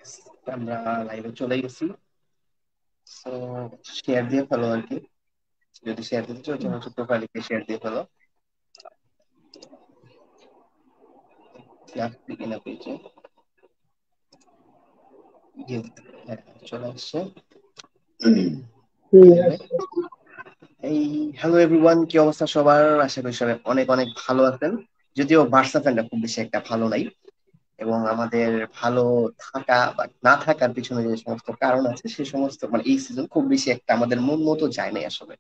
Yes, আমরা লাইভে চলে গেছি। সো শেয়ার দিয়ে ফেলো আর কি, যদি শেয়ার দিতে চাও তাহলে হচ্ছে প্রোফাইলে গিয়ে শেয়ার দিয়ে ফেলো। আসছে কিনা পেজে? হ্যাঁ, চলে আসছে। হুম, Anyway, এই হ্যালো এভরিওয়ান, কি অবস্থা সবার? আশা করি সবাই অনেক অনেক ভালো আছেন। যদিও বার্সা ফ্যানটা খুব বেশি একটা ভালো নাই, এবং আমাদের ভালো থাকা বা না থাকার পিছনে যে সমস্ত কারণ আছে সে সমস্ত মানে এই সিজন খুব বেশি একটা আমাদের মন মতো যায় নাই আসলে।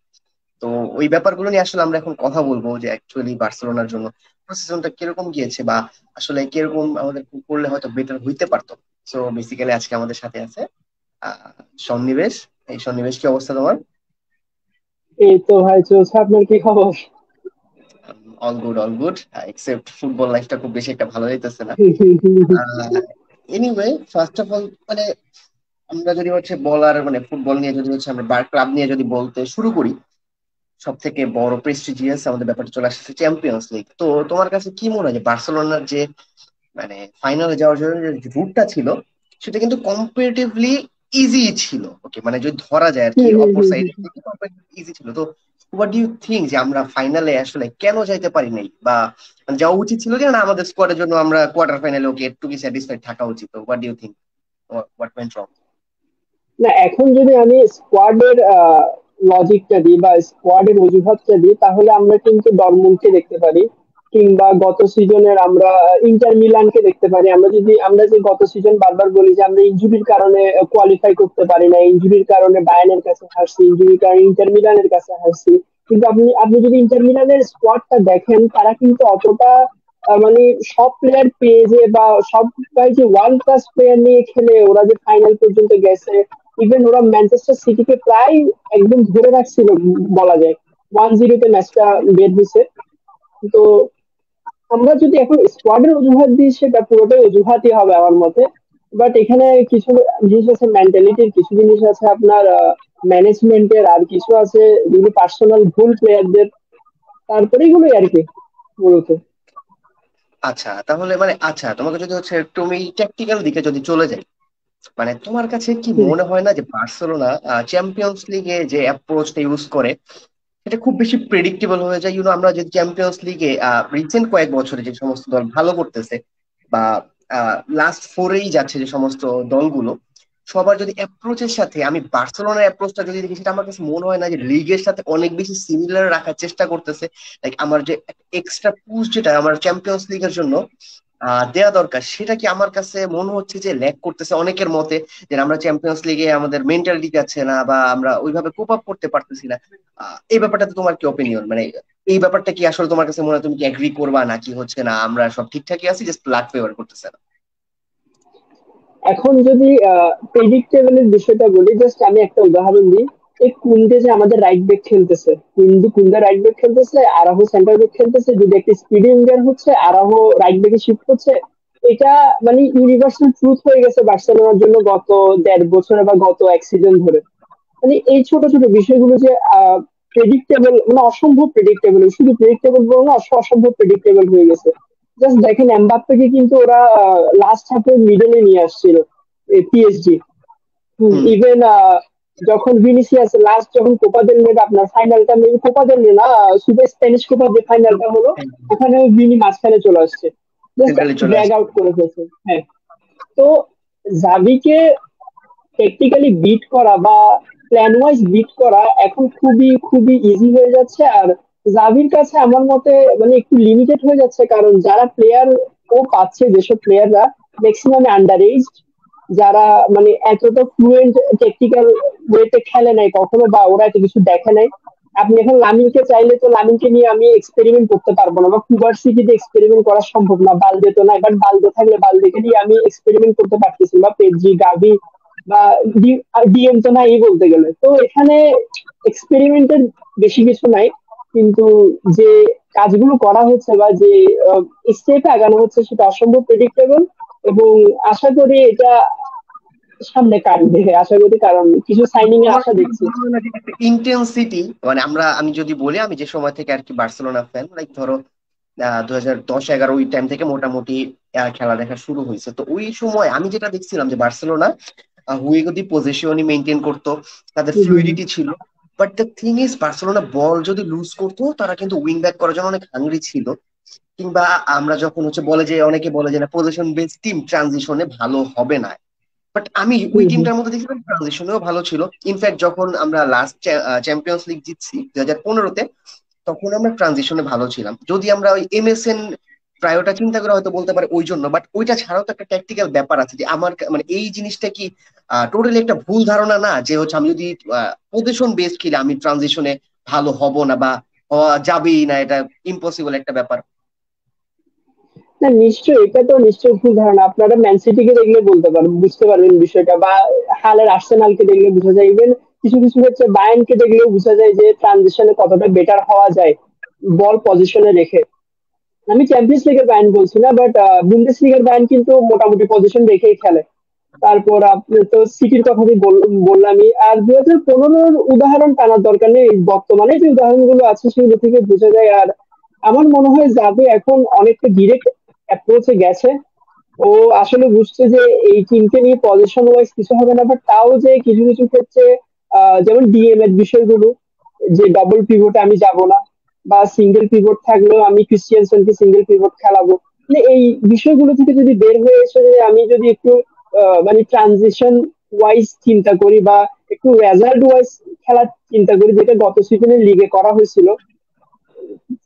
তো ওই ব্যাপারগুলো নিয়ে আসলে আমরা এখন কথা বলবো যে অ্যাকচুয়ালি বার্সেলোনার জন্য সিজনটা কিরকম গিয়েছে, বা আসলে কিরকম আমাদের করলে হয়তো বেটার হইতে পারতো। সো বেসিক্যালি আজকে আমাদের সাথে আছে আহ সন্নিবেশ। এই সন্নিবেশ, কি অবস্থা তোমার? এই তো ভাই চলছে। আপনার কি খবর? All good, all good, except football লাইফটা খুব বেশি একটা ভালো যাইতেছে না। এনিওয়ে, ফার্স্ট অফ অল, মানে আমরা যদি হচ্ছে বলার মানে ফুটবল নিয়ে যদি হচ্ছে আমরা ক্লাব নিয়ে যদি বলতে শুরু করি, সব থেকে বড় প্রেস্টিজিয়াস আমাদের ব্যাপারটা চলে আসছে চ্যাম্পিয়ন্স লিগ। তো তোমার কাছে কি মনে হয় যে বার্সেলোনার যে মানে ফাইনালে যাওয়ার জন্য যে রুটটা ছিল সেটা কিন্তু কম্পারেটিভলি ইজি ছিল? ওকে, মানে যদি ধরা যায় আর কি, অপর সাইডে ইজি ছিল। তো হোয়াট ডু ইউ থিঙ্ক যে আমরা ফাইনালে আসলে কেন যাইতে পারি নাই, বা মানে যাওয়া উচিত ছিল যে না আমাদের স্কোয়াডের জন্য আমরা কোয়ার্টার ফাইনালে ওকে একটু কি স্যাটিসফাইড থাকা উচিত? What do you think, what went wrong? না, এখন যদি আমি স্কোয়াডের লজিকটা দিই বা স্কোয়াডের অজুহাতটা দিই, তাহলে আমরা কিন্তু ডরমুন্ডকে দেখতে পারি, কিংবা গত সিজনের আমরা ইন্টার মিলানকে দেখতে পারি। আমরা যে গত সিজন বারবার বলি যে আমরা ইনজুরির কারণে কোয়ালিফাই করতে পারি না, ইনজুরির কারণে বায়ার্নের কাছে হারছি, ইনজুরির কারণে ইন্টার মিলানের কাছে হারছি। কিন্তু আপনি আপনি যদি ইন্টার মিলানের স্কোয়াডটা দেখেন, তারা কিন্তু অতটা মানে সব প্লেয়ার পেয়ে যে বা সবাই যে ওয়ার্ল্ড ক্লাস প্লেয়ার নিয়ে খেলে ওরা যে ফাইনাল পর্যন্ত গেছে। ইভেন ওরা ম্যানচেস্টার সিটিকে প্রায় একদম ধরে রাখছিল বলা যায়। 1-0 ম্যাচটা বের হয়েছে। তো আমরা যদি এখন স্কোয়াডের অজুহাত দিই, সেটা পুরোটাই অজুহাতই হবে আমার মতে। বাট এখানে কিছু জিনিস আছে মেন্টালিটির, কিছু জিনিস আছে আপনার ম্যানেজমেন্টের, আর কিছু আছে যেগুলো পার্সোনাল ভুল প্লেয়ারদের। তারপরে এগুলোই আর কি মূলত। আচ্ছা, তাহলে মানে আচ্ছা, তোমাকে যদি হচ্ছে তুমি ট্যাকটিক্যাল দিকে যদি চলে যাই, মানে তোমার কাছে কি হুম। মনে হয় না যে বার্সেলোনা চ্যাম্পিয়ন্স লিগে যে অ্যাপ্রোচটা ইউজ করে এটা খুব বেশি প্রেডিক্টেবল হয়ে যায়? আমরা যদি চ্যাম্পিয়ন্স লিগে রিসেন্ট কয়েক বছরে যে সমস্ত দল ভালো করতেছে, বা লাস্ট ফোরেই যাচ্ছে যে সমস্ত দলগুলো, সবার যদি অ্যাপ্রোচের সাথে আমি বার্সেলোনার অ্যাপ্রোচটা যদি দেখি, সেটা আমার কাছে মনে হয় না যে লিগের সাথে অনেক বেশি সিমিলার রাখার চেষ্টা করতেছে। লাইক আমার যে এক্সট্রা পুশ যেটা আমার চ্যাম্পিয়ন্স লিগের জন্য দেয়া দরকার, সেটা কি আমার কাছে মনে হচ্ছে যে ল্যাক করতেছে অনেকের মতে, যে আমরা চ্যাম্পিয়ন্স লিগে আমাদের মেন্টালিটি যাচ্ছে না, বা আমরা ওইভাবে কোপ আপ করতে পারতেছি না। এই ব্যাপারটাতে তোমার কি অপিনিয়ন, মানে এই ব্যাপারটা কি আসলে তোমার কাছে মনে হয়, তুমি কি এগ্রি করবা নাকি হচ্ছে না আমরা সব ঠিকঠাকই আছি, জাস্ট লাক ফেভার করতেছে না? এখন যদি প্রেডিক্টেবলের বিষয়টা বলি, জাস্ট আমি একটা উদাহরণ দিই। এই কুন্দে যে আমাদের রাইট ব্যাক খেলতেছে, কুন্দে রাইট ব্যাক খেলতেছে, আরাহো সেন্টার ব্যাক খেলতেছে, যদি একটা স্পিড উইঙ্গার হচ্ছে, আরাহো রাইট ব্যাকে শিফট হচ্ছে। এটা মানে ইউনিভার্সাল ট্রুথ হয়ে গেছে বার্সেলোনার জন্য গত 1.5 বছরে বা গত এক সিজন ধরে। মানে এই ছোট ছোট বিষয়গুলো যে প্রেডিক্টেবল, মানে অসম্ভব প্রেডিক্টেবল, শুধু প্রেডিক্টেবল বলো না, অসম্ভব প্রেডিক্টেবল হয়ে গেছে। জাস্ট দেখেন এমবাপ্পেকে কিন্তু ওরা লাস্ট হাফে মিডলে নিয়ে আসছিল পিএসজি। হুম। ইভেন যখন ভিনিসিয়াস লাস্ট যখন কোপা দেল রে, আপনার ফাইনালটা মেবি কোপা দেল রে না, সুপার স্প্যানিশ কোপা যে ফাইনালটা হলো, ওখানে ভিনি মাঝখানে চলে আসছে, জাস্ট সেন্ট্রালি চলে ড্র্যাগ আসছে। আউট করে ফেলছে। হ্যাঁ। তো জাভিকে টেকনিক্যালি বিট করা বা প্ল্যান ওয়াইজ বিট করা এখন খুবই খুবই ইজি হয়ে যাচ্ছে। আর জাভির কাছে আমার মতে মানে একটু লিমিটেড হয়ে যাচ্ছে, কারণ যারা প্লেয়ার ও পাচ্ছে, যেসব প্লেয়াররা ম্যাক্সিমাম আন্ডার এজ, যারা মানে এতটা ফ্লুয়েন্ট টেকনিক্যাল ওয়েতে খেলে নাই কখনো, বা ওরা এত কিছু দেখে নাই। আপনি এখন লামিনকে চাইলে তো লামিনকে নিয়ে আমি এক্সপেরিমেন্ট করতে পারবো না, বা কুবার্সিটিতে এক্সপেরিমেন্ট করা সম্ভব না, বালদে তো না। এবার বালদে থাকলে বালদেকে নিয়ে আমি এক্সপেরিমেন্ট করতে পারতেছি, বা পেজি গাভি বা ডিএম তো নাই বলতে গেলে। তো এখানে এক্সপেরিমেন্টের বেশি কিছু নাই, কিন্তু যে কাজগুলো করা হচ্ছে বা যে স্টেপে আগানো হচ্ছে সেটা অসম্ভব প্রেডিক্টেবল। এবং আশা করি এটা সামনে কাটবে, আশা করি, কারণ কিছু সাইনিং এ তোমার আশা তোমার দেখছি। মনে হয় না যে একটা ইন্টেন্সিটি, মানে আমি যদি বলি, আমি যে সময় থেকে আর কি বার্সেলোনা ফ্যান, লাইক ধরো 2010-11 ওই টাইম থেকে মোটামুটি খেলা দেখা শুরু হয়েছে। তো ওই সময় আমি যেটা দেখছিলাম যে বার্সেলোনা হুইগো দি পজিশনই মেনটেন করতো, তাদের হুম, হুম, হুম। ফ্লুইডিটি ছিল। But the thing is Barcelona ball যদি লুজ করতো তারা কিন্তু উইং ব্যাক করার জন্য অনেক হাংরি ছিল। কিংবা আমরা যখন বলে যে অনেকে বলে যে না পজিশন বেস টিম ট্রানজিশনে ভালো হবে না, বাট আমি ওই হুম, হুম। টিমটার মধ্যে দেখছিলাম ট্রানজিশনেও ভালো ছিল। ইনফ্যাক্ট যখন আমরা লাস্ট চ্যাম্পিয়ন্স লিগ জিতছি 2015-তে, তখন আমরা ট্রানজিশনে ভালো ছিলাম। যদি আমরা ওই এমএসএন প্রায়োটা চিন্তা করে হয়তো বলতে পারি ওই জন্য, বাট ওইটা ছাড়াও তো একটা ট্যাকটিক্যাল ব্যাপার আছে যে আমার মানে এই জিনিসটা কি টোটালি একটা ভুল ধারণা না যে আমি যদি পজিশন বেসড খেলে আমি ট্রানজিশনে ভালো হব না বা হওয়া যাবেই না, এটা ইম্পসিবল একটা ব্যাপার। না, নিশ্চয়ই এটা তো নিশ্চয়ই ভুল ধারণা। আপনারা ম্যান সিটিকে দেখলে বলতে পারবেন, বুঝতে পারবেন বিষয়টা, বা হালের আর্সেনালকে দেখলে বোঝা যায়। ইভেন কিছু কিছু ক্ষেত্রে বায়ার্নকে দেখলেও বোঝা যায় যে ট্রানজিশনে কতটা বেটার হওয়া যায় বল পজিশনে রেখে। আমি চ্যাম্পিয়ন্স লিগের বায়ার্ন বলছি না, বাট বুন্দেস লিগের বায়ার্ন কিন্তু মোটামুটি পজিশন রেখেই খেলে। তারপর আপনি তো সিটির কথা বললামই। আর 2015-র উদাহরণ টানার দরকার নেই, বর্তমানে যে উদাহরণগুলো আছে সেগুলো থেকে বোঝা যায়। আর আমার মনে হয় যাবে এখন অনেকটা ডিরেক্ট অ্যাপ্রোচে গেছে। ও আসলে বুঝছে যে এই টিমকে নিয়ে পজিশন ওয়াইজ কিছু হবে না, বাট তাও যে কিছু কিছু ক্ষেত্রে যেমন ডিএম এর বিষয়গুলো, যে ডবল পিভটে আমি যাব না, বা সিঙ্গেল পিভট থাকলেও আমি ক্রিশ্চিয়ানসনকে সিঙ্গেল পিভট খেলাবো, মানে এই বিষয়গুলো থেকে যদি বের হয়ে এসে যে আমি যদি একটু মানে ট্রানজিশন ওয়াইজ চিন্তা করি, বা একটু রেজাল্ট ওয়াইজ খেলার চিন্তা করি, যেটা গত সিজনের লিগে করা হয়েছিল,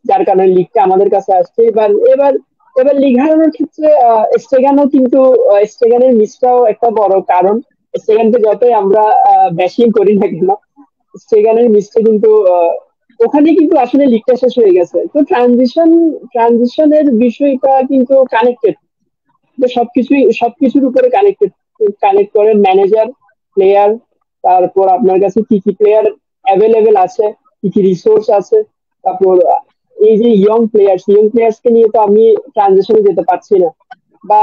যার কারণে লিগটা আমাদের কাছে আসছে। এবার এবার এবার লিগ হারানোর ক্ষেত্রে স্টেগানও কিন্তু, স্টেগানের মিসটাও একটা বড় কারণ। স্টেগানকে যতই আমরা ব্যাশিং করি না কেন, স্টেগানের মিসটা কিন্তু ওখানে কিন্তু আসলে লিগটা শেষ হয়ে গেছে। তো ট্রানজিশনের বিষয়টা কিন্তু কানেক্টেড, যে সবকিছুর উপরে কানেক্টেড, কানেক্ট করে ম্যানেজার, প্লেয়ার, তারপর আপনার কাছে কি কি প্লেয়ার অ্যাভেলেবেল আছে, কি কি রিসোর্স আছে, তারপর এই যে ইয়ং প্লেয়ার্স কে নিয়ে তো আমি ট্রানজিশনে যেতে পারছি না। বা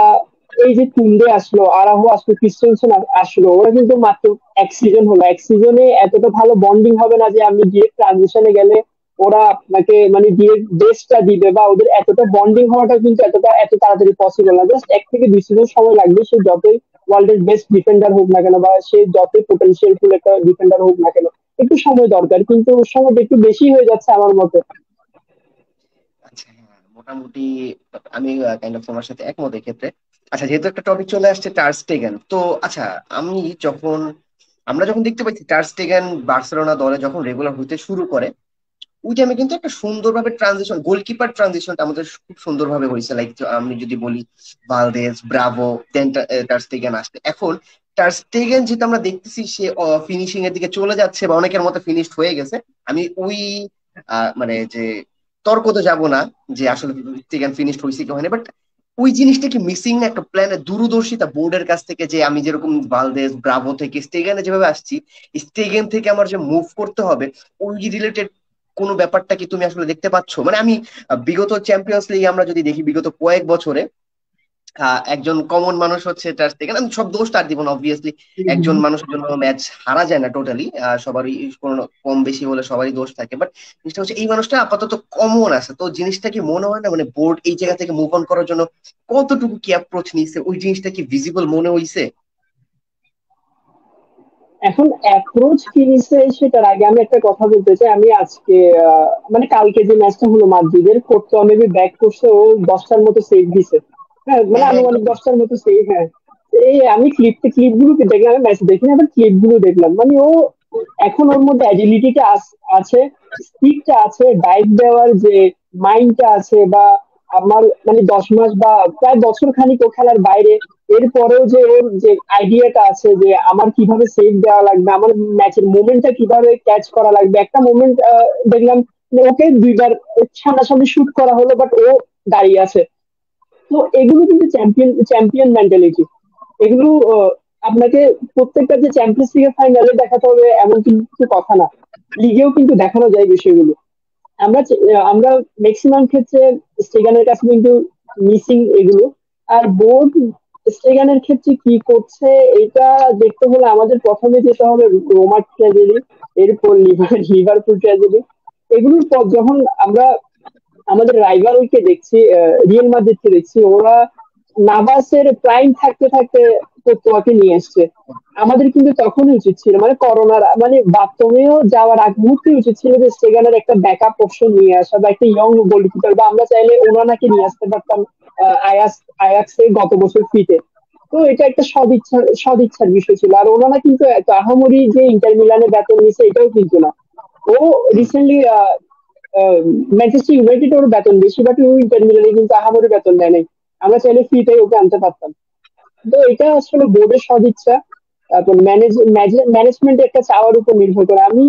এই যে কুন্ডে আসলো, আরাহো আসলো, ক্রিস্টেনসন আসলো, ওরা কিন্তু মাত্র এক সিজন হলো, এক সিজনে এতটা ভালো বন্ডিং হবে না যে আমি ডিরেক্ট ট্রানজিশনে গেলে ওরা আপনাকে মানে ডিরেক্ট বেস্টটা দিবে, বা ওদের এতটা বন্ডিং হওয়াটা কিন্তু এত তাড়াতাড়ি পসিবল না। জাস্ট 1 থেকে 2 সিজন সময় লাগবে। সে যতই ওয়ার্ল্ডের বেস্ট ডিফেন্ডার হোক না কেন, বা সে যতই পোটেনশিয়াল ফুল একটা ডিফেন্ডার হোক না কেন, একটু সময় দরকার, কিন্তু সময়টা একটু বেশি হয়ে যাচ্ছে আমার মতে। আচ্ছা, হ্যাঁ, মোটামুটি আমি কাইন্ড অফ তোমার সাথে একমত এক্ষেত্রে। আচ্ছা, যেহেতু একটা টপিক চলে আসছে টার স্টেগেন, তো আচ্ছা, আমি যখন আমরা যখন দেখতে পাচ্ছি টার স্টেগেন বার্সেলোনা দলে যখন রেগুলার হইতে শুরু করে, ওই টাইমে কিন্তু একটা সুন্দরভাবে ট্রানজিশন, গোলকিপার ট্রানজিশনটা আমাদের খুব সুন্দরভাবে হয়েছে। লাইক আমি যদি বলি ভালদেস, ব্রাভো, দেন টার স্টেগেন আসছে। এখন টার স্টেগেন যেটা আমরা দেখতেছি সে ফিনিশিং এর দিকে চলে যাচ্ছে বা অনেকের মতো ফিনিশড হয়ে গেছে। আমি ওই মানে যে তর্কতে যাব না যে আসলে স্টেগেন ফিনিশড হয়েছে কি হয়নি, বাট ওই জিনিসটা কি মিসিং না একটা প্ল্যানের দূরদর্শিতা বোর্ডের কাছ থেকে, যে আমি যেরকম ভালদেস ব্রাভো থেকে স্টেগেনে যেভাবে আসছি, স্টেগেন থেকে আমার যে মুভ করতে হবে ওই রিলেটেড কোনো ব্যাপারটা কি তুমি আসলে দেখতে পাচ্ছ? মানে আমি বিগত চ্যাম্পিয়ন্স লিগে আমরা যদি দেখি বিগত কয়েক বছরে একজন কমন মানুষ হচ্ছে টার স্টেগেন, আমি সব দোষ তার দিব না অবভিয়াসলি, একজন মানুষের জন্য ম্যাচ হারা যায় না টোটালি, সবারই কোনো কম বেশি হলে সবারই দোষ থাকে, বাট জিনিসটা হচ্ছে এই মানুষটা আপাতত কমন আছে। তো জিনিসটা কি মনে হয় না মানে বোর্ড এই জায়গা থেকে মুভ অন করার জন্য কতটুকু কি অ্যাপ্রোচ নিচ্ছে, ওই জিনিসটা কি ভিজিবল মনে হইছে? এখন অ্যাপ্রোচ কি নিচ্ছে সেটার আগে আমি একটা কথা বলতে চাই। আমি আজকে মানে কালকে যে ম্যাচটা হলো মাদ্রিদের, কোর্তো মেবি ব্যাক করছে, ও 10টার মতো সেভ দিছে। হ্যাঁ, মানে হ্যাঁ, হ্যাঁ, আনুমানিক একদম। 10টার মতো সেভ। হ্যাঁ, এই আমি ক্লিপ গুলো দেখলাম, আমি ম্যাচ দেখিনি, আবার ক্লিপ গুলো দেখলাম। মানে ও এখন ওর মধ্যে অ্যাজিলিটিটা আছে, স্পিডটা আছে, ডাইভ দেওয়ার যে মাইন্ডটা আছে, বা আমার মানে 10 মাস বা প্রায় বছর খানিক ও খেলার বাইরে, এরপরেও যে ওর যে আইডিয়াটা আছে যে আমার কিভাবে সেভ দেওয়া লাগবে, আমার ম্যাচের মোমেন্টটা কিভাবে ক্যাচ করা লাগবে। একটা মোমেন্ট দেখলাম যে ওকে 2বার সামনাসামনি শুট করা হলো, বাট ও দাঁড়িয়ে আছে। তো এগুলো কিন্তু চ্যাম্পিয়ন মেন্টালিটি। এগুলো আপনাকে প্রত্যেকটা যে চ্যাম্পিয়ন্স লিগের ফাইনালে দেখাতে হবে এমন কিন্তু কথা না, লিগেও কিন্তু দেখানো যায় বিষয়গুলো। আমরা ম্যাক্সিমাম ক্ষেত্রে স্টেগানের কাছে কিন্তু মিসিং এগুলো। আর বোর্ড স্টেগানের ক্ষেত্রে কি করছে এটা দেখতে হলে আমাদের প্রথমে যেতে হবে রোমা ট্র্যাজেডি, এরপর লিভারপুল ট্র্যাজেডি। এগুলোর পর যখন আমরা আমাদের রাইভালকে দেখছি, রিয়াল মাদ্রিদকে দেখছি, ওরা নাভাসের প্রাইম থাকতে থাকতে কোর্তোয়াকে নিয়ে আসছে। আমাদের কিন্তু তখনই উচিত ছিল, মানে করোনার মানে বাথরুমেও যাওয়ার আগ মুহূর্তে উচিত ছিল যে সেখানের একটা ব্যাকআপ অপশন নিয়ে আসা, বা একটা ইয়ং গোলকিপার, বা আমরা চাইলে ওনানাকে নিয়ে আসতে পারতাম আয়াক্সে গত বছর ফ্রিতে। তো এটা একটা সদিচ্ছার বিষয় ছিল। আর ওনারা কিন্তু এত আহামরি যে ইন্টার মিলানে বেতন নিছে এটাও কিন্তু না। ও হুম। রিসেন্টলি ম্যানচেস্টার ইউনাইটেড ওর বেতন বেশি, বাট ও ইন্টার মিলানে কিন্তু আহামরি বেতন দেয় নাই। আমরা চাইলে ফ্রিতে ওকে আনতে পারতাম। তো এটা আসলে বোর্ডের সদিচ্ছা, তারপর ম্যানেজমেন্টের একটা চাওয়ার উপর নির্ভর করে। আমি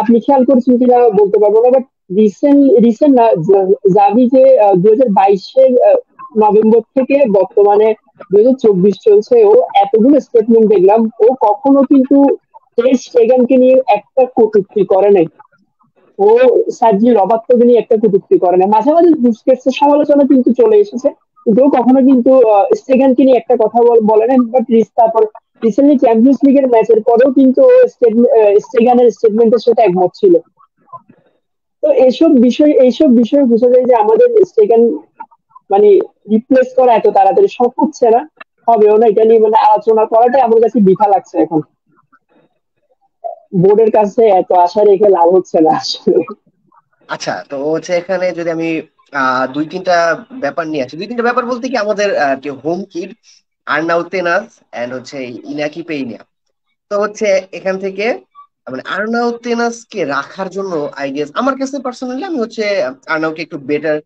আপনি খেয়াল করেছেন কিনা বলতে পারবো না, বাট রিসেন্ট না, জাভি যে 2022-এর নভেম্বর থেকে বর্তমানে 2024 চলছে, ও এতগুলো স্টেটমেন্ট দেখলাম, ও কখনো কিন্তু টের স্টেগানকে নিয়ে একটা কটূক্তি করে নাই। ও সার্জি রবার্তোকে নিয়ে একটা কটূক্তি করে না। মাঝে মাঝে বুস্কেটসের সমালোচনা কিন্তু চলে এসেছে, কিন্তু ও কখনো কিন্তু স্টেগানকে নিয়ে একটা কথা বলে না। বাট তারপর রিসেন্টলি চ্যাম্পিয়ন্স লিগের ম্যাচের পরেও কিন্তু ও স্টেগানের স্টেটমেন্টের সাথে একমত ছিল। তো এইসব বিষয় বোঝা যায় যে আমাদের স্টেগান মানে রিপ্লেস করা এত তাড়াতাড়ি সব হচ্ছে না, হবেও না। এটা নিয়ে মানে আলোচনা করাটাই আমার কাছে বৃথা লাগছে এখন। বোর্ডের কাছে এত আশা রেখে লাভ হচ্ছে না আসলে। আচ্ছা, তো হচ্ছে এখানে যদি আমি দুই তিনটা ব্যাপার নিয়ে আসি, দুই তিনটা ব্যাপার বলতে কি আমাদের কি হোম কিড আর্নাউতেনাস এন্ড হচ্ছে ইনাকি পেইনা। তো হচ্ছে এখান থেকে মানে আর্নাউতেনাসকে রাখার জন্য আইডিয়াস আমার কাছে পার্সোনালি, আমি হচ্ছে আর্নাউকে একটু বেটার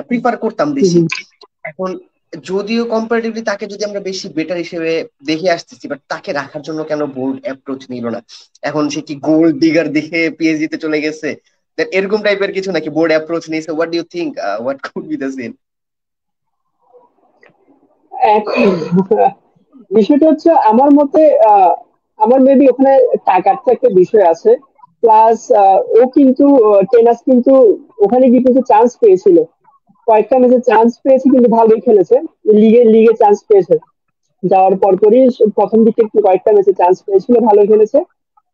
প্রিফার করতাম বেশি। এখন যদিও কম্পারেটিভলি তাকে যদি আমরা বেশি বেটার হিসেবে দেখে আসতেছি, বাট তাকে রাখার জন্য কেন বোল্ড অ্যাপ্রোচ নিল না? এখন সে কি গোল্ড ডিগার দেখে পিএসজি তে চলে গেছে? That এরকম টাইপের কিছু নাকি বোর্ড অ্যাপ্রোচ নিয়েছে? What do you think, what could be the scene? এখন বিষয়টা হচ্ছে আমার মতে, আমার মেবি ওখানে টাকার তো একটা বিষয় আছে। প্লাস ও কিন্তু টেনাস কিন্তু ওখানে গিয়ে কিন্তু চান্স পেয়েছিল, কয়েকটা ম্যাচে চান্স পেয়েছে, কিন্তু ভালোই খেলেছে। লিগে লিগে চান্স পেয়েছে, যাওয়ার পরপরই প্রথম দিকে একটু কয়েকটা ম্যাচে চান্স পেয়েছিল, ভালো খেলেছে।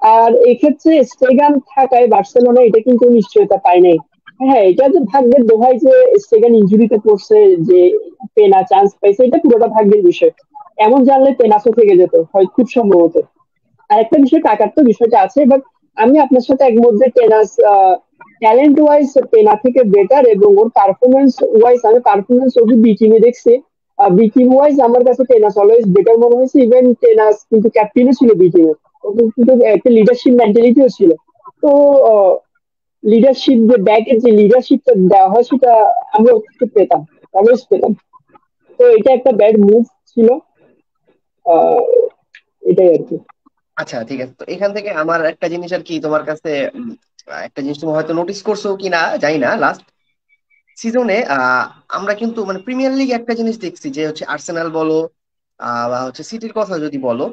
আর এক্ষেত্রে স্টেগান থাকায় বার্সেলোনা এটা কিন্তু নিশ্চয়তা পায় নাই। হ্যাঁ, এটা যে ভাগ্যের দোহাই যে স্টেগান ইনজুরিতে পড়ছে, যে পেনা চান্স পাইছে, এটা পুরোটা ভাগ্যের বিষয়। এমন জানলে পেনাসও থেকে যেত হয় খুব সম্ভবত। আরেকটা বিষয়, টাকার তো বিষয়টা আছে, বাট আমি আপনার সাথে একমত যে টেনাস ট্যালেন্ট ওয়াইজ পেনা থেকে বেটার, এবং ওর পারফরমেন্স ওয়াইজ আমি পারফরমেন্স ওকে বি টিমে দেখছি। বি টিম ওয়াইজ আমার কাছে টেনাস অলওয়েজ বেটার মনে হয়েছে। ইভেন টেনাস কিন্তু ক্যাপ্টেনও ছিল বি টিমে, ও কিন্তু একটা লিডারশিপ মেন্টালিটিও ছিল। তো লিডারশিপ, যে ব্যাকের যে লিডারশিপটা দেওয়া হয় সেটা আমরা ওর থেকে পেতাম, অলওয়েজ পেতাম। তো এটা একটা ব্যাড মুভ ছিল। আহ, এটাই আর কি। আচ্ছা, ঠিক আছে। তো এখান থেকে আমার একটা জিনিস আর কি তোমার কাছে, একটা জিনিস তুমি হয়তো নোটিস করছো কিনা জানি না, লাস্ট সিজনে আমরা কিন্তু মানে প্রিমিয়ার লিগ একটা জিনিস দেখছি যে হচ্ছে আর্সেনাল বলো বা হচ্ছে সিটির কথা যদি বলো,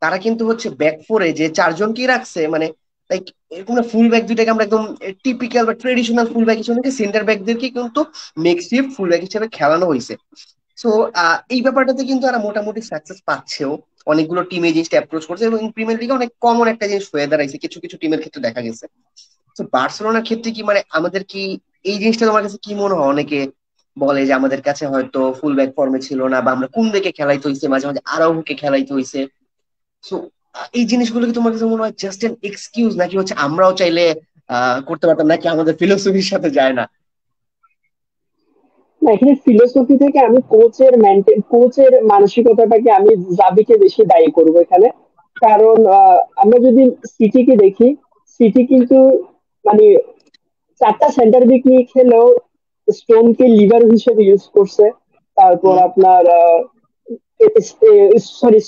তারা কিন্তু হচ্ছে ব্যাক ফোরে যে চারজনকেই রাখছে, মানে লাইক এরকম না, ফুল ব্যাক দুইটাকে আমরা একদম টিপিক্যাল বা ট্রেডিশনাল ফুল ব্যাক হিসেবে সেন্টার ব্যাকদেরকে কিন্তু মেকশিফট ফুল ব্যাক হিসেবে খেলানো হয়েছে। সো এই ব্যাপারটাতে কিন্তু এরা মোটামুটি সাকসেস পাচ্ছেও। অনেকগুলো টিম এই জিনিসটা অ্যাপ্রোচ করছে এবং প্রিমিয়ার লিগে অনেক কমন একটা জিনিস হয়ে দাঁড়াইছে কিছু কিছু টিমের ক্ষেত্রে দেখা গেছে। তো বার্সেলোনার ক্ষেত্রে কি মানে আমাদের কি এই জিনিসটা তোমার কাছে কি মনে হয়? অনেকে বলে যে আমাদের কাছে হয়তো ফুল ব্যাক ফর্মে ছিল না, বা আমরা কোন দিকে খেলাইতে হয়েছে, মাঝে মাঝে আরাউকে খেলাইতে হয়েছে। সো এই জিনিসগুলো কি তোমার কাছে মনে হয় জাস্ট এন এক্সকিউজ, নাকি হচ্ছে আমরাও চাইলে করতে পারতাম, নাকি আমাদের ফিলোসফির সাথে যায় না? না, এখানে ফিলোসফি থেকে আমি কোচের মানসিকতাটাকে আমি জাবিকে বেশি দায়ী করবো এখানে। কারণ আমরা যদি সিটিকে দেখি, সিটি কিন্তু মানে চারটা সেন্টার ব্যাক নিয়ে খেলেও স্টোনকে লিভার হিসেবে ইউজ করছে। তারপর হুম। আপনার সরি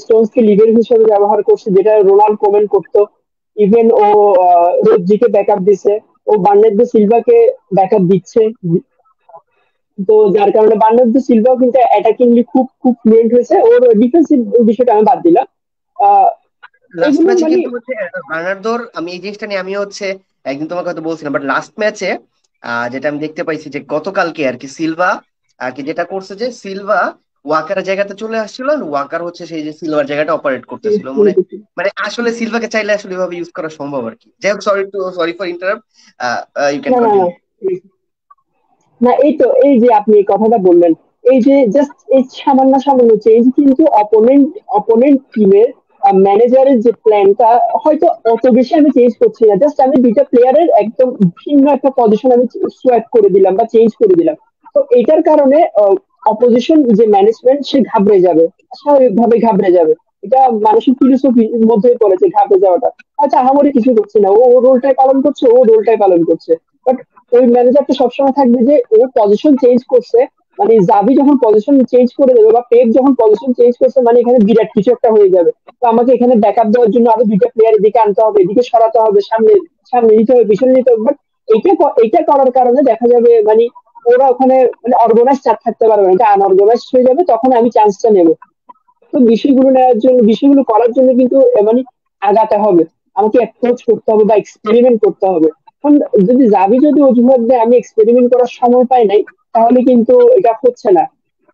স্টোনসকে লিভার হিসেবে ব্যবহার করছে, যেটা রোনাল্ড কোমেন করতো। ইভেন ও রোদ্রিকে ব্যাকআপ দিছে, ও বার্নার্ডো সিলভাকে ব্যাকআপ দিচ্ছে। তো যার কারণে বার্নার্ডো সিলভাও কিন্তু অ্যাটাকিংলি খুব খুব ফ্লুয়েন্ট হয়েছে। ওর ডিফেন্সিভ বিষয়টা আমি বাদ দিলাম। আহ, লাস্ট এগুলো ম্যাচে মানে কিন্তু হচ্ছে বার্নার্দোর, আমি এই জিনিসটা নিয়ে আমিও হচ্ছে একদিন তোমাকে হয়তো বলছিলাম, বাট লাস্ট ম্যাচে যেটা আমি দেখতে পাইছি যে গতকালকে আর কি সিলভা আর কি যেটা করছে যে সিলভা ওয়াকারের জায়গাতে চলে আসছিল, আর ওয়াকার হচ্ছে সেই যে সিলভার জায়গাটা অপারেট করতেছিল। মানে মানে আসলে সিলভাকে চাইলে আসলে এভাবে ইউজ করা সম্ভব আর কি। যাই হোক, sorry for interrupt, you can না না না, কন্টিনিউ। না, এই তো এই যে আপনি এই কথাটা বললেন, এই যে জাস্ট এই সামান্য সামান্য চেঞ্জ কিন্তু অপোনেন্ট টিমের ম্যানেজারের যে প্ল্যানটা হয়তো অত বেশি আমি চেঞ্জ করছি না, জাস্ট আমি দুইটা প্লেয়ারের একদম ভিন্ন একটা পজিশন আমি সোয়াপ করে দিলাম বা চেঞ্জ করে দিলাম। তো এটার কারণে অপোজিশন যে ম্যানেজমেন্ট সে ঘাবড়ে যাবে, স্বাভাবিকভাবে ঘাবড়ে যাবে। এটা মানুষের ফিলোসফির মধ্যে পড়েছে ঘাবড়ে যাওয়াটা। আচ্ছা, আহামরি কিছু করছে না, ও রোলটাই পালন করছে, ও রোলটাই পালন করছে। বাট ওই ম্যানেজারটা সবসময় থাকবে যে ও পজিশন চেঞ্জ করছে, মানে জাভি যখন পজিশন চেঞ্জ করে দেবে বা পেপ যখন পজিশন চেঞ্জ করছে, মানে এখানে বিরাট কিছু একটা হয়ে যাবে। তো আমাকে এখানে ব্যাকআপ দেওয়ার জন্য আরো দুইটা প্লেয়ার এদিকে আনতে হবে, এদিকে সরাতে হবে, সামনে সামনে নিতে হবে, পিছনে নিতে হবে। বাট এইটা করার কারণে দেখা যাবে মানে ওরা ওখানে মানে অর্গানাইজ থাকতে পারবে না, এটা আনঅর্গানাইজ হয়ে যাবে, তখন আমি চান্সটা নেবো। তো বিষয়গুলো নেওয়ার জন্য, বিষয়গুলো করার জন্য কিন্তু মানে আগাতে হবে, আমাকে অ্যাপ্রোচ করতে হবে বা এক্সপেরিমেন্ট করতে হবে। এখন যদি যাবি যদি অজুহাত দেয় আমি এক্সপেরিমেন্ট করার সময় পাই নাই, তাহলে কিন্তু এটা হচ্ছে না।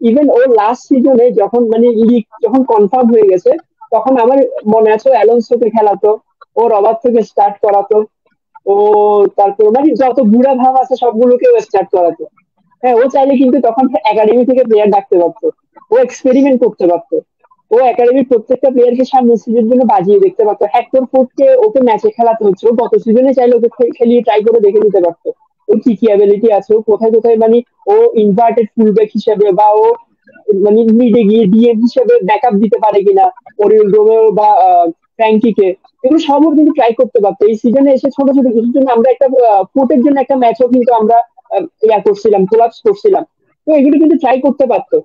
ইভেন ও লাস্ট সিজনে যখন মানে লিগ যখন কনফার্ম হয়ে গেছে, তখন আমার মনে আছে অ্যালোনসোকে খেলাতো, ও রবার থেকে স্টার্ট করাতো, ও তারপর মানে যত বুড়া ভাব আছে সবগুলোকে স্টার্ট করাতো। হ্যাঁ, ও চাইলে কিন্তু তখন একাডেমি থেকে প্লেয়ার ডাকতে পারতো, ও এক্সপেরিমেন্ট করতে পারতো, ও একাডেমির প্রত্যেকটা প্লেয়ারকে সামনের সিজনের জন্য বাজিয়ে দেখতে পারতো। হেক্টর ফোর্ডকে ওকে ম্যাচে খেলাতে হচ্ছে, ও গত সিজনে চাইলে ওকে খেলিয়ে ট্রাই করে দেখে নিতে পারতো ওর কি কি অ্যাবিলিটি আছে, ও কোথায় কোথায় মানে ও ইনভার্টেড ফুলব্যাক হিসেবে বা ও মানে মিডে গিয়ে ডিএম হিসেবে ব্যাকআপ দিতে পারে কিনা ওরিয়েল রোমেও বা ফ্র্যাঙ্কিকে। এগুলো সবও কিন্তু ট্রাই করতে পারতো। এই সিজনে এসে ছোট ছোট কিছুর জন্য আমরা একটা ফুটের জন্য একটা ম্যাচও কিন্তু আমরা ইয়া করছিলাম, কোলাপস করছিলাম। তো এগুলো কিন্তু ট্রাই করতে পারতো।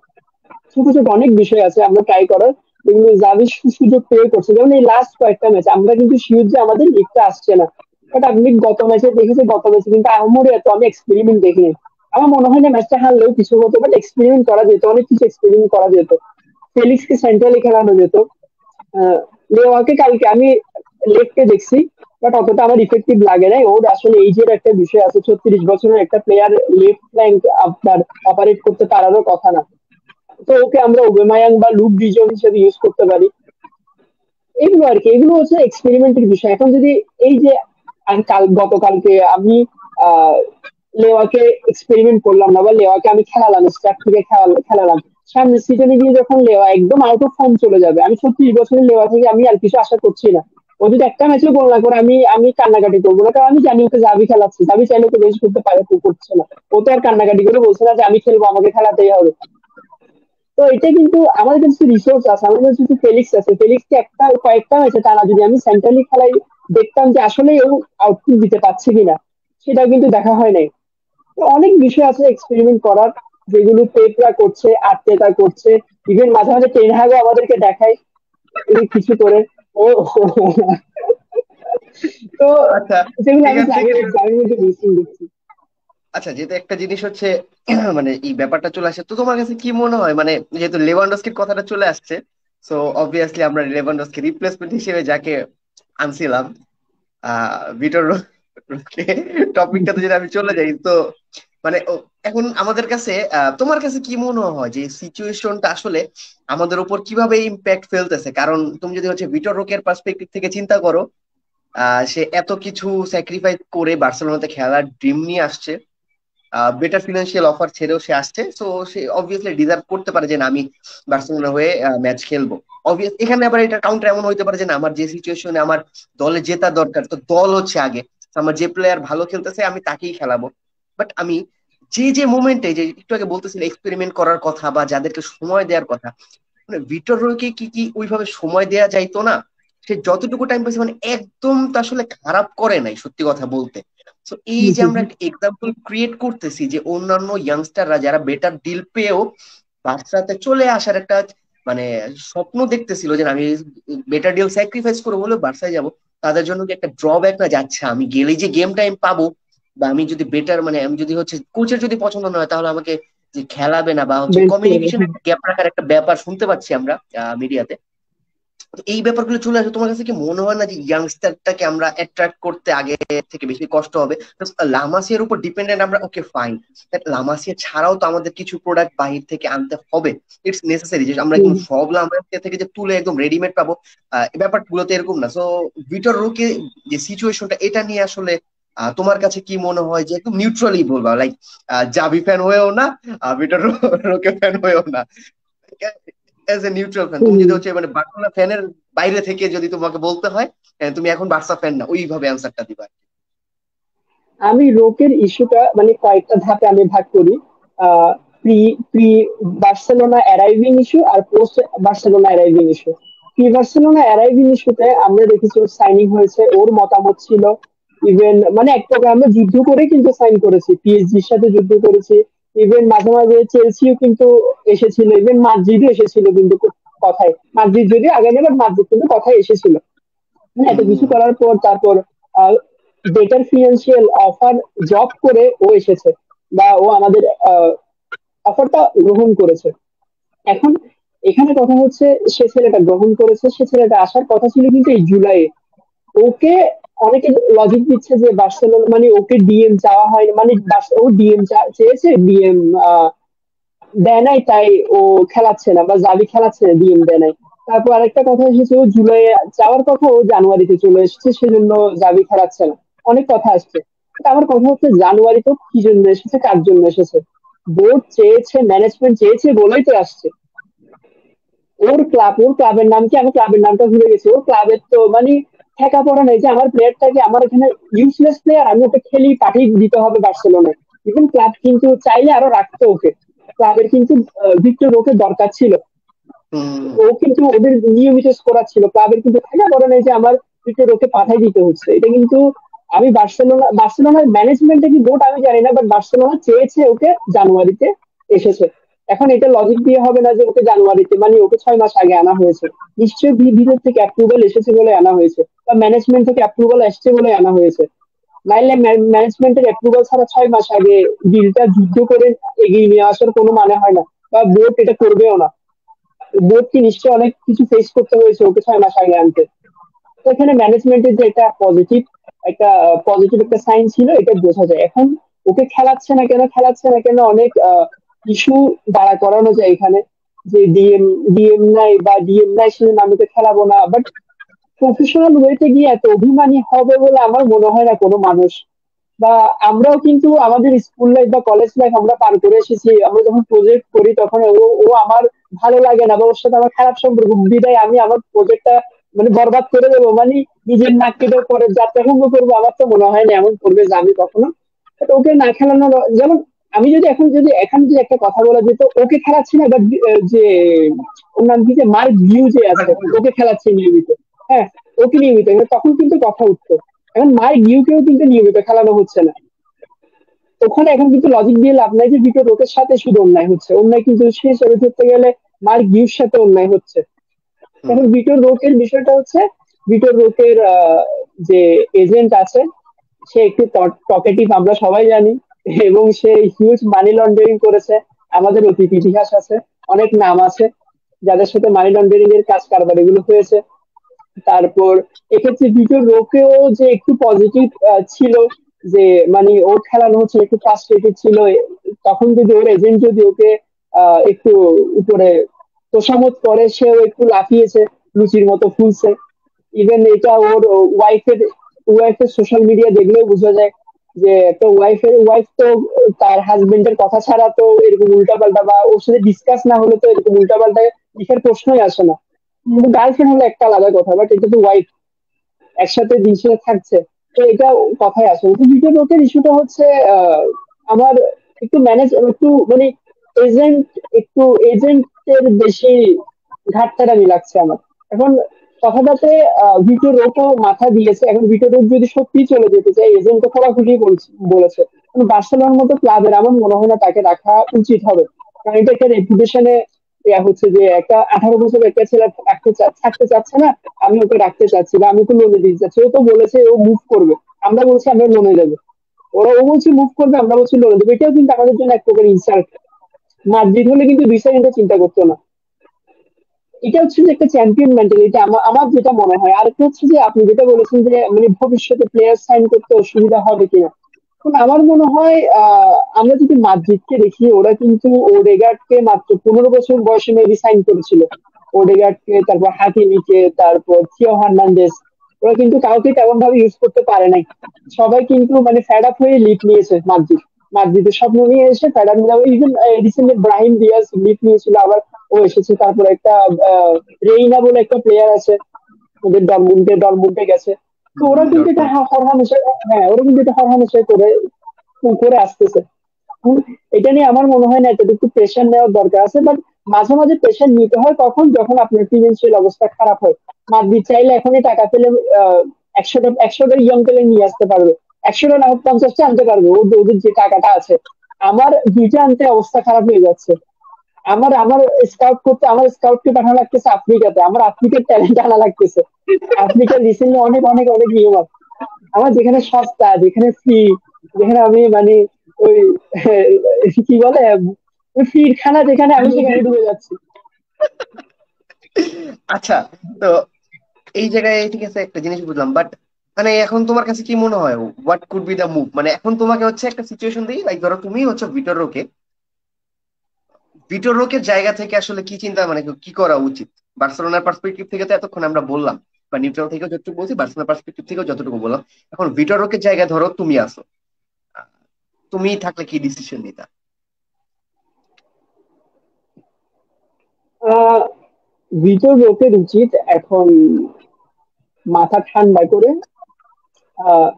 ছোট ছোট অনেক বিষয় আছে আমরা ট্রাই করার, যেগুলো জাভি সুযোগ পেয়ে করছে। যেমন এই লাস্ট কয়েকটা ম্যাচ আমরা কিন্তু শিওর যে আমাদের লিগটা আসছে না, বাট আপনি গত ম্যাচে দেখেছি, গত ম্যাচে কিন্তু আহামরি এত আমি এক্সপেরিমেন্ট দেখিনি। আমার মনে হয় না ম্যাচটা হারলেও কিছু হতো, বাট এক্সপেরিমেন্ট করা যেত, অনেক কিছু এক্সপেরিমেন্ট করা যেত। ফেলিক্সকে সেন্ট্রালে খেলানো যেত। আহ, লেওয়াকে কালকে আমি লেফটে দেখছি, বাট অতটা আমার ইফেক্টিভ লাগে নাই। ওর আসলে এইজের একটা বিষয় আছে, 36 বছরের একটা প্লেয়ার লেফট ফ্ল্যাঙ্ক আপনার অপারেট করতে পারারও কথা না। তো ওকে আমরা ওবেমায়াং বা লুক ডিজন হিসেবে ইউজ করতে পারি। এগুলো আর কি, এগুলো হচ্ছে এক্সপেরিমেন্টের বিষয়। এখন যদি এই যে আমি গতকালকে আমি আহ লেওয়াকে এক্সপেরিমেন্ট করলাম না বা লেওয়াকে আমি খেলালাম, স্টার্ট থেকে খেলালাম, সামনের সিজনে গিয়ে যখন লেওয়া একদম আউট অফ ফর্ম চলে যাবে, আমি 36 বছরের লেওয়া থেকে আমি আর কিছু আশা করছি না। ও যদি একটা ম্যাচও গোল না করে আমি আমি কান্নাকাটি করবো না, কারণ আমি জানি ওকে জাবি খেলাচ্ছে, জাবি চাইলে ওকে বেঞ্চ করতে পারে, তো করছে না। ও তো আর কান্নাকাটি করে বলছে না যে আমি খেলবো, আমাকে খেলাতেই হবে। তো এটা কিন্তু আমাদের কাছে রিসোর্স আছে, আমাদের কাছে কিন্তু ফেলিক্স আছে। ফেলিক্সকে একটা কয়েকটা ম্যাচে টানা যদি আমি সেন্ট্রালি খেলাই, দেখতাম যে আসলে ও আউটপুট দিতে পারছে কিনা, সেটাও কিন্তু দেখা হয় নাই। তো অনেক বিষয় আছে এক্সপেরিমেন্ট করার, যেগুলো পেপরা করছে, আর্টেটা করছে, ইভেন মাঝে মাঝে টেন হাগও আমাদেরকে দেখায় এই কিছু করে। ও তো আচ্ছা, যেগুলো আমি এখান থেকে জাগের মধ্যে মিসিং দেখছি। আচ্ছা, যেহেতু একটা জিনিস হচ্ছে মানে এই ব্যাপারটা চলে আসছে, তো তোমার কাছে কি মনে হয় মানে যেহেতু লেভানডস্কির কথাটা চলে আসছে, সো অবভিয়াসলি আমরা লেভানডস্কি রিপ্লেসমেন্ট হিসেবে যাকে আনছিলাম, ভিটোর টপিকটাতে যদি আমি চলে যাই, তো মানে এখন আমাদের কাছে তোমার কাছে কি মনে হয় যে সিচুয়েশনটা আসলে আমাদের উপর কিভাবে ইম্প্যাক্ট ফেলতেছে? কারণ তুমি যদি হচ্ছে ভিটোর রোকের পার্সপেক্টিভ থেকে চিন্তা করো, সে এত কিছু স্যাক্রিফাইস করে বার্সেলোনাতে খেলার ড্রিম নিয়ে আসছে, বেটার ফিনান্সিয়াল অফার ছেড়েও সে আসছে, তো সে অবভিয়াসলি ডিজার্ভ করতে পারে যে না, আমি বার্সেলোনা হয়ে ম্যাচ খেলবো। অবভিয়াস এখানে আবার এটা কাউন্টার এমন হইতে পারে যে না, আমার যে সিচুয়েশনে আমার দলে জেতা দরকার, তো দল হচ্ছে আগে, তো আমার যে প্লেয়ার ভালো খেলতেছে আমি তাকেই খেলাবো। বাট আমি যে যে মোমেন্টে, যে একটু আগে বলতেছিল এক্সপেরিমেন্ট করার কথা বা যাদেরকে সময় দেওয়ার কথা, মানে ভিক্টর রয়কে কি ওইভাবে সময় দেয়া যাইতো না? সে যতটুকু টাইম পাইছে মানে একদম তো আসলে খারাপ করে নাই, সত্যি কথা বলতে। তো এই যে আমরা একটা এক্সাম্পল ক্রিয়েট করতেছি যে অন্যান্য ইয়াংস্টাররা যারা বেটার ডিল পেয়েও বার্সাতে চলে আসার একটা মানে স্বপ্ন দেখতেছিল যে আমি বেটার ডিল স্যাক্রিফাইস করে হলেও বার্সায় যাব, তাদের জন্য কি একটা ড্রব্যাক না যাচ্ছে? আমি গেলেই যে গেম টাইম পাবো, বা আমি যদি বেটার মানে আমি যদি হচ্ছে কোচের যদি পছন্দ না হয় তাহলে আমাকে যে খেলাবে না, বা হচ্ছে বেঞ্চ করে কমিউনিকেশন গ্যাপ রাখার একটা ব্যাপার শুনতে পাচ্ছি আমরা মিডিয়াতে। তো এই ব্যাপারগুলো চলে আসে, তোমার কাছে কি মনে হয় না যে ইয়াংস্টারটাকে আমরা অ্যাট্রাক্ট করতে আগে থেকে বেশি কষ্ট হবে? লামাসিয়ার উপর ডিপেন্ডেন্ট আমরা, ওকে ফাইন, লামাসিয়া ছাড়াও তো আমাদের কিছু প্রোডাক্ট বাহির থেকে আনতে হবে। ইটস নেসেসারি যে আমরা একদম সব লামাসিয়া থেকে যে তুলে একদম রেডিমেড পাবো, এই ব্যাপারগুলো তো এরকম না। সো ভিটর রুকে যে সিচুয়েশনটা, এটা নিয়ে আসলে তোমার কাছে কি মনে হয় যে একটু নিউট্রালি বলবা, লাইক জাবি ফ্যান হয়েও না, ভিটোর রোকে ফ্যান হয়েও না, এজ এ নিউট্রাল ফ্যান তুমি যদি হচ্ছে মানে বার্সেলোনা ফ্যানের বাইরে থেকে যদি তোমাকে বলতে হয় তুমি এখন বার্সা ফ্যান না, ওইভাবে অ্যান্সারটা দিবা। আমি রোকের ইস্যুটা মানে কয়েকটা ধাপে আমি ভাগ করি। Pre pre Barcelona arriving issue আর post Barcelona arriving issue. Pre Barcelona arriving ইস্যুতে আমরা দেখেছি ওর সাইনিং হয়েছে, ওর মতামত ছিল ইভেন মানে এক প্রকার আমরা যুদ্ধ করে কিন্তু সাইন করেছি, পিএসজির সাথে যুদ্ধ করেছি। ইভেন মাঝে মাঝে চেলসিও কিন্তু এসেছিল, ইভেন মাদ্রিদও এসেছিল কিন্তু কথায়, মাদ্রিদ যদি আগে নেবার মাদ্রিদ কিন্তু কথায় এসেছিল। হ্যাঁ, এত কিছু হুম। করার পর তারপর বেটার ফিনান্সিয়াল অফার জব করে ও এসেছে, বা ও আমাদের অফারটা গ্রহণ করেছে। এখন এখানে কথা হচ্ছে, সে ছেলেটা গ্রহণ করেছে, সে ছেলেটা আসার কথা ছিল কিন্তু এই জুলাইয়ে। ওকে অনেকে লজিক দিচ্ছে যে বার্সেলোনা মানে ওকে ডিএম চাওয়া হয়নি, মানে ও ডিএম চেয়েছে, ডিএম দেয় নাই, তাই ও খেলাচ্ছে না বা জাভি খেলাচ্ছে না, ডিএম দেয় নাই। তারপর আরেকটা কথা এসেছে ও জুলাই যাওয়ার কথা, ও জানুয়ারিতে চলে এসেছে, সেজন্য জাভি খেলাচ্ছে না। অনেক কথা আসছে, কিন্তু আমার কথা হচ্ছে জানুয়ারিতে কি জন্য এসেছে, কার জন্য এসেছে? বোর্ড চেয়েছে, ম্যানেজমেন্ট চেয়েছে বলেই তো আসছে। ওর ক্লাবের নাম কি, আমি ক্লাবের নামটা ভুলে গেছি, ওর ক্লাবের তো মানে ঠেকা পড়া নেই যে আমার প্লেয়ারটাকে, আমার এখানে ইউজলেস প্লেয়ার, আমি ওকে খেলি পাঠিয়ে দিতে হবে বার্সেলোনায়। ইভেন ক্লাব কিন্তু চাইলে আরো রাখতো ওকে, ক্লাবের কিন্তু ভিক্টর ওকে দরকার ছিল। হুম। ও কিন্তু ওদের নিয়মিত স্কোরার ছিল, ক্লাবের কিন্তু ঠেকা পড়া নেই যে আমার ভিক্টর ওকে পাঠিয়ে দিতে হচ্ছে। এটা কিন্তু আমি বার্সেলোনার ম্যানেজমেন্টে কি বোর্ড আমি জানি না, বাট বার্সেলোনা চেয়েছে ওকে জানুয়ারিতে, এসেছে। এখন এটা লজিক দিয়ে হবে না যে ওকে জানুয়ারিতে মানে ওকে 6 মাস আগে আনা হয়েছে। নিশ্চয়ই ভিতর থেকে অ্যাপ্রুভাল এসেছে বলে আনা হয়েছে, বা ম্যানেজমেন্ট থেকে অ্যাপ্রুভাল আসছে বলে আনা হয়েছে। নাইলে ম্যানেজমেন্টের অ্যাপ্রুভাল ছাড়া 6 মাস আগে ডিলটা যুদ্ধ করে এগিয়ে নিয়ে আসার কোনো মানে হয় না, বা বোর্ড এটা করবেও না। বোর্ডকে নিশ্চয়ই অনেক কিছু ফেস করতে হয়েছে ওকে 6 মাস আগে আনতে। তো এখানে ম্যানেজমেন্টের যে একটা পজিটিভ একটা সাইন ছিল, এটা বোঝা যায়। এখন ওকে খেলাচ্ছে না কেন অনেক ইস্যু দাঁড়া করানো যায় এখানে, যে ডিএম নাই, বা ডিএম নাই সেজন্য আমি তো খেলাবো না। বাট প্রফেশনাল ওয়েতে গিয়ে এত অভিমানী হবে বলে আমার মনে হয় না কোনো মানুষ। বা আমরাও কিন্তু আমাদের স্কুল লাইফ বা কলেজ লাইফ আমরা পার করে এসেছি, আমরা যখন প্রজেক্ট করি তখন ও ও আমার ভালো লাগে না, বা ওর সাথে আমার খারাপ সম্পর্ক, বিদায় আমি আমার প্রজেক্টটা মানে বরবাদ করে দেবো, মানে নিজের নাক কেটে পরে যাত্রাভঙ্গ করবো। আমার তো মনে হয় না এমন করবে যে আমি কখনো। But ওকে না খেলানো, যেমন আমি যদি এখন যদি একটা কথা বলা যেত ওকে খেলাচ্ছি না, বাট যে ওর নাম কি, যে মার্ক ভিউ যে আছে, ওকে খেলাচ্ছে নিয়মিত। হ্যাঁ, ওকে নিয়মিত, তখন কিন্তু কথা উঠতো। এখন মার্ক ভিউকেও কিন্তু নিয়মিত খেলানো হচ্ছে না। ওখানে এখন কিন্তু লজিক দিয়ে লাভ নাই যে ভিতর রোকের সাথে শুধু অন্যায় হচ্ছে, অন্যায় কিন্তু সে হিসেবে ধরতে গেলে মার্ক ভিউর সাথে অন্যায় হচ্ছে। হুম। এখন ভিটোর রোকের বিষয়টা হচ্ছে, ভিটোর রোকের যে এজেন্ট আছে, সে একটু টকেটিভ আমরা সবাই জানি, এবং সে হিউজ মানি লন্ডারিং করেছে। আমাদের অতীত ইতিহাস আছে, অনেক নাম আছে যাদের সাথে মানি লন্ডারিং এর কাজ কারবার এগুলো হয়েছে। তারপর এক্ষেত্রে ভিটোর রোকেও যে একটু পজিটিভ ছিল, যে মানে ওর খেলানো হচ্ছে একটু ফ্রাস্ট্রেটেড ছিল, তখন যদি ওর এজেন্ট যদি ওকে একটু উপরে তোষামত করে, সেও একটু লাফিয়েছে, লুচির মতো ফুলছে। ইভেন এটা ওর ওয়াইফের সোশ্যাল মিডিয়া দেখলেও বোঝা যায় যে একটা ওয়াইফ তো তার হাজবেন্ডের কথা ছাড়া তো এরকম উল্টাপাল্টা, বা ওর সাথে ডিসকাস না হলে তো এরকম উল্টাপাল্টা লিখার প্রশ্নই আসে না। গার্লফ্রেন্ড হলো একটা আলাদা কথা, বাট এটা তো ওয়াইফ, একসাথে দিন শেষে থাকছে। তো এটা কথাই আসে না। তো দ্বিতীয় পক্ষের ইস্যুটা হচ্ছে আহ, আমার একটু মানে এজেন্ট একটু এজেন্টের বেশি ঘাটতারামি লাগছে আমার। এখন কথাটাতে ভিটো রোকও মাথা দিয়েছে, এখন ভিটো রোক যদি সত্যি চলে যেতে চায়, এজেন্ট তো খোলাখুলি বলেছে। কিন্তু বার্সেলোনার মতো ক্লাবের আমার মনে হয় না তাকে রাখা উচিত হবে, কারণ এটা একটা রেপুটেশনে ইয়া হচ্ছে যে একটা 18 বছর একটা ছেলে থাকতে চাচ্ছে না, আমি ওকে রাখতে চাচ্ছি, বা আমি ওকে লোনে দিতে চাচ্ছি। ও তো বলেছে ও মুভ করবে, আমরা বলছি আমরা লোনে দেবো, ও বলছে মুভ করবে, আমরা বলছি লোনে দেবো। এটাও কিন্তু আমাদের জন্য এক প্রকার ইনসাল্ট। মাদ্রিদ হলে কিন্তু 2 সেকেন্ডও চিন্তা করতো না। এটা হচ্ছে যে একটা চ্যাম্পিয়ন মেন্টালিটি, আমার যেটা মনে হয়। আরেকটা হচ্ছে যে আপনি যেটা বলেছেন যে মানে ভবিষ্যতে প্লেয়ার সাইন করতে অসুবিধা হবে কিনা, এখন আমার মনে হয় আমরা যদি মাদ্রিদকে দেখি, ওরা কিন্তু ওডেগার্ডকে মাত্র 15 বছর বয়সে মেবি সাইন করেছিল। ওডেগার্ডকে, তারপর হাকিমিকে, তারপর থিও হার্নান্দেজ, ওরা কিন্তু কাউকে তেমন ভাবে ইউজ করতে পারে নাই। সবাই কিন্তু মানে ফ্যাড আপ হয়ে লিড নিয়েছে মাদ্রিদ। মাদ্রিদের স্বপ্ন নিয়ে এসে ফ্যাড আপ নিয়ে, even recently Brahim Diaz lead নিয়েছিল, আবার ও এসেছে। তারপর একটা রেইনা বলে একটা প্লেয়ার আছে ওদের ডরমুন্ডে গেছে। তো ওরা কিন্তু এটা ডরটমুন্ড। হরহামেশা, হ্যাঁ ওরা কিন্তু এটা হরহামেশা করে করে আসতেছে। হুম, এটা নিয়ে আমার মনে হয় না এতটুকু প্রেশার নেওয়ার দরকার আছে। বাট মাঝে মাঝে প্রেশার নিতে হয় কখন, যখন আপনার ফিনান্সিয়াল অবস্থা খারাপ হয়। মাদ্রিদ চাইলে এখনই টাকা পেলে 100টা ইয়ং প্লেয়ার নিয়ে আসতে পারবে, 100টা না হোক 50টা আনতে পারবে, ওদের যে টাকাটা আছে। আমার দুইটা আনতে অবস্থা খারাপ হয়ে যাচ্ছে। আমার আমার স্কাউট করতে, আমার স্কাউটকে পাঠানো লাগতেছে আফ্রিকাতে, আমার আফ্রিকার ট্যালেন্ট আনা লাগতেছে। আফ্রিকার রিসেন্টলি অনেক অনেক অনেক নিয়ম আছে। আমার যেখানে সস্তা, যেখানে ফ্রি, যেখানে আমি মানে ওই কি বলে, ওই ফ্রির খানা যেখানে, আমি সেখানে ডুবে যাচ্ছি। আচ্ছা, তো এই জায়গায় ঠিক আছে একটা জিনিস বুঝলাম, বাট মানে এখন তোমার কাছে কি মনে হয় what could be the move? মানে এখন তোমাকে হচ্ছে একটা সিচুয়েশন দিই, লাইক ধরো তুমি হচ্ছে ভিটর রোকে, ভিটর রোকের জায়গা থেকে আসলে কি চিন্তা, মানে কি করা উচিত বার্সেলোনার পার্সপেক্টিভ থেকে? তো এতক্ষণ আমরা বললাম, বা নিউট্রাল থেকেও যতটুকু বলছি, বার্সেলোনার পার্সপেক্টিভ থেকেও যতটুকু বললাম। এখন ভিটর রোকের জায়গায় ধরো তুমি আসো, তুমি থাকলে কি ডিসিশন নিতা? আহ ভিতর লোকের উচিত এখন মাথা ঠান্ডা করে আহ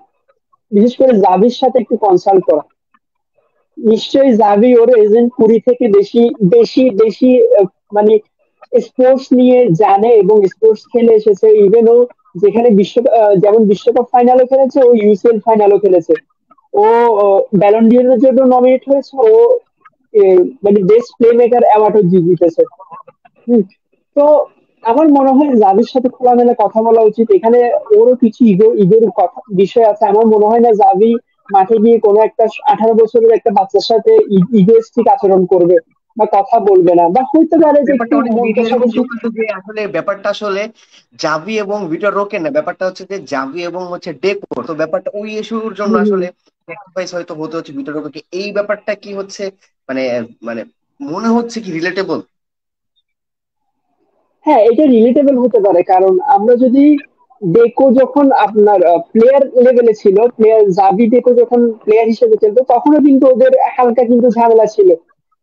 বিশেষ করে জাভির সাথে একটু কনসাল্ট করা। নিশ্চয়ই জাভি ওর এজেন্ট কুড়ি থেকে বেশি বেশি বেশি মানে স্পোর্টস নিয়ে জানে এবং স্পোর্টস খেলে এসেছে। ইভেন ও যেখানে যেমন বিশ্বকাপ ফাইনালও খেলেছে, ও ইউসিএল ফাইনালও খেলেছে। ও ব্যালন্ডিয়রের জন্য নমিনেট হয়েছে। ও মানে বেস্ট প্লে মেকার অ্যাওয়ার্ডও জিতেছে। হুম। তো আমার মনে হয় জাভির সাথে খোলামেলা কথা বলা উচিত এখানে। ওরও কিছু ইগোর কথা বিষয় আছে। আমার মনে হয় না জাভি মাঠে গিয়ে কোনো একটা 18 বছরের একটা বাচ্চার সাথে ইগোইস্টিক আচরণ করবে বা কথা বলবে না, বা হইতে পারে যে ব্যাপারটা একটু অনেক মন বেশি এরকম কষাকষি। চলতেছে যে আসলে ব্যাপারটা আসলে জাভি এবং ভিটর রোকে না, ব্যাপারটা হচ্ছে যে জাভি এবং হচ্ছে ডেকো, তো ব্যাপারটা ওই ইস্যুর জন্য হুম, হুম। আসলে স্যাক্রিফাইস হয়তো হতে হচ্ছে ভিটর রোকে। এই ব্যাপারটা কি হচ্ছে, মানে মানে মনে হচ্ছে কি রিলেটেবল? হ্যাঁ, এটা রিলেটেবল হতে পারে, কারণ আমরা যদি ডেকো যখন আপনার প্লেয়ার লেভেলে ছিল, প্লেয়ার জাভি ডেকো যখন প্লেয়ার হিসেবে খেলতো, তখনও কিন্তু ওদের হালকা কিন্তু ঝামেলা ছিল।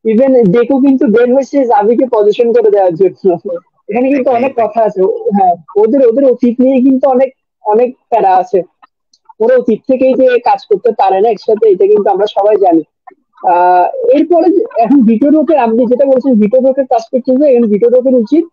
ইভেন ডেকো কিন্তু বের হয়েছে জাভিকে পজিশন করে দেওয়ার জন্য। এখানে কিন্তু এক্স্যাক্টলি, অনেক কথা এক্স্যাক্টলি। আছে। হ্যাঁ, ওদের ওদের অতীত নিয়ে কিন্তু অনেক অনেক প্যারা আছে। ওরা অতীত থেকেই যে কাজ করতে পারে না একসাথে, এটা কিন্তু আমরা সবাই জানি। আহ এরপরে এখন ভিটো রোকের, আপনি যেটা বলছেন ভিটো রোকের পার্সপেক্টিভে, এখন ভিটো রোকের উচিত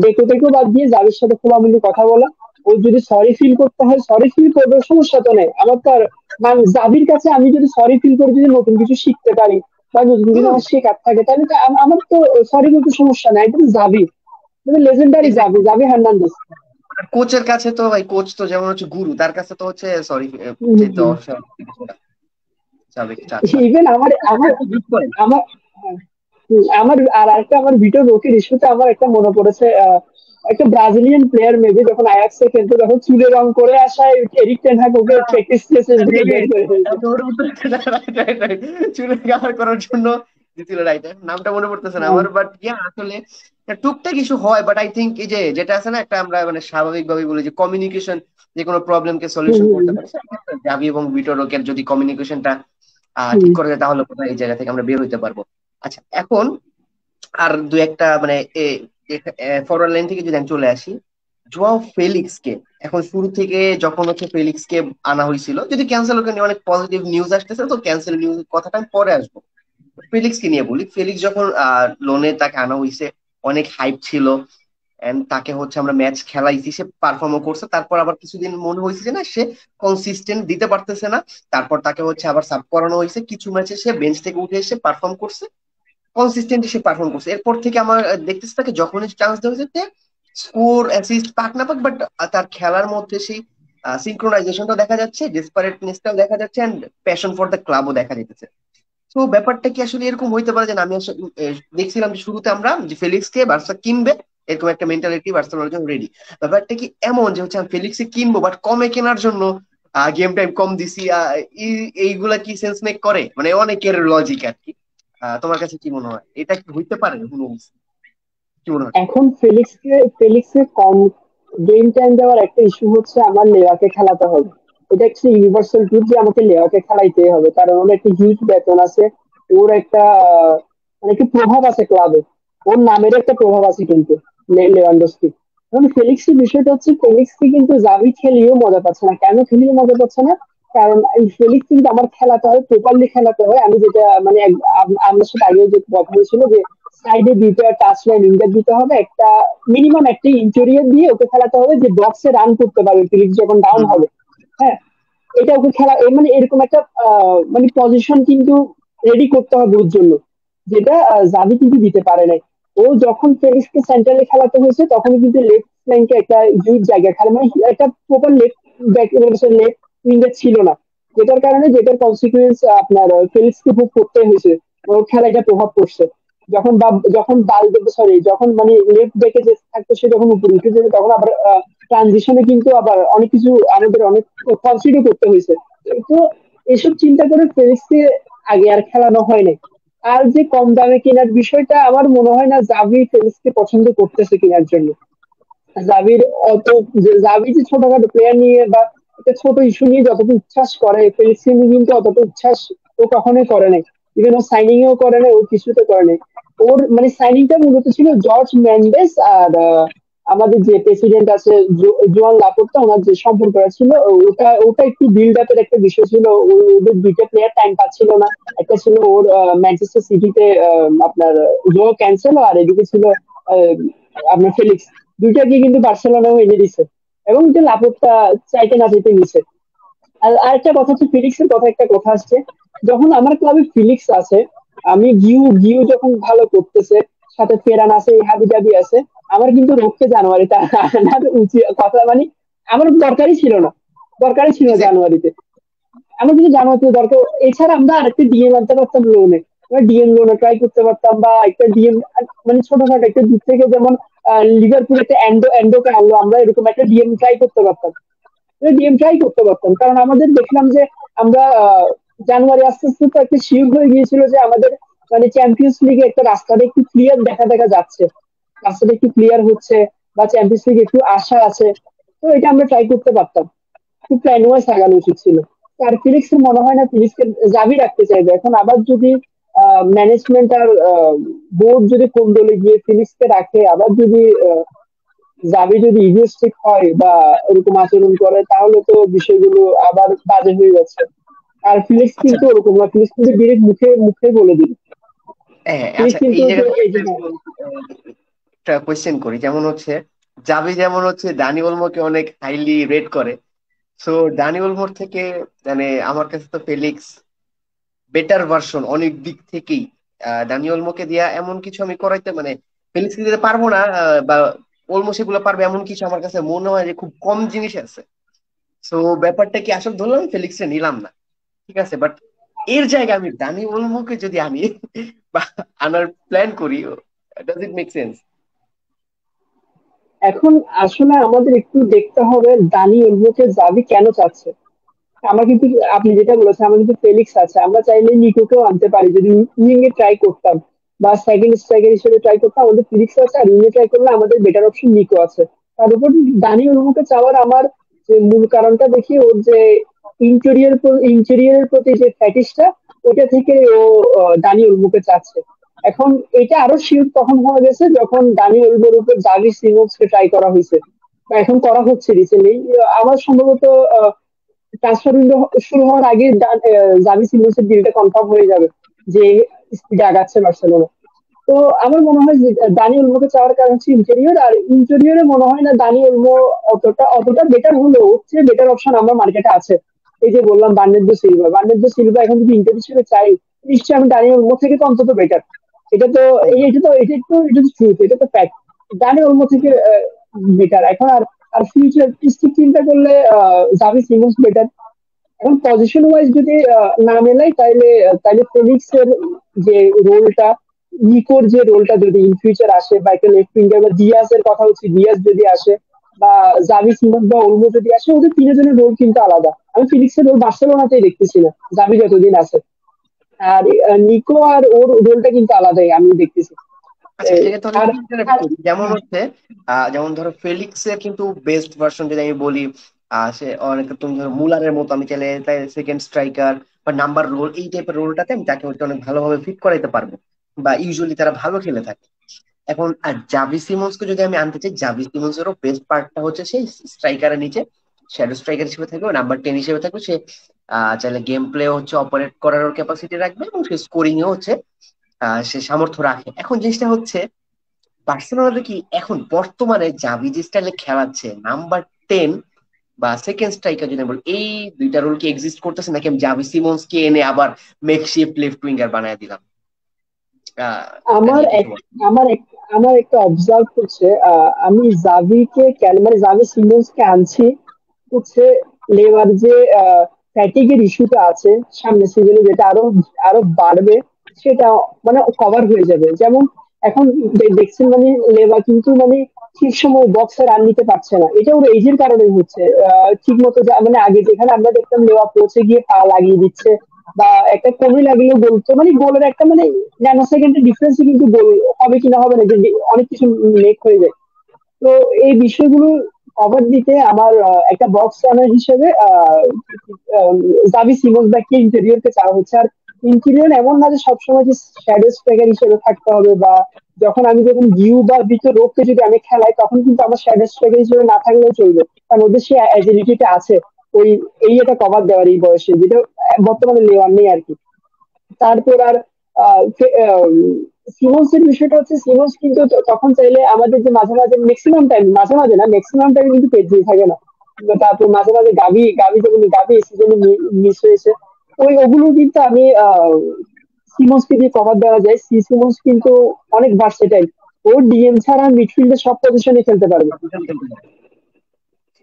ডেকো টেকো বাদ দিয়ে যাদের সাথে খোলামেলি কথা বলা। ও যদি সরি ফিল করতে হয় সরি ফিল করবে, সমস্যা তো নেই। আমার তো আর মানে জাবির কাছে আমি যদি সরি ফিল করে যদি নতুন কিছু শিখতে পারি বা নতুন কিছু হুম, আমার শেখার থাকে, তাহলে তো আমার তো সরি বলতে সমস্যা নাই। এটা তো জাবি, মানে লেজেন্ডারি জাবি, এক্স্যাক্টলি। জাবি হার্নান্দেজ। কোচের কাছে তো ভাই, কোচ তো যেমন হচ্ছে গুরু, তার কাছে তো হচ্ছে সরি চাইতে অস্বাভাবিক কিছু না, স্বাভাবিক কিছু আচ্ছা। ইভেন আমার আমার একটা জিনিস করেন। আমার আমার আর একটা, আমার ভিডিও রোকের ইস্যুতে আমার একটা মনে পড়েছে। একটা ব্রাজিলিয়ান প্লেয়ার মেবি যখন আয়াক্সে খেলতো, তখন চুলে রং করে আসায় এরিক টেন হাগ ওকে প্র্যাকটিস প্লেসেস থেকে বের করে ফেলতো। চুলে কালার করার জন্য দিছিল, রাইট? নামটা মনে পড়তেছে না হ্যাঁ, আমার, বাট ইয়া আসলে টুকটাক কিছু হয়। বাট আই থিঙ্ক এই যে যেটা আছে না, একটা আমরা মানে স্বাভাবিকভাবে বলি যে কমিউনিকেশন যে কোনো প্রবলেমকে হুম, সলিউশন হুম, করতে পারে। জাভি এবং ভিটোরকের যদি কমিউনিকেশনটা হুম, ঠিক করা যায়, তাহলে কোথায় এই জায়গা থেকে আমরা বের হইতে পারবো। আচ্ছা, এখন আর দু একটা মানে ফরওয়ার্ড লাইন থেকে যদি আমি চলে আসি, জোয়াও ফেলিক্স কে, এখন শুরু থেকে যখন হচ্ছে ফেলিক্স কে আনা হয়েছিল, যদি ক্যান্সেল নিয়ে অনেক পজিটিভ নিউজ আসতেছে, তো ক্যান্সেল নিউজ কথাটা আমি পরে আসবো। ফেলিক্স কে নিয়ে বলি, ফেলিক্স যখন লোনে তাকে আনা হয়েছে, অনেক হাইপ ছিল, এন্ড তাকে হচ্ছে আমরা ম্যাচ খেলাইছি, সে পারফর্মও করছে। তারপর আবার কিছুদিন মনে হয়েছে যে না, সে কনসিস্টেন্ট দিতে পারতেছে না, তারপর তাকে হচ্ছে আবার সাব করানো হয়েছে, কিছু ম্যাচে সে বেঞ্চ থেকে উঠে এসে পারফর্ম করছে, কনসিস্টেন্টলি সে পারফর্ম করছে। এরপর থেকে আমার দেখতেছি তাকে যখনই চান্স দেওয়া হয়েছে, স্কোর অ্যাসিস্ট পাক না পাক, বাট তার খেলার মধ্যে সেই সিনক্রোনাইজেশনটাও দেখা যাচ্ছে, ডেসপারেটনেসটাও দেখা যাচ্ছে, এন্ড প্যাশন ফর দ্য ক্লাবও দেখা যাচ্ছে। তো ব্যাপারটা কি আসলে এরকম হইতে পারে যে না, আমি আসলে দেখছিলাম যে শুরুতে আমরা যে ফেলিক্স কে বার্সা কিনবে, এরকম একটা মেন্টালিটি বার্সেলোনার জন্য রেডি। ব্যাপারটা কি এমন যে হচ্ছে আমি ফেলিক্সে কিনবো বাট কমে কেনার জন্য গেম টাইম কম দিছি, এইগুলা কি সেন্স মেক করে? মানে অনেকের লজিক আর কি। তোমার কাছে কি মনে হয়, এটা কি হইতে পারে? কি মনে হয়? এখন ফেলিক্সকে কম গেম টাইম দেওয়ার একটা ইস্যু হচ্ছে আমার লেয়াকে খেলাতে হবে। এটা একটা ইউনিভার্সাল ট্রুথ যে আমাকে লেয়াকে খেলাইতেই হবে, কারণ ওর একটা হিউজ বেতন আছে। ওর একটা মানে একটা প্রভাব আছে ক্লাবে। ওর নামের একটা প্রভাব আছে কিন্তু লেভানডস্কি। এখন ফেলিক্সের বিষয়টা হচ্ছে ফেলিক্সকে কিন্তু জাভি খেলিয়েও মজা পাচ্ছে না। কেন খেলিয়ে মজা পাচ্ছে না? কারণ এই ফেলিক্স কিন্তু আমার খেলাতে হয়, প্রপারলি খেলাতে হয়। আমি যেটা মানে আপনার সাথে আগেও যে কথা হয়েছিল যে সাইডে দুইটা টাচ লাইন উইঙ্গার দিতে হবে, একটা মিনিমাম একটা ইন্টেরিয়র দিয়ে ওকে খেলাতে হবে যে বক্সে রান করতে পারবে ফিলিক্স যখন ডাউন হুম হবে। হ্যাঁ, এটা ওকে খেলা মানে এরকম একটা মানে পজিশন কিন্তু রেডি করতে হবে ওর জন্য, যেটা জাভি কিন্তু দিতে পারে নাই। ও যখন ফেলিক্সকে সেন্টারে খেলাতে হয়েছে তখন কিন্তু লেফট ফ্ল্যাঙ্কে একটা হিউজ জায়গা খেলে, মানে একটা proper left back left winger ছিল না, যেটার কারণে যেটার কনসিকুয়েন্স আপনার ফেলিক্সকে ভোগ করতে হয়েছে। ওর খেলায় এটা প্রভাব পড়ছে। যখন যখন সরি যখন মানে লেফট ব্যাকে যে থাকতো সে যখন উপরে উঠে যেত তখন আবার ট্রানজিশনে কিন্তু আবার অনেক কিছু আমাদের অনেক কনসিডার করতে হয়েছে। তো এসব চিন্তা করে ফেলিক্সকে আগে আর খেলানো হয় নাই। আর যে কম দামে কেনার বিষয়টা আমার মনে হয় না জাভি ফেলিক্সকে পছন্দ করতেছে কেনার জন্য। জাভির অত জাভি যে ছোটখাটো প্লেয়ার নিয়ে বা একটা ছোট ইস্যু নিয়ে যতটা উচ্ছ্বাস করে ফেলিক্স নিয়ে কিন্তু অতটা উচ্ছ্বাস ও কখনোই করে নাই। ইভেন ও সাইনিং ও করে নাই, ও কিছুতে করে নাই। ওর মানে সাইনিংটা মূলত ছিল জর্জ ম্যান্ডেস আর আমাদের যে প্রেসিডেন্ট আছে জোয়ান লাপোর্তা, ওনার যে সম্পর্কটা ছিল ওটা ওটা একটু বিল্ড আপের একটা বিষয় ছিল। ওদের দুইটা প্লেয়ার টাইম পাচ্ছিল না। একটা ছিল ওর ম্যানচেস্টার সিটিতে আপনার জো ক্যান্সেলো, আর এদিকে ছিল আহ, আপনার ফেলিক্স। দুইটাকে কিন্তু বার্সেলোনাও এনে দিছে এবং যে লাপোর্তা চাইতে না চাইতে নিছে। আর আরেকটা কথা হচ্ছে ফিলিক্সের কথা, একটা কথা আসছে যখন আমার ক্লাবে ফিলিক্স আছে, আমি গিউ যখন ভালো করতেছে, সাথে ফেরান আছে, হাবি জাবি আছে, আমার কিন্তু রক্ষে জানুয়ারিতে আনার উচিত কথা মানে আমার দরকারই ছিল না, দরকারই ছিল না এক্স্যাক্টলি। জানুয়ারিতে। আমার কিন্তু জানুয়ারিতে দরকার। এছাড়া আমরা আরেকটা ডিএম আনতে পারতাম লোনে, ডিএম লোনে ট্রাই করতে পারতাম, বা একটা ডিএম মানে ছোটখাটো একটা দিক থেকে যেমন লিভারপুল একটা এন্ডোকে আনলো, আমরা এরকম একটা ডিএম ট্রাই করতে পারতাম। ডিএম ট্রাই করতে পারতাম, কারণ আমাদের দেখলাম যে আমরা জানুয়ারি আস্তে আস্তে তো একটা শিওর হয়ে গিয়েছিল যে আমাদের মানে চ্যাম্পিয়ন্স লিগে একটা রাস্তাটা একটু ক্লিয়ার দেখা দেখা যাচ্ছে, রাস্তাটা একটু ক্লিয়ার হচ্ছে, বা চ্যাম্পিয়ন্স লিগে একটু আশা আছে। তো এটা আমরা ট্রাই করতে পারতাম, একটু প্ল্যান ওয়াইজ আগানো উচিত ছিল। আর ফিলিক্স মনে হয় না ফিলিক্সকে জাবি রাখতে চাইবে এখন আবার যদি ম্যানেজমেন্ট আর বোর্ড যদি কোন দলে গিয়ে ফিলিক্সকে রাখে, আবার যদি জাবি যদি ইগোস্টিক হয় বা এরকম আচরণ করে তাহলে তো বিষয়গুলো আবার বাজে হয়ে যাচ্ছে। আর ফিলিক্স আচ্ছা, কিন্তু ওরকম না, ফিলিক্স কিন্তু ডিরেক্ট মুখে মুখে বলে দিবে। হ্যাঁ ফিলিক্স আচ্ছা, কিন্তু এই যে জায়গাটা এই যে একটু একটা কোয়েশ্চেন করি। যেমন হচ্ছে জাভি যেমন হচ্ছে দানি ওলমোকে অনেক হাইলি রেট করে। সো দানি ওলমোর থেকে মানে আমার কাছে তো ফেলিক্স বেটার ভার্সন অনেক দিক থেকেই। দানি ওলমোকে দিয়া এমন কিছু আমি করাইতে মানে ফেলিক্সকে দিতে পারবো না, বা ওলমো সেগুলো পারবে এমন কিছু আমার কাছে মনে হয় যে খুব কম জিনিস আছে। সো ব্যাপারটা কি আসলে ধরলাম ফেলিক্সে নিলাম না, ঠিক আছে, বাট এর জায়গায় আমি দানি ওলমোকে যদি আনি বা আনার প্ল্যান করি, ডাজ ইট মেক সেন্স? এখন আসলে আমাদের একটু দেখতে হবে দানি ওলমোকে জাবি কেন চাচ্ছে। আমার কিন্তু আপনি যেটা বলেছেন আমার কিন্তু ফেলিক্স আছে, আমরা চাইলে নিকোকেও আনতে পারি যদি উইং এ ট্রাই করতাম, বা সেকেন্ড স্ট্রাইকার হিসেবে ট্রাই করতাম। আমাদের ফিলিক্স আছে, আর উইং এ ট্রাই করলে আমাদের বেটার অপশন নিকো আছে। তার উপর দানি ওলমোকে চাওয়ার আমার যে মূল কারণটা দেখি ওর যে ইন্টেরিয়রের প্রতি যে ফ্যাটিসটা, ওটা থেকে ও দানি ওলমোকে চাচ্ছে। এখন এটা আরো শিওর তখন হয়ে গেছে যখন দানি ওলমোর উপর জাভি সিমন্সকে ট্রাই করা হয়েছে, বা এখন করা হচ্ছে রিসেন্টলি। আমার সম্ভবত ট্রান্সফার উইন্ডো শুরু হওয়ার আগে জাভি সিমন্সের ডিলটা কনফার্ম হয়ে যাবে যে স্পিডে আগাচ্ছে বার্সেলোনা। তো আমার মনে হয় যে দানি ওলমোকে চাওয়ার কারণ হচ্ছে ইন্টেরিয়র, আর ইন্টেরিয়রে মনে হয় না দানি ওলমো অতটা বেটার হলেও হচ্ছে বেটার অপশন আমার মার্কেটে আছে। এই যে বললাম বার্নার্ডো সিলভা এখন যদি ইন্টার হিসেবে চাই, নিশ্চয়ই আমি দানি ওলমো থেকে তো অন্তত বেটার। এটা তো এটা তো ট্রুথ, এটা তো ফ্যাক্ট। দানি ওলমো থেকে বেটার এখন। আর আর ফিউচার চিন্তা করলে জাভি সিমন্স বেটার। এখন পজিশন ওয়াইজ যদি না মেলাই তাইলে তাইলে ফেলিক্স এর যে রোলটা, নিকোর যে রোলটা যদি ইন ফিউচার আসে, বা একটা লেফট উইঙ্গার বা দিয়াজ এর কথা হচ্ছে, দিয়াজ যদি আসে, বা জাভি সিমন্স বা ওলমো যদি আসে, ওদের তিনজনের রোল কিন্তু আলাদা। আমি ফিলিক্সের রোল বার্সেলোনাতেই দেখতেছি না, জাভি যতদিন আছে। আর নিকো আর ওর রোলটা কিন্তু আলাদাই আমি দেখতেছি। আচ্ছা, এই, এটাকে তাহলে আর একটু ইন্টারাপ্ট আর করি। যেমন হচ্ছে যেমন ধরো ফেলিক্স এর কিন্তু বেস্ট ভার্সন যদি আমি বলি, সে অনেক, তুমি ধরো মুলারের মতো, আমি চাইলে সেকেন্ড স্ট্রাইকার বা নাম্বার রোল, এই টাইপের রোলটাতে আমি তাকে হচ্ছে অনেক ভালোভাবে ফিট করাইতে পারবো, বা ইউজুয়ালি তারা ভালো খেলে থাকে। এখন জাভি সিমন্সকে যদি আমি আনতে চাই, জাভি সিমন্সেরও বেস্ট পার্টটা হচ্ছে সেই স্ট্রাইকারের নিচে শ্যাডো স্ট্রাইকার হিসেবে থাকবে, নাম্বার 10 হিসেবে থাকবে সে। চাইলে গেম প্লে হচ্ছে অপারেট করার ক্যাপাসিটি রাখবে, এবং সে স্কোরিং এ হচ্ছে সে সামর্থ্য রাখে। এখন জিনিসটা হচ্ছে বার্সেলোনাতে কি এখন বর্তমানে জাভি যে স্টাইলে খেলাচ্ছে, নাম্বার 10 বা সেকেন্ড স্ট্রাইকার যদি আমি বলি, এই দুইটা রোল কি এক্সিস্ট করতেছে, নাকি আমি জাভি সিমন্স কে এনে আবার মেকশিফট লেফট উইঙ্গার বানায় দিলাম? এটা আমার নিয়ে কিছু এক বল। আমার এক আমার একটা অবজার্ভ হচ্ছে, আমি জাভিকে মানে জাভি সিমন্সকে আনছি হচ্ছে লেবার যে ফ্যাটিগের ইস্যুটা আছে সামনে সিজনে, যেটা আরো আরো বাড়বে, সেটা মানে কভার হয়ে যাবে। যেমন এখন দেখছেন মানে লেবার কিন্তু মানে ঠিক সময় বক্সে রান নিতে পারছে না, এটা ওর এইজের কারণে হচ্ছে। ঠিক মতো মানে আগে যেখানে আমরা দেখতাম লেবা পৌঁছে গিয়ে পা লাগিয়ে দিচ্ছে বা একটা কমে লাগলেও গোল, তো মানে গোলের একটা মানে ন্যানো সেকেন্ডের ডিফারেন্সে কিন্তু গোল হবে কিনা হবে না, যে অনেক কিছু মেক হয়ে যায়। তো এই বিষয়গুলো কভার দিতে আমার একটা বক্স রানার হিসেবে জাভি সিমন্স বা কে ইন্টেরিয়রকে চাওয়া হচ্ছে। আর ইন্টেরিয়র এমন না যে সবসময় যে শ্যাডো স্ট্রাইকার হিসেবে থাকতে হবে, বা যখন ইউ বা বিটো রোগকে যদি আমি খেলাই তখন কিন্তু আমার শ্যাডো স্ট্রাইকার হিসেবে না থাকলেও চলবে, কারণ ওদের সেই অ্যাজিলিটিটা আছে ওই এই এটা কভার দেওয়ার এই বয়সে, যেটা বর্তমানে নেওয়ার নেই আর কি। তারপর আর সিমন্সের বিষয়টা হচ্ছে, সিমন্স কিন্তু তখন চাইলে আমাদের যে মাঝে মাঝে ম্যাক্সিমাম টাইম, মাঝে মাঝে না ম্যাক্সিমাম টাইম কিন্তু পেজ থাকে না। তারপর মাঝে মাঝে গাবি গাবি যেমন গাবি এই সিজনে মিস হয়েছে, ওগুলো কিন্তু আমি সিমন্সকে দিয়ে কভার দেওয়া যায়। সিমন্স কিন্তু অনেক ভার্সেটাইল, ও ডিএম ছাড়া মিডফিল্ডে সব পজিশনে খেলতে পারবে।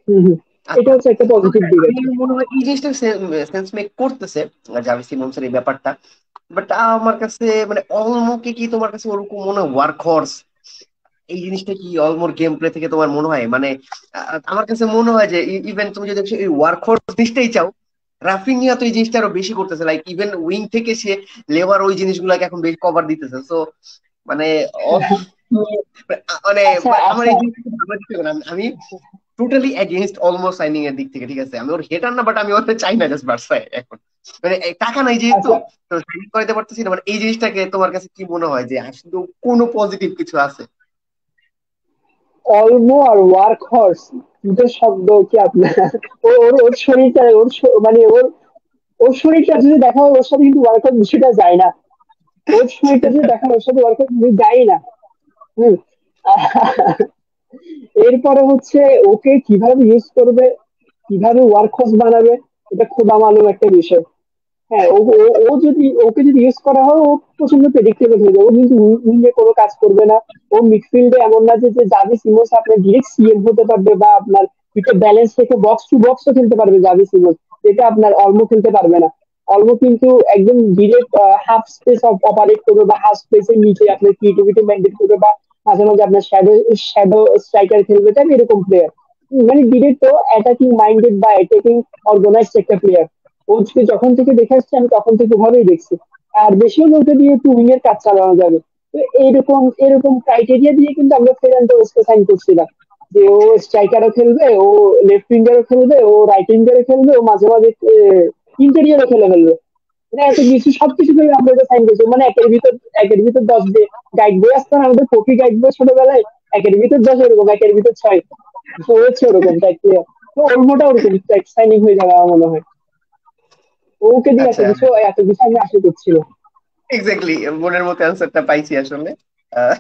হম হম। এটা আচ্ছা, হচ্ছে একটা পজিটিভ দিক আর আমি কি। মনে হয় এই জিনিসটা সেন্স মেক করতেছে, জাভি সিমন্সের এই ব্যাপারটা। বাট আমার কাছে মানে অলমোকে কি তোমার কাছে ওরকম মনে হয় ওয়ার্ক হর্স, এই জিনিসটা কি অলমোর গেম প্লে থেকে তোমার মনে হয়? মানে আমার কাছে মনে হয় যে ইভেন তুমি যদি এই ওয়ার্ক হর্স জিনিসটাই চাও, রাফিনিয়া তো এই জিনিসটা আরো বেশি করতেছে, লাইক ইভেন উইং থেকে সে লেবার ওই জিনিসগুলোকে এখন বেশি কভার দিতেছে। সো মানে মানে আচ্ছা আমার আচ্ছা এই জিনিসটা খুব ভালো লাগছে না। আমি টোটালি এগেইনস্ট অলমোস্ট সাইনিং এর দিক থেকে, ঠিক আছে? আমি ওর হেটার না, বাট আমি ওর চাই না জাস্ট বার্সায় এখন। মানে এই টাকা নাই যেহেতু, আচ্ছা তো সাইন করাতে পারতেছি না। মানে এই জিনিসটাকে তোমার কাছে কি মনে হয় যে আসলে কোনো পজিটিভ কিছু আছে? অলমো আর ওয়ার্ক হর্স দুটো শব্দ কি আপনার? ওর ওর ওর শরীরটা মানে ওর ওর শরীরটা যদি দেখা হয় ওর সাথে কিন্তু ওয়ার্কআউট বিষয়টা যায় না। ওর শরীরটা যদি দেখা হয় ওর সাথে ওয়ার্কআউট যায় না। হম। এরপরে হচ্ছে ওকে কিভাবে ইউজ করবে, কিভাবে ওয়ার্ক হর্স বানাবে, এটা খুব মালুম একটা বিষয়। হ্যাঁ, ও যদি ওকে যদি ইউজ করা হয় ও প্রচন্ড প্রেডিক্টেবল হয়ে যাবে। ও কিন্তু উইঙ্গে কোনো কাজ করবে না। ও মিডফিল্ডে এমন না যে জাভি সিমন্স আপনার ডিরেক্ট সিএম হতে পারবে, বা আপনার একটা ব্যালেন্স থেকে বক্স টু বক্সও খেলতে পারবে জাভি সিমন্স, যেটা আপনার অলমো খেলতে পারবে না। অলমো কিন্তু একদম ডিরেক্ট হাফ স্পেস অপারেট করবে, বা হাফ স্পেসের নিচে আপনার ক্রিয়েটিভিটি মেনটেন করবে, বা মাঝে মাঝে আপনার শ্যাডো স্ট্রাইকার খেলবে, তাই এরকম প্লেয়ার। মানে ডিরেক্ট ও অ্যাটাকিং মাইন্ডেড বা অ্যাটাকিং অর্গানাইজড একটা প্লেয়ার। কোচকে যখন থেকে দেখে আসছি আমি তখন থেকে ভাবেই দেখছি। আর বেশিও বলতে দিয়ে একটু উইং এর কাজ চালানো যাবে। তো এরকম ক্রাইটেরিয়া দিয়ে কিন্তু আমরা ফেরান টোরেসকে সাইন করছিলাম, যে ও স্ট্রাইকারও খেলবে, ও লেফট উইঙ্গারও খেলবে, ও রাইট উইঙ্গারও খেলবে, ও মাঝে মাঝে ইন্টেরিয়রও খেলে ফেলবে। মানে এত কিছু সবকিছু করে আমরা এটা সাইন করছি, মানে একের ভিতর 10 দিয়ে গাইড বই আসতো না আমাদের, কপি গাইড বই ছোটবেলায়, একের ভিতর 10 এরকম, একের ভিতর 6। তো হচ্ছে ওরকম টাইপ প্লেয়ার। তো ওর মোটা ওরকম সাইনিং হয়ে যাবে আমার মনে হয়। ওকে দিয়ে আচ্ছা, এত কিছু আমি আশা করছিলাম। এক্স্যাক্টলি মনের মতো অ্যান্সারটা পাইছি আসলে। আহ,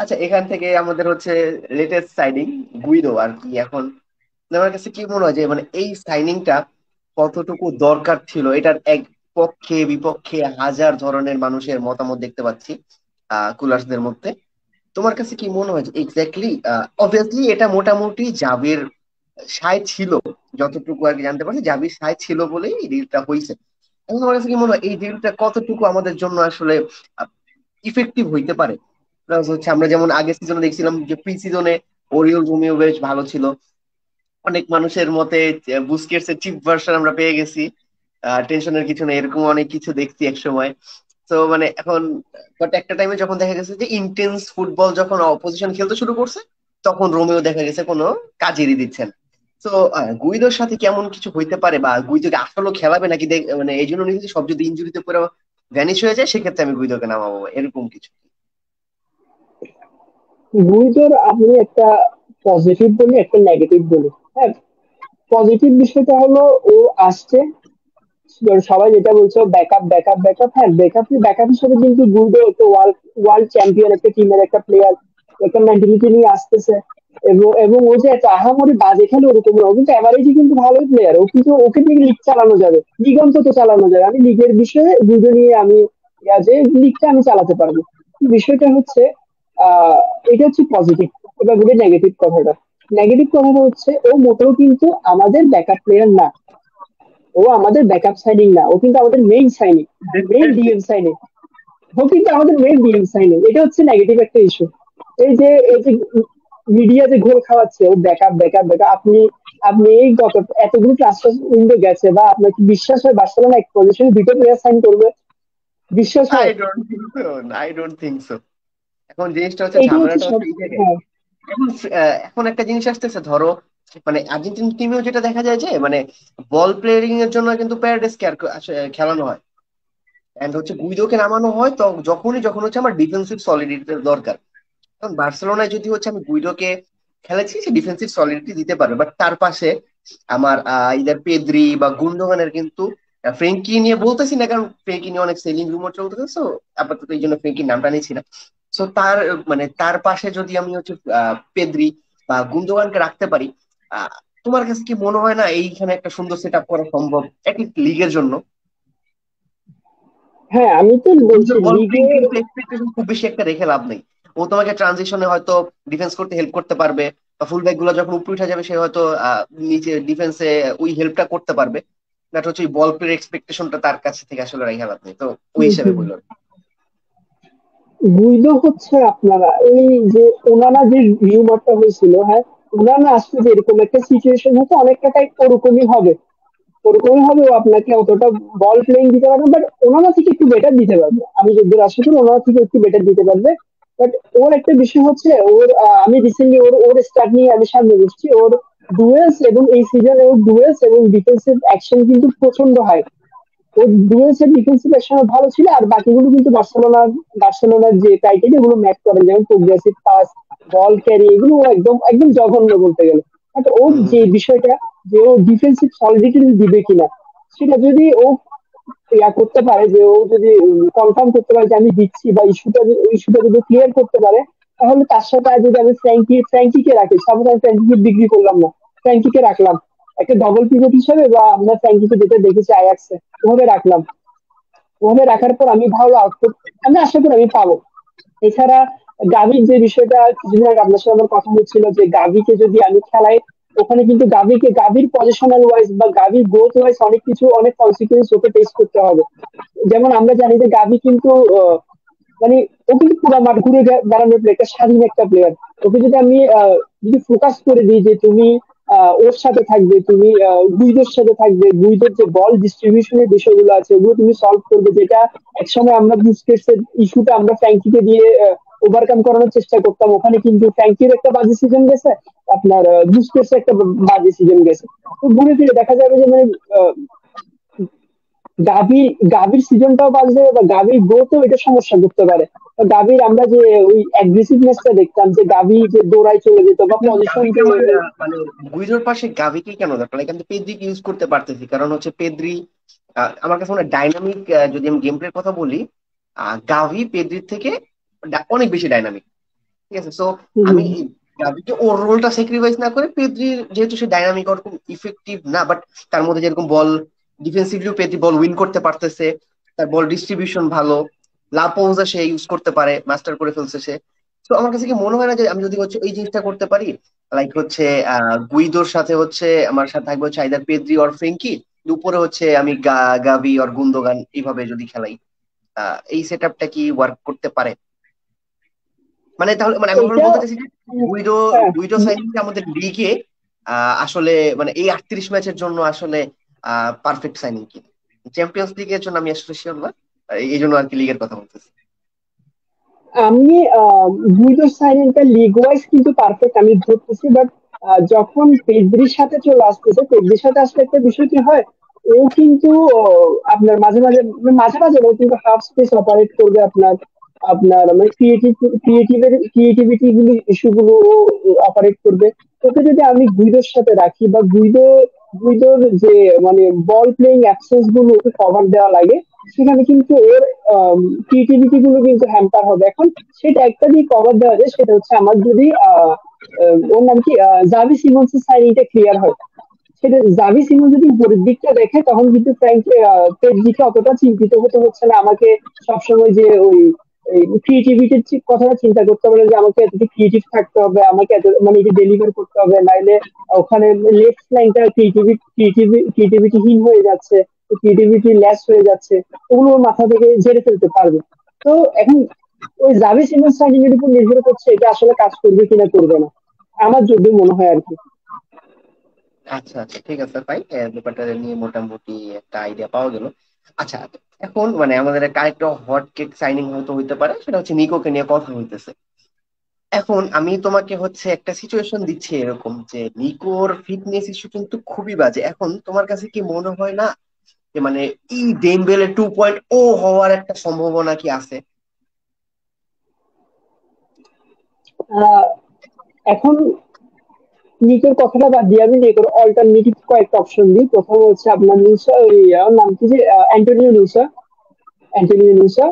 আচ্ছা, এখান থেকে আমাদের হচ্ছে লেটেস্ট সাইনিং গুইদো আর কি। এখন আমার কাছে কি মনে হয় যে মানে এই সাইনিংটা কতটুকু দরকার ছিল, এটার এক পক্ষে বিপক্ষে হাজার ধরনের মানুষের মতামত দেখতে পাচ্ছি কুলার্সদের মধ্যে। তোমার কাছে কি মনে হয় যে এক্স্যাক্টলি, অবভিয়াসলি এটা মোটামুটি জাবির সায় ছিল, যতটুকু আর কি জানতে পারছি জাবির সায় ছিল বলেই এই ডিলটা হয়েছে। এখন আমার কাছে কি মনে হয় এই ডিলটা কতটুকু আমাদের জন্য আসলে ইফেক্টিভ হইতে পারে? Plus হচ্ছে আমরা যেমন আগের সিজনে দেখছিলাম যে প্রি সিজনে ওরিওল রোমিও বেশ ভালো ছিল। অনেক মানুষের মতে বুস্কেটস এর চিপ ভার্সন আমরা পেয়ে গেছি, টেনশনের কিছু নেই, এরকম অনেক কিছু দেখছি এক সময়। তো মানে এখন বাট একটা টাইমে যখন দেখা গেছে যে ইন্টেন্স ফুটবল যখন অপোজিশন খেলতে শুরু করছে, তখন রোমেও দেখা গেছে কোনো কাজেরই দিচ্ছেন। তো গুইদোর সাথে কেমন কিছু হইতে পারে, বা গুইদোকে আসলে খেলাবে নাকি মানে এই জন্য নিয়েছে সব যদি ইনজুরিতে পুরো ভ্যানিশ হয়ে যায়, সেক্ষেত্রে আমি গুইদোকে নামাবো এরকম কিছু। গুইদোর আপনি একটা পজিটিভ বলি, একটা নেগেটিভ বলি। হ্যাঁ, পজিটিভ বিষয়টা হলো ও আসছে, সবাই যেটা বলছো ব্যাকআপ ব্যাকআপ ব্যাকআপ, হ্যাঁ ব্যাকআপ ব্যাকআপ হিসেবে কিন্তু গুড একটা ওয়ার্ল্ড ওয়ার্ল্ড চ্যাম্পিয়ন একটা টিমের একটা প্লেয়ার, একটা মেন্টালিটি নিয়ে আসতেছে। এবং এবং ও যে এত আহামরি বাজে খেলে ওরকম না, ও কিন্তু অ্যাভারেজই কিন্তু ভালোই প্লেয়ার, ও কিন্তু ওকে দিয়ে লিগ চালানো যাবে, লিগ অন্তত চালানো যাবে। আমি লিগের বিষয়ে গুড নিয়ে আমি যে লিগটা আমি চালাতে পারবো। বিষয়টা হচ্ছে আহ এটা হচ্ছে পজিটিভ। এবার গুডের নেগেটিভ কথাটা, নেগেটিভ কথাটা হচ্ছে ও মোটেও কিন্তু আমাদের ব্যাকআপ প্লেয়ার না, ও আমাদের ব্যাকআপ সাইনিং না, ও কিন্তু আমাদের main signing, main DM signing. ও কিন্তু আমাদের মেইন ডিএম সাইনিং, এটা হচ্ছে নেগেটিভ একটা ইস্যু। এই যে মিডিয়া যে ঘোল খাওয়াচ্ছে ও ব্যাকআপ ব্যাকআপ ব্যাকআপ, আপনি আপনি এই গত এতগুলো ট্রান্সফার উইন্ডো গেছে, বা আপনার কি বিশ্বাস হয় বার্সেলোনা এক পজিশনে দুটো প্লেয়ার সাইন করবে? বিশ্বাস আই হয়? Don't think so, I don't think so. এখন জিনিসটা হচ্ছে, এইটা হচ্ছে ঝামেলাটা সব। হচ্ছে এই জায়গায়। হ্যাঁ, এখন এখন একটা জিনিস আসতেছে, ধরো মানে আর্জেন্টিনা টিমেও যেটা দেখা যায় যে মানে বল প্লেয়িং এর জন্য কিন্তু প্যারাডেসকে আর খেলানো হয়, এন্ড হচ্ছে গুইদোকে নামানো হয় তো যখন হচ্ছে আমার ডিফেন্সিভ সলিডিটির দরকার। কারণ বার্সেলোনায় যদি হচ্ছে আমি গুইডোকে খেলেছি, সে ডিফেন্সিভ সলিডিটি দিতে পারবে, বাট তার পাশে আমার ইদার পেদ্রি বা গুন্ডোগানের কিন্তু ফ্রেঙ্কি নিয়ে বলতেছি না, কারণ ফ্রেঙ্কি নিয়ে অনেক সেলিং রুমর চলতেছে, সো আপাতত এই জন্য ফ্রেঙ্কির নামটা নিচ্ছি না। সো তার মানে তার পাশে যদি আমি হচ্ছে পেদ্রি বা গুন্ডোগানকে রাখতে পারি, আহ, তোমার কাছে কি মনে হয় না এইখানে একটা সুন্দর সেট আপ করা সম্ভব একটি লিগের জন্য? হ্যাঁ আমি তো বলছি গুইদোর বল লিগে। প্লেইং কিন্তু এক্সপেকটেশন খুব বেশি একটা রেখে লাভ নেই। ও তোমাকে ট্রানজিশনে হয়তো ডিফেন্স করতে হেল্প করতে পারবে, বা ফুল ব্যাক গুলো যখন উপরে উঠে যাবে সে হয়তো নিচে ডিফেন্সে ওই হেল্পটা করতে পারবে। বাট হচ্ছে ওই বল প্লের এক্সপেকটেশনটা তার কাছে থেকে আসলে রেখে লাভ নেই, তো ওই হুম, হিসাবে হুম। বললাম। গুইদো হচ্ছে আপনারা এই যে ওনারা যে রিউমারটা হয়েছিল, হ্যাঁ ওনারা আসলে যে এরকম একটা সিচুয়েশন হতো অনেকটা টাইপ ওরকমই হবে, ওরকমই হবে। ও আপনাকে অতটা বল প্লেইং দিতে পারবে, বাট ওনারা থেকে একটু বেটার দিতে পারবে, আমি যতদূর আশা করি ওনারা থেকে একটু বেটার দিতে পারবে। বাট ওর একটা বিষয় হচ্ছে ওর আমি রিসেন্টলি ওর ওর স্টার্ট নিয়ে আমি সামনে বসছি, ওর ডুয়েলস এবং এই সিজনে ওর ডুয়েলস এবং ডিফেন্সিভ অ্যাকশন কিন্তু প্রচন্ড হাই। ওর ডুয়েলস এর ডিফেন্সিভ অ্যাকশন ভালো ছিল, আর বাকিগুলো কিন্তু বার্সেলোনার যে ক্রাইটেরিয়া এগুলো ম্যাচ করে, যেমন প্রোগ্রেসিভ পাস, বল ক্যারি, এগুলো ও একদম একদম জঘন্য বলতে গেলে। বাট ওর হম। যে বিষয়টা, যে ও ডিফেন্সিভ সলিডিটি দিবে কিনা, সেটা যদি ও করতে পারে, যে ও যদি কনফার্ম করতে পারে যে আমি দিচ্ছি, বা ইস্যুটা যদি ক্লিয়ার করতে পারে, তাহলে তার সাথে আর যদি আমি ফ্র্যাঙ্কিকে রাখি, সাপোজ আমি ফ্র্যাঙ্কিকে বিক্রি করলাম না, ফ্র্যাঙ্কিকে রাখলাম একটা ডবল পিভট হিসেবে, বা আমরা ফ্র্যাঙ্কিকে যেটা দেখেছি আয়াক্সে ওভাবে রাখলাম, ওভাবে রাখার পর আমি ভালো আউটপুট আমি আশা করি আমি পাবো। এছাড়া গাভির যে বিষয়টা, কিছুদিন আগে আপনার সাথে আমার কথা হচ্ছিল যে গাভিকে যদি আমি খেলাই, ওখানে কিন্তু গাভির পজিশনাল ওয়াইজ বা গাভির গ্রোথ ওয়াইজ অনেক কিছু, অনেক কনসিকুয়েন্স ওকে ফেস করতে হবে। যেমন আমরা জানি যে গাভি কিন্তু মানে ও কিন্তু পুরো মাঠ ঘুরে বেড়ানোর প্লেয়ার, একটা স্বাধীন একটা প্লেয়ার। ওকে যদি আমি যদি ফোকাস করে দিই যে তুমি ওর সাথে থাকবে, তুমি গুইদোর সাথে থাকবে, গুইদোর যে বল ডিস্ট্রিবিউশনের বিষয়গুলো আছে ওগুলো তুমি সলভ করবে, যেটা একসময় আমরা বুস্কেটস এর ইস্যুটা আমরা ফ্র্যাঙ্কিকে দিয়ে ওভারকাম করানোর চেষ্টা করতাম, ওখানে কিন্তু ফ্র্যাঙ্কির একটা বাজে সিজন গেছে, আপনার বুস্কেটস একটা বাজে সিজন গেছে। তো ঘুরে ফিরে দেখা যাবে যে মানে আহ, গাভী গাভীর সিজনটাও বাজে যাবে, বা গাভীর গ্রোথও এটা সমস্যা করতে পারে। তো গাভীর আমরা যে ওই অ্যাগ্রেসিভনেসটা দেখতাম, যে গাভী যে দৌড়ায় চলে যেত বা কিন্তু পজিশন গাভিকে যে আমার মানে গুইদোর পাশে গাভিকে কেন দরকার, লাইক আমি তো পেদ্রিকে ইউজ করতে পারতেছি, কারণ হচ্ছে পেদ্রি আমার কাছে মনে হয় ডাইনামিক। যদি আমি গেম প্লের কথা বলি, গাভি পেদ্রির থেকে অনেক বেশি ডাইনামিক। ঠিক আছে, সো আমি হুম, গাভিকে ওর রোলটা স্যাক্রিফাইস না করে, পেদ্রির যেহেতু সে ডাইনামিক ওরকম ইফেক্টিভ না, বাট তার মধ্যে যেরকম বল ডিফেন্সিভলিও পেদ্রি বল উইন করতে পারতেছে, তার বল ডিস্ট্রিবিউশন ভালো, লাপোজা সে ইউজ করতে পারে, মাস্টার করে ফেলছে সে। তো আমার কাছে কি মনে হয় না যে আমি যদি হচ্ছে এই জিনিসটা করতে পারি, লাইক হচ্ছে গুইদোর সাথে হচ্ছে আমার সাথে থাকবে হচ্ছে আইদার পেদ্রি অর ফ্রেঙ্কি, উপরে হচ্ছে আমি গাভি অর গুন্দোগান এইভাবে যদি খেলাই, এই সেট আপটা কি ওয়ার্ক করতে পারে? মানে তাহলে মানে আমি এইটা বলতে চাইছি যে গুইডো হ্যাঁ, গুইডো সাইনিং আমাদের লিগে আসলে মানে এই 38 ম্যাচের জন্য আসলে পারফেক্ট সাইনিং কি চ্যাম্পিয়ন্স লিগের জন্য আমি আসলে শিওর না। এই জন্য আর কি লিগের কথা বলতেছি। আমি গুইদোর সাইনিংটা লিগ ওয়াইজ কিন্তু পারফেক্ট আমি ধরতেছি, বাট যখন পেদ্রির সাথে চলে আসতেছে, পেদ্রির সাথে আসলে একটা বিষয় কি হয়, ও কিন্তু আপনার মাঝে মাঝে, মাঝে মাঝে ও কিন্তু হাফ স্পেস অপারেট করবে আপনার, আপনার মানে ক্রিয়েটিভিটি গুলি ইস্যু গুলো অপারেট করবে। ওকে যদি আমি গুইদোর সাথে রাখি, বা গুইদোর যে মানে বল প্লেইং অ্যাকশনস গুলো ওকে কভার দেওয়া লাগে, সেখানে কিন্তু ওর ক্রিয়েটিভিটি গুলো কিন্তু হ্যাম্পার হবে। এখন সেটা একটা দিয়ে কভার দেওয়া যায়, সেটা হচ্ছে আমার যদি ওর নাম কি জাভি সিমন্সের সাইনিংটা ক্লিয়ার হয়। সেটা জাভি সিমন্স যদি উপরের দিকটা দেখে, তখন কিন্তু ফ্র্যাঙ্কলি পেজদিকে অতটা চিন্তিত হতে হচ্ছে না আমাকে সবসময়, যে ওই ক্রিয়েটিভিটির কথাটা চিন্তা করতে হবে না, যে আমাকে এতটা ক্রিয়েটিভ থাকতে হবে, আমাকে এত মানে এটা ডেলিভার করতে হবে, নাইলে ওখানে লেফট ফ্ল্যাঙ্কটা ক্রিয়েটিভিটিহীন হয়ে যাচ্ছে, ক্রিয়েটিভিটি লেস হয়ে যাচ্ছে, ওগুলো ওর মাথা থেকে ঝেড়ে ফেলতে পারবে। তো এখন ওই জাভি সিমন্স সাইনিং এর উপর নির্ভর করছে এটা আসলে কাজ করবে কিনা করবে না, আমার যদি মনে হয় আর কি। আচ্ছা আচ্ছা, ঠিক আছে ভাই, ব্যাপারটা নিয়ে মোটামুটি একটা আইডিয়া পাওয়া গেল। আচ্ছা, এখন মানে আমাদের একটা আরেকটা হট কেক সাইনিং হয়তো হইতে পারে, সেটা হচ্ছে নিকোকে নিয়ে কথা হইতেছে। এখন আমি তোমাকে হচ্ছে একটা সিচুয়েশন দিচ্ছি এরকম যে নিকোর ফিটনেস ইস্যু কিন্তু খুবই বাজে। এখন তোমার কাছে কি মনে হয় না যে মানে এই ডেম্বেলে 2.0 হওয়ার একটা সম্ভাবনা কি আছে? আহ, এখন নিকের কথাটা বাদ দিয়ে আমি নিকের অল্টারনেটিভ কয়েকটা অপশন দিই। প্রথম হচ্ছে আপনার নিউসা, ওই ওর নাম কি যে অ্যান্টোনিও নিউসা, অ্যান্টোনিও নিউসা।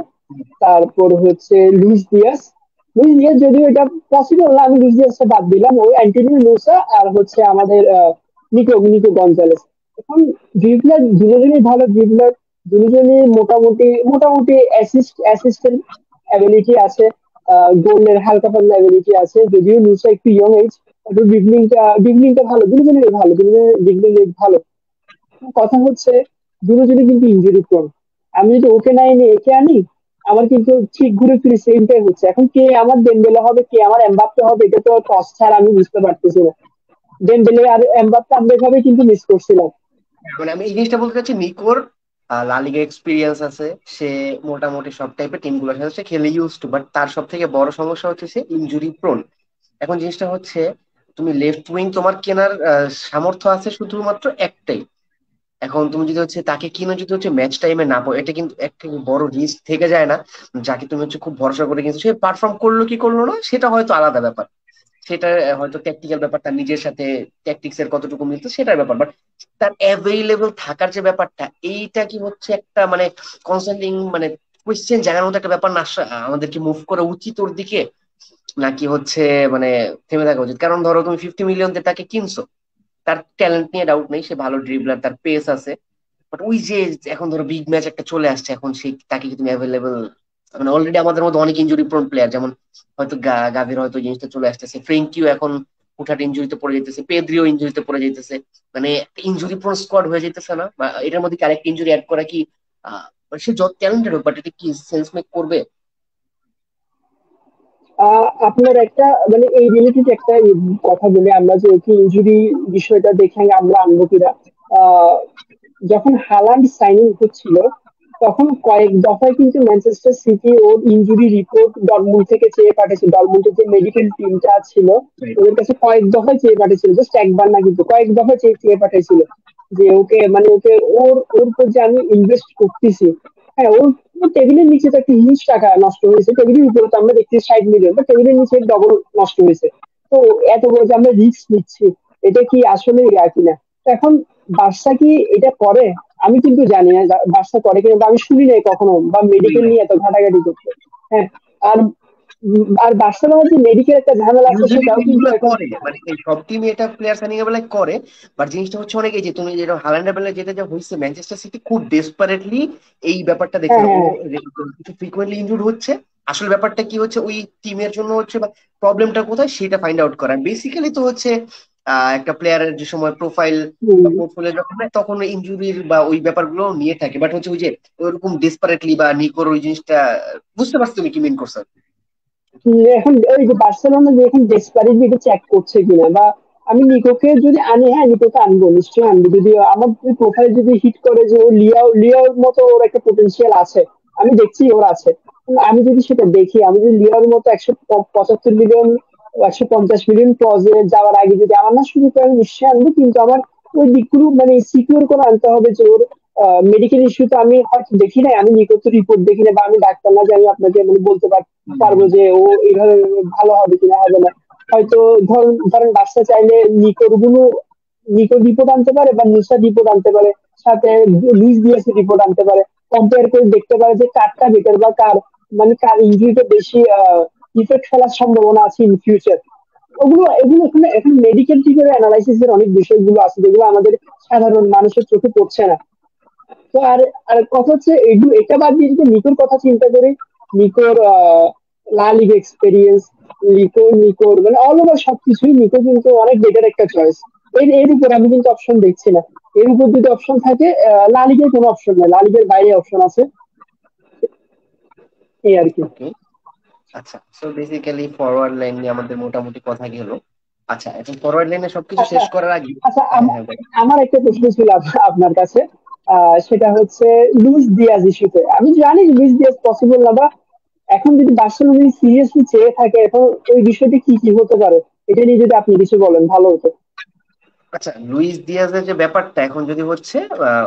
তারপর হচ্ছে লুইস দিয়াস। লুইস দিয়াস যদিও এটা পসিবল না, আমি লুইস দিয়াসটা বাদ দিলাম। ওই অ্যান্টোনিও নিউসা আর হচ্ছে আমাদের নিকো গঞ্জালেস। এখন ড্রিবলার দুজনই ভালো ড্রিবলার, দুজনই মোটামুটি মোটামুটি অ্যাসিস্ট্যান্ট অ্যাবিলিটি আছে, গোলের হালকা পাতলা অ্যাবিলিটি আছে, যদিও নিউসা একটু ইয়ং এজ। কিন্তু ড্রিবলিংটা ভালো, দুজনেরই ভালো, দুজনের ড্রিবলিং ভালো। কথা হচ্ছে দুজনই কিন্তু ইনজুরি প্রোন। আমি যদি ওকে না এনে একে আনি, আমার কিন্তু ঠিক ঘুরে ফিরে সেমটাই হচ্ছে। এখন কে আমার ডেম্বেলে হবে, কে আমার এমবাপ্পে হবে, এটা তো টস ছাড়া আমি বুঝতে পারতেছি না। ডেম্বেলে আর এমবাপ্পে আমরা এভাবে কিন্তু মিস করছিলাম। মানে আমি এই জিনিসটা বলতে চাচ্ছি, নিকোর লা লিগা এক্সপিরিয়েন্স আছে, সে মোটামুটি সব টাইপের টিম গুলোর সাথে সে খেলে ইউজ টু, বাট তার সব থেকে বড় সমস্যা হচ্ছে সে ইনজুরি প্রোন। এখন জিনিসটা হচ্ছে, তুমি লেফট উইং তোমার কেনার সামর্থ্য আছে শুধুমাত্র একটাই। এখন তুমি যদি হচ্ছে তাকে কিনে যদি হচ্ছে ম্যাচ টাইমে না পাও, এটা কিন্তু একটা বড় রিস্ক থেকে যায় না? যাকে তুমি হচ্ছে খুব ভরসা করে কিনছো, সে পারফর্ম করলো কি করলো না সেটা হয়তো আলাদা ব্যাপার, সেটা হয়তো ট্যাকটিক্যাল ব্যাপার, তার নিজের সাথে ট্যাকটিক্স এর কতটুকু মিলতো সেটার ব্যাপার, বাট তার অ্যাভেইলেবল থাকার যে ব্যাপারটা, এইটা কি হচ্ছে একটা মানে কনসার্নিং মানে কোয়েশ্চেন জায়গার মতো একটা ব্যাপার না? আমাদের কি মুভ করা উচিত ওর দিকে, নাকি হচ্ছে মানে থেমে থাকা উচিত? কারণ ধরো তুমি 50 মিলিয়ন দিয়ে তাকে কিনছো, তার ট্যালেন্ট নিয়ে ডাউট নেই, সে ভালো ড্রিবলার, তার পেস আছে, বাট ওই যে এখন ধরো বিগ ম্যাচ একটা চলে আসছে, এখন সেই তাকে কি তুমি অ্যাভেলেবল, মানে অলরেডি আমাদের মধ্যে অনেক ইনজুরি প্রোন প্লেয়ার, যেমন হয়তো গাভির হয়তো জিনিসটা চলে আসতেছে, ফ্রেঙ্কিও এখন হুটহাট ইনজুরিতে পড়ে যেতেছে, পেদ্রিও ইনজুরিতে পড়ে যেতেছে, মানে ইনজুরি প্রোন স্কোয়াড হয়ে যেতেছে না? বা এটার মধ্যে কি আরেকটা ইনজুরি অ্যাড করা কি মানে সে যত ট্যালেন্টেড হোক, বাট এটা কি সেন্স মেক করবে? আপনার একটা মানে এই রিলেটেড একটা কথা বলি, আমরা যে ওকে ইনজুরি বিষয়টা দেখে আমরা আনবো কিনা। আহ, যখন হালান্ড সাইনিং হচ্ছিল, তখন কয়েক দফায় কিন্তু ম্যানচেস্টার সিটি ওর ইনজুরি রিপোর্ট ডরটমুন্ড থেকে চেয়ে পাঠিয়েছিল। ডরটমুন্ডের যে মেডিকেল টিমটা ছিল ওদের কাছে কয়েক দফায় চেয়ে পাঠিয়েছিল, জাস্ট একবার না কিন্তু কয়েক দফায় চেয়ে চেয়ে পাঠিয়েছিল, যে ওকে মানে ওকে ওর ওর উপর যে আমি ইনভেস্ট করতেছি। হ্যাঁ, ওর ওর টেবিলের নিচে তো একটা হিউজ টাকা নষ্ট হয়েছে, টেবিলের উপরে তো আমরা দেখছি 60 মিলিয়ন, বা টেবিলের নিচে ডবল নষ্ট হয়েছে। তো এত বড় যে আমরা রিস্ক নিচ্ছি, এটা কি আসলে ইয়া কিনা। তো এখন বার্সা কি এটা করে? আমি কিন্তু জানি না বার্সা করে কিনা, বা আমি শুনি নাই কখনো, বা মেডিকেল নিয়ে এত ঘাটাঘাটি করছে। হ্যাঁ। আর আর বার্সেলোনার যে মেডিকেল একটা ঝামেলা আছে ইউজুয়ালি সেটাও কিন্তু টিমগুলো এখন। করে, মানে এই সব টিমই এটা প্লেয়ার সাইনিং এর বেলায় করে, বাট জিনিসটা হচ্ছে অনেক এই যে তুমি যেটা হালান্ডের বেলায় যেটা যা হয়েছে, ম্যানচেস্টার সিটি খুব ডেসপারেটলি এই ব্যাপারটা হ্যাঁ, দেখছিল, ও হ্যাঁ, কিছু ফ্রিকোয়েন্টলি ইনজুর্ড হচ্ছে, আসলে ব্যাপারটা কি হচ্ছে ওই টিমের জন্য হচ্ছে, বা প্রবলেমটা কোথায় সেটা ফাইন্ড আউট করা বেসিক্যালি তো হচ্ছে। একটা প্লেয়ারের যে সময় প্রোফাইল বা হুম। পোর্টফোলিও যখন হয়, তখন ইনজুরির বা ওই ব্যাপারগুলো নিয়ে থাকে, বাট হচ্ছে ওই যে ওইরকম ডেসপারেটলি বা নিকোর ওই জিনিসটা, বুঝতে পারছো তুমি কি মিন করছো? এখন ওই যে বার্সেলোনা যে এখন ডেসপারেট এটা চেক করছে কিনা, বা আমি নিকোকে যদি আনি, হ্যাঁ নিকোকে আনবো, নিশ্চয়ই আনবো, যদি আমার প্রোফাইল যদি হিট করে যে ও লিয়াওর মতো ওর একটা পোটেনশিয়াল আছে, আমি দেখছি ওর আছে। আমি যদি সেটা দেখি, আমি যদি লিওর মতো 175 মিলিয়ন 150 মিলিয়ন ক্লজে যাওয়ার আগে যদি আমার না শুরু করে, আমি নিশ্চয়ই আনবো। কিন্তু আমার ওই দিকগুলো মানে সিকিউর করে আনতে হবে যে ওর মেডিকেল ইস্যু তো আমি হয়তো দেখি নাই, আমি নিকট রিপোর্ট দেখি না, বা আমি ডাক্তার না যে আমি আপনাকে মানে বলতে পারবো যে ও এইভাবে ভালো হবে কিনা হবে না। হয়তো ধরুন ধরেন বাচ্চা চাইলে নিকোর গুলো, নিকোর রিপোর্ট আনতে পারে বা নুসার রিপোর্ট আনতে পারে, সাথে লুইস দিয়াসের রিপোর্ট আনতে পারে, কম্পেয়ার করে দেখতে পারে যে কারটা বেটার বা কার মানে কার ইনজুরিতে বেশি ইফেক্ট ফেলার সম্ভাবনা আছে ইন ফিউচার। এগুলো এখানে এখন মেডিকেল টিমের অ্যানালাইসিস এর অনেক বিষয়গুলো আছে যেগুলো আমাদের সাধারণ মানুষের চোখে পড়ছে না। তো আর আর কথা হচ্ছে এগুলো, এটা বাদ দিয়ে যদি নিকোর কথা চিন্তা করি, নিকোর লা লিগ এক্সপেরিয়েন্স, নিকোর মানে অল ওভার সবকিছুই নিকো কিন্তু অনেক বেটার একটা চয়েস। এর উপর আমি কিন্তু অপশন দেখছি না। এর উপর যদি অপশন থাকে, লা লিগের কোনো অপশন নেই, লা লিগের বাইরে অপশন আছে, এই আর কি। ওকে। আচ্ছা, সো বেসিক্যালি ফরওয়ার্ড লাইন নিয়ে আমাদের মোটামুটি কথা গেল। আচ্ছা, এখন ফরওয়ার্ড লাইনে সবকিছু আচ্ছা শেষ করার আগে, আচ্ছা হ্যাঁ হ্যাঁ বলো। আমার একটা প্রশ্ন ছিল আপনার কাছে। সেটা হচ্ছে লুইস দিয়াজ ইস্যুতে। আমি জানি লুইস দিয়াজ পসিবল না, বা এখন যদি বার্সেলোনা যদি সিরিয়াসলি চেয়ে থাকে, এখন ওই বিষয়টি কি কি হতে পারে, এটা নিয়ে যদি আপনি কিছু বলেন ভালো হতো। আচ্ছা, লুইস দিয়াজের যে ব্যাপারটা এখন যদি হচ্ছে,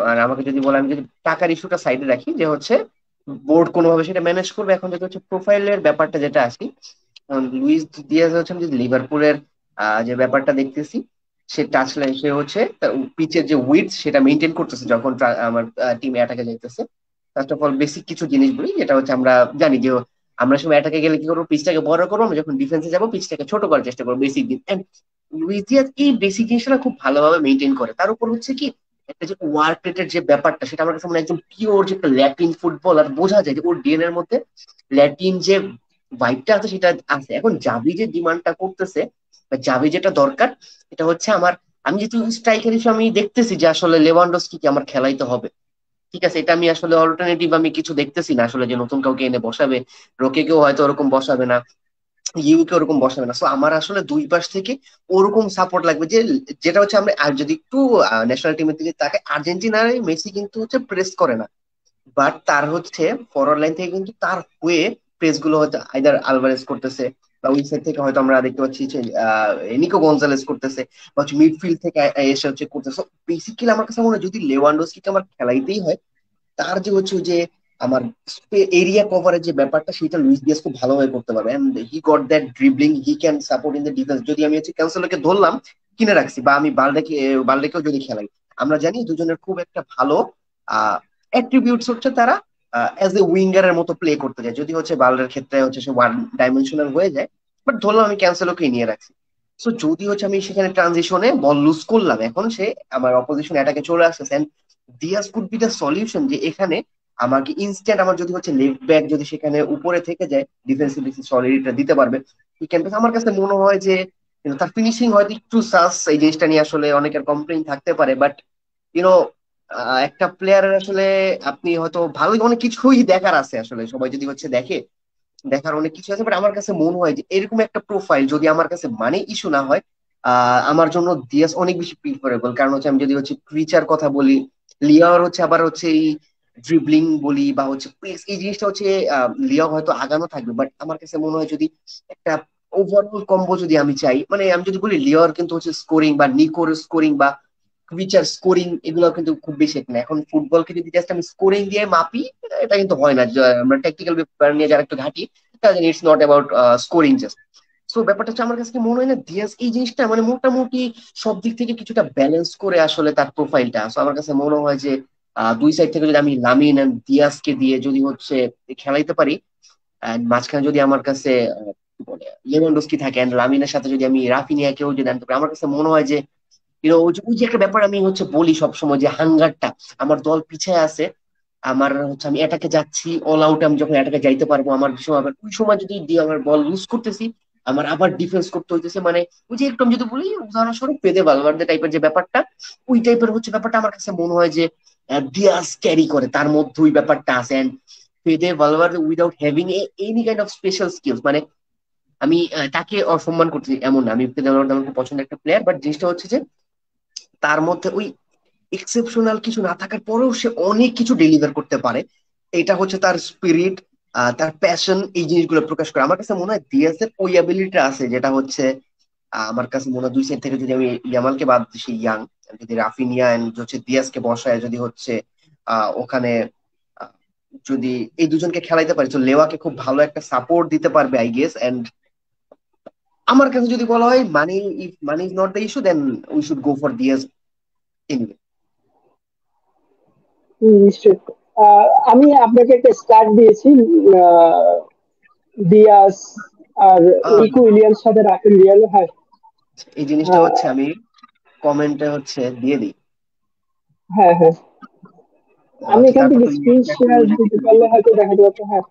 আর আমাকে যদি বলে, আমি যদি টাকার ইস্যুটা সাইডে রাখি, যে হচ্ছে বোর্ড কোনোভাবে সেটা ম্যানেজ করবে, এখন যদি হচ্ছে প্রোফাইলের ব্যাপারটা যেটা আসি, লুইস দিয়াজ হচ্ছে আমি যদি লিভারপুলের যে ব্যাপারটা দেখতেছি, সে টাচ লাইন, সে হচ্ছে পিচের যে উইডথ সেটা মেনটেন করতেছে যখন আমার টিম অ্যাটাকে যাইতেছে। ফার্স্ট অফ অল বেসিক কিছু জিনিস বলি, যেটা হচ্ছে আমরা জানি যে আমরা সময় অ্যাটাকে গেলে কি করবো, পিচটাকে বড় করবো, আমরা যখন ডিফেন্সে যাবো পিচটাকে ছোট করার চেষ্টা করবো, বেসিক দিন। লুইস ডিয়াজ এই বেসিক জিনিসটা খুব ভালোভাবে মেনটেন করে। তার উপর হচ্ছে কি, একটা যে ওয়ার্ক রেটের যে ব্যাপারটা, সেটা আমার কাছে মনে হয় একদম পিওর যে একটা ল্যাটিন ফুটবল, আর বোঝা যায় যে ওর ডিএনএ এর মধ্যে ল্যাটিন যে ভাইবটা আছে সেটা আছে। এখন জাভি যে ডিমান্ডটা করতেছে, বা জাভি যেটা দরকার, এটা হচ্ছে আমার, আমি যেহেতু স্ট্রাইকার হিসেবে আমি দেখতেছি যে আসলে লেভানডস্কিকে আমার খেলাইতে হবে। ঠিক আছে, এটা আমি আসলে অল্টারনেটিভ আমি কিছু দেখতেছি না আসলে, যে নতুন কাউকে এনে বসাবে। রোকেকেও হয়তো ওরকম বসাবে না, ইউকে ওরকম বসাবে না। সো আমার আসলে দুই পাশ থেকে ওরকম সাপোর্ট লাগবে, যে যেটা হচ্ছে আমরা, আর যদি একটু ন্যাশনাল টিমের দিকে তাকে, আর্জেন্টিনার মেসি কিন্তু হচ্ছে প্রেস করে না, বাট তার হচ্ছে ফরওয়ার্ড লাইন থেকে কিন্তু তার হয়ে প্রেস গুলো হয়তো আইদার আলভারেজ করতেছে, বা ওই সাইড থেকে হয়তো আমরা দেখতে পাচ্ছি যে নিকো গঞ্জালেস করতেছে, বা হচ্ছে মিডফিল্ড থেকে এসে হচ্ছে করতেছে। বেসিক্যালি আমার কাছে মনে হয় যদি লেভানডস্কিকে আমার খেলাইতেই হয়, তার যে হচ্ছে ওই যে আমার এরিয়া কভারের যে ব্যাপারটা, সেটা লুইস দিয়াস খুব ভালোভাবে করতে পারবে। And he got that dribbling, he can support in the defence. যদি আমি হচ্ছে ক্যান্সেলকে ধরলাম, কিনে রাখছি, বা আমি বালডেকেও যদি খেলাই, আমরা জানি দুজনের খুব একটা ভালো অ্যাট্রিবিউটস হচ্ছে, তারা অ্যাজ এ উইঙ্গার এর মতো প্লে করতে যায়। যদি হচ্ছে বাল্ডের ক্ষেত্রে হচ্ছে সে ওয়ান ডাইমেনশনাল হয়ে যায়, বাট ধরলাম আমি ক্যান্সেলকে নিয়ে রাখছি। সো যদি হচ্ছে আমি সেখানে ট্রানজিশনে বল লুজ করলাম, এখন সে আমার অপোজিশন অ্যাটাকে চলে আসছে, Diaz could be the solution, যে এখানে আমাকে ইনস্ট্যান্ট, আমার যদি হচ্ছে লেফট ব্যাক যদি সেখানে উপরে থেকে যায়, ডিফেন্সিভ সলিডিটা দিতে পারবে। এই ক্যাম্পাস আমার কাছে মনে হয় যে তার ফিনিশিং হয়তো একটু সাস, এই জিনিসটা নিয়ে আসলে অনেকের কমপ্লেইন থাকতে পারে, বাট ইউনো একটা প্লেয়ারের আসলে আপনি হয়তো ভালো অনেক কিছুই দেখার আছে আসলে, সবাই যদি হচ্ছে দেখে, দেখার অনেক কিছু আছে। বাট আমার কাছে মনে হয় যে এরকম একটা প্রোফাইল যদি আমার কাছে মানে ইস্যু না হয়, আমার জন্য দিয়াস অনেক বেশি প্রিফারেবল। কারণ হচ্ছে আমি যদি হচ্ছে ক্রিচার কথা বলি, লিয়ার হচ্ছে আবার হচ্ছে এই ড্রিবলিং বলি বা হচ্ছে পেস, এই জিনিসটা হচ্ছে লিয়া হয়তো আগানো থাকবে, বাট আমার কাছে মনে হয় যদি একটা ওভারঅল কম্বো যদি আমি চাই, মানে আমি যদি বলি লিয়ার কিন্তু হচ্ছে স্কোরিং, বা নিকোর স্কোরিং, বা ক্রিচার স্কোরিং, এগুলো কিন্তু খুব বেশি একটা না। এখন ফুটবলকে যদি জাস্ট আমি স্কোরিং দিয়ে মাপি, এটা কিন্তু হয় না। আমরা টেকনিক্যাল ব্যাপার নিয়ে যারা একটু ঘাঁটি, তাহলে it's not about scoring just. So ব্যাপারটা হচ্ছে আমার কাছে কি মনে হয় না, দিয়াজ এই জিনিসটা মানে মোটামুটি সব দিক থেকে কিছুটা ব্যালেন্স করে আসলে তার প্রোফাইলটা। সো আমার কাছে মনে হয় যে দুই সাইড থেকে যদি আমি লামিন এন্ড দিয়াজকে দিয়ে যদি হচ্ছে খেলাইতে পারি, and মাঝখানে যদি আমার কাছে কি বলে লেভানডস্কি থাকে, and লামিনের সাথে যদি আমি রাফিনিয়াকেও যদি আনতে পারি, আমার কাছে মনে হয় যে ওই যে একটা ব্যাপার আমি হচ্ছে বলি সবসময়, যে হাঙ্গারটা, আমার দল পিছিয়ে আছে, আমার হচ্ছে আমি এটাকে যাচ্ছি অল আউট, আমি যখন এটাকে যাইতে পারবো, আমার সময় আবার ওই সময় যদি দিয়ে আমার বল লুজ করতেছি, আমার আবার ডিফেন্স করতে হইতেছে। মানে ওই যে একটু আমি যদি বলি উদাহরণস্বরূপ পেদে ভালভার্দে টাইপের যে ব্যাপারটা, ওই টাইপের হচ্ছে ব্যাপারটা আমার কাছে মনে হয় যে দিয়াজ ক্যারি করে, তার মধ্যে ওই ব্যাপারটা আছে। And Fede Valverde without having any kind of special skills, মানে আমি তাকে অসম্মান করছি এমন না, আমি পেদে ভালভার্দে আমার খুব পছন্দের একটা প্লেয়ার, বাট জিনিসটা হচ্ছে যে তার মধ্যে ওই এক্সেপশনাল কিছু না থাকার পরেও সে অনেক কিছু ডেলিভার করতে পারে। এটা হচ্ছে তার স্পিরিট, তার প্যাশন, এই জিনিসগুলো প্রকাশ করে। আমার কাছে মনে হয় দিয়াসের ওই অ্যাবিলিটি আছে, যেটা হচ্ছে আমার কাছে মনে হয় দুই সাইড থেকে যদি আমি ইয়ামালকে বাদ দিই ইয়াং, যদি রাফিনিয়া এন্ড হচ্ছে দিয়াসকে বসায় যদি হচ্ছে ওখানে আহ, যদি এই দুজনকে খেলাইতে পারি, তো লেওয়াকে খুব ভালো একটা সাপোর্ট দিতে পারবে আই গেস। এন্ড আমার কাছে যদি বলা হয় money, if money is not the issue, then we should go for Diaz anyway. নিশ্চয়ই। আমি আপনাকে একটা স্টার্ট দিয়েছি, আহ, দিয়াস আর নিকো উইলিয়ামস সাথে রাখেন রিয়াল। হ্যাঁ। এই জিনিসটা হ্যাঁ, হচ্ছে আমি কমেন্টে হচ্ছে দিয়ে দিই। হ্যাঁ, হ্যাঁ। আমি আচ্ছা, এখান তারপর থেকে তুমি স্ক্রিন শেয়ার দিতে পারলে হয়তো দেখা যেত। হ্যাঁ।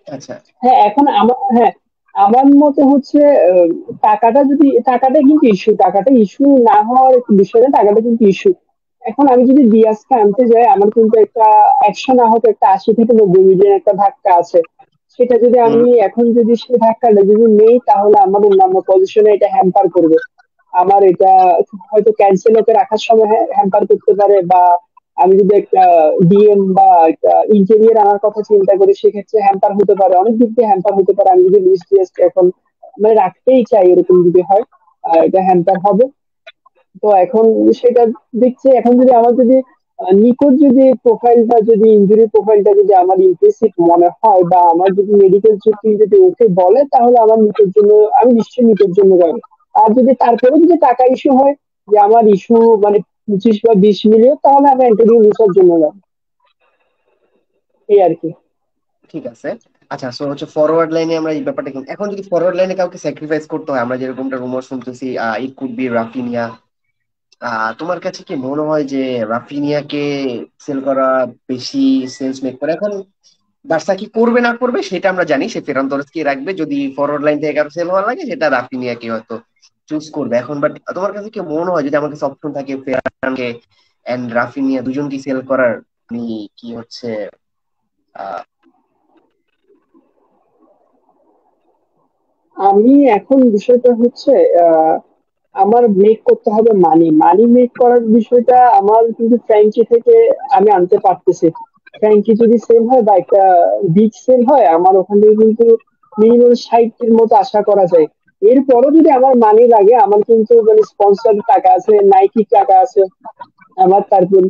আচ্ছা। হ্যাঁ, এখন আমার, হ্যাঁ, আমার মতে হচ্ছে আহ, টাকাটা কিন্তু ইস্যু, টাকাটা ইস্যু না হওয়ার একটু বিষয় না, টাকাটা কিন্তু ইস্যু। এখন আমি যদি দিয়াজকে আনতে যাই, আমার কিন্তু একটা 100 না হয়তো একটা 80 থেকে 90 মিলিয়ন একটা ধাক্কা আছে। সেটা যদি হুম। আমি এখন যদি সেই ধাক্কাটা যদি নেই, তাহলে আমার অন্যান্য পজিশনে এটা হ্যাম্পার করবে। আমার এটা হয়তো ক্যান্সেলকে রাখার সময় হ্যাম্পার করতে পারে, বা আমি যদি একটা ডিএম বা একটা ইঞ্জিনিয়ার আনার কথা চিন্তা করি, সেক্ষেত্রে হ্যাম্পার হতে পারে, অনেক দিক দিয়ে হ্যাম্পার হতে পারে। আমি যদি লুইস ডিয়াজকে এখন মানে রাখতেই চাই, এরকম যদি হয়, এটা হ্যাম্পার হবে। তো এখন সেটা দেখছি, এখন যদি আমার যদি নিকট যদি প্রোফাইলটা, যদি ইনজুরি প্রোফাইলটা যদি আমার ইমপ্রেসিভ মনে হয়, বা আমার যদি মেডিকেল টিম যদি ওকে বলে, তাহলে আমার নিকোর জন্য, আমি নিশ্চয়ই নিকোর জন্য যাবো। আর যদি তারপরে যদি টাকা ইস্যু হয়, যে আমার ইস্যু মানে 25 বা 20 মিলিয়ন, তাহলে আমি অ্যান্টোনিও লুসার জন্য যাবো। এই আর কি। ঠিক আছে। আচ্ছা, সো হচ্ছে ফরওয়ার্ড লাইনে আমরা এই ব্যাপারটা এখন যদি ফরওয়ার্ড লাইনে কাউকে স্যাক্রিফাইস করতে হয়, আমরা যেরকমটা রুমার শুনতেছি, ইট কুড বি রাফিনিয়া। তোমার কাছে কি মনে হয় যে রাফিনিয়াকে সেল করা বেশি সেন্স মেক করে? এখন বার্সা কি করবে না করবে সেটা আমরা জানি, সে ফেরান তোরেসকে রাখবে। যদি ফরওয়ার্ড লাইন থেকে কারো সেল হওয়া লাগে, সেটা রাফিনিয়াকে হয়তো চুজ করবে এখন। বাট তোমার কাছে কি মনে হয় যদি আমার কাছে অপশন থাকে ফেরানকে এন্ড রাফিনিয়া দুজনকে সেল করার, আপনি কি হচ্ছে আহ আমি এখন বিষয়টা হচ্ছে, আহ, আমার মেক করতে হবে মানি, মেক করার বিষয়টা আমার কিন্তু ফ্র্যাঙ্কি থেকে আমি আনতে পারতেছি। ফ্র্যাঙ্কি যদি সেল হয় বা একটা বিগ সেল হয়, আমার ওখান থেকে কিন্তু মিনিমাম 60-এর মতো আশা করা যায়। এরপরও যদি আমার মানি লাগে, আমার কিন্তু মানে স্পন্সর টাকা আছে, নাইকি টাকা আছে আমার, তারপর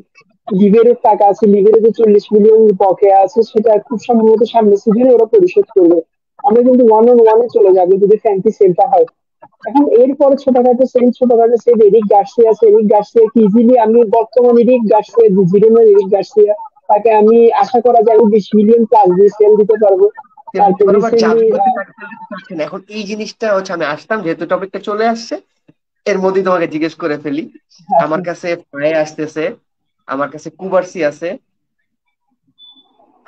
লিভেরের টাকা আছে, লিভেরে যে 40 মিলিয়ন বকেয়া আছে, সেটা খুব সম্ভবত সামনের সিজনে ওরা পরিশোধ করবে। আমরা কিন্তু ওয়ান অন ওয়ানে চলে যাবো যদি ফ্যান্সি সেলটা হয়। এখন এরপরে ছোটখাটো সেল এরিক গার্সিয়া আছে, এরিক গার্সিয়া কি ইজিলি আমি বর্তমান এরিক গার্সিয়া, জিরোনার এরিক গার্সিয়া, তাকে আমি আশা করা যায় 20 মিলিয়ন প্লাস দিয়ে সেল দিতে পারবো। সেল দিতে তারপর পারবো, আর রিসেন্টলি জাভি হচ্ছে তাকে sell দিতে চাচ্ছে না। এখন এই জিনিসটা হচ্ছে আমি আসতাম, যেহেতু টপিকটা চলে আসছে এর মধ্যেই তোমাকে জিজ্ঞেস করে ফেলি। আমার কাছে পায়ে আসতেছে, আমার কাছে কুবার্সি আছে,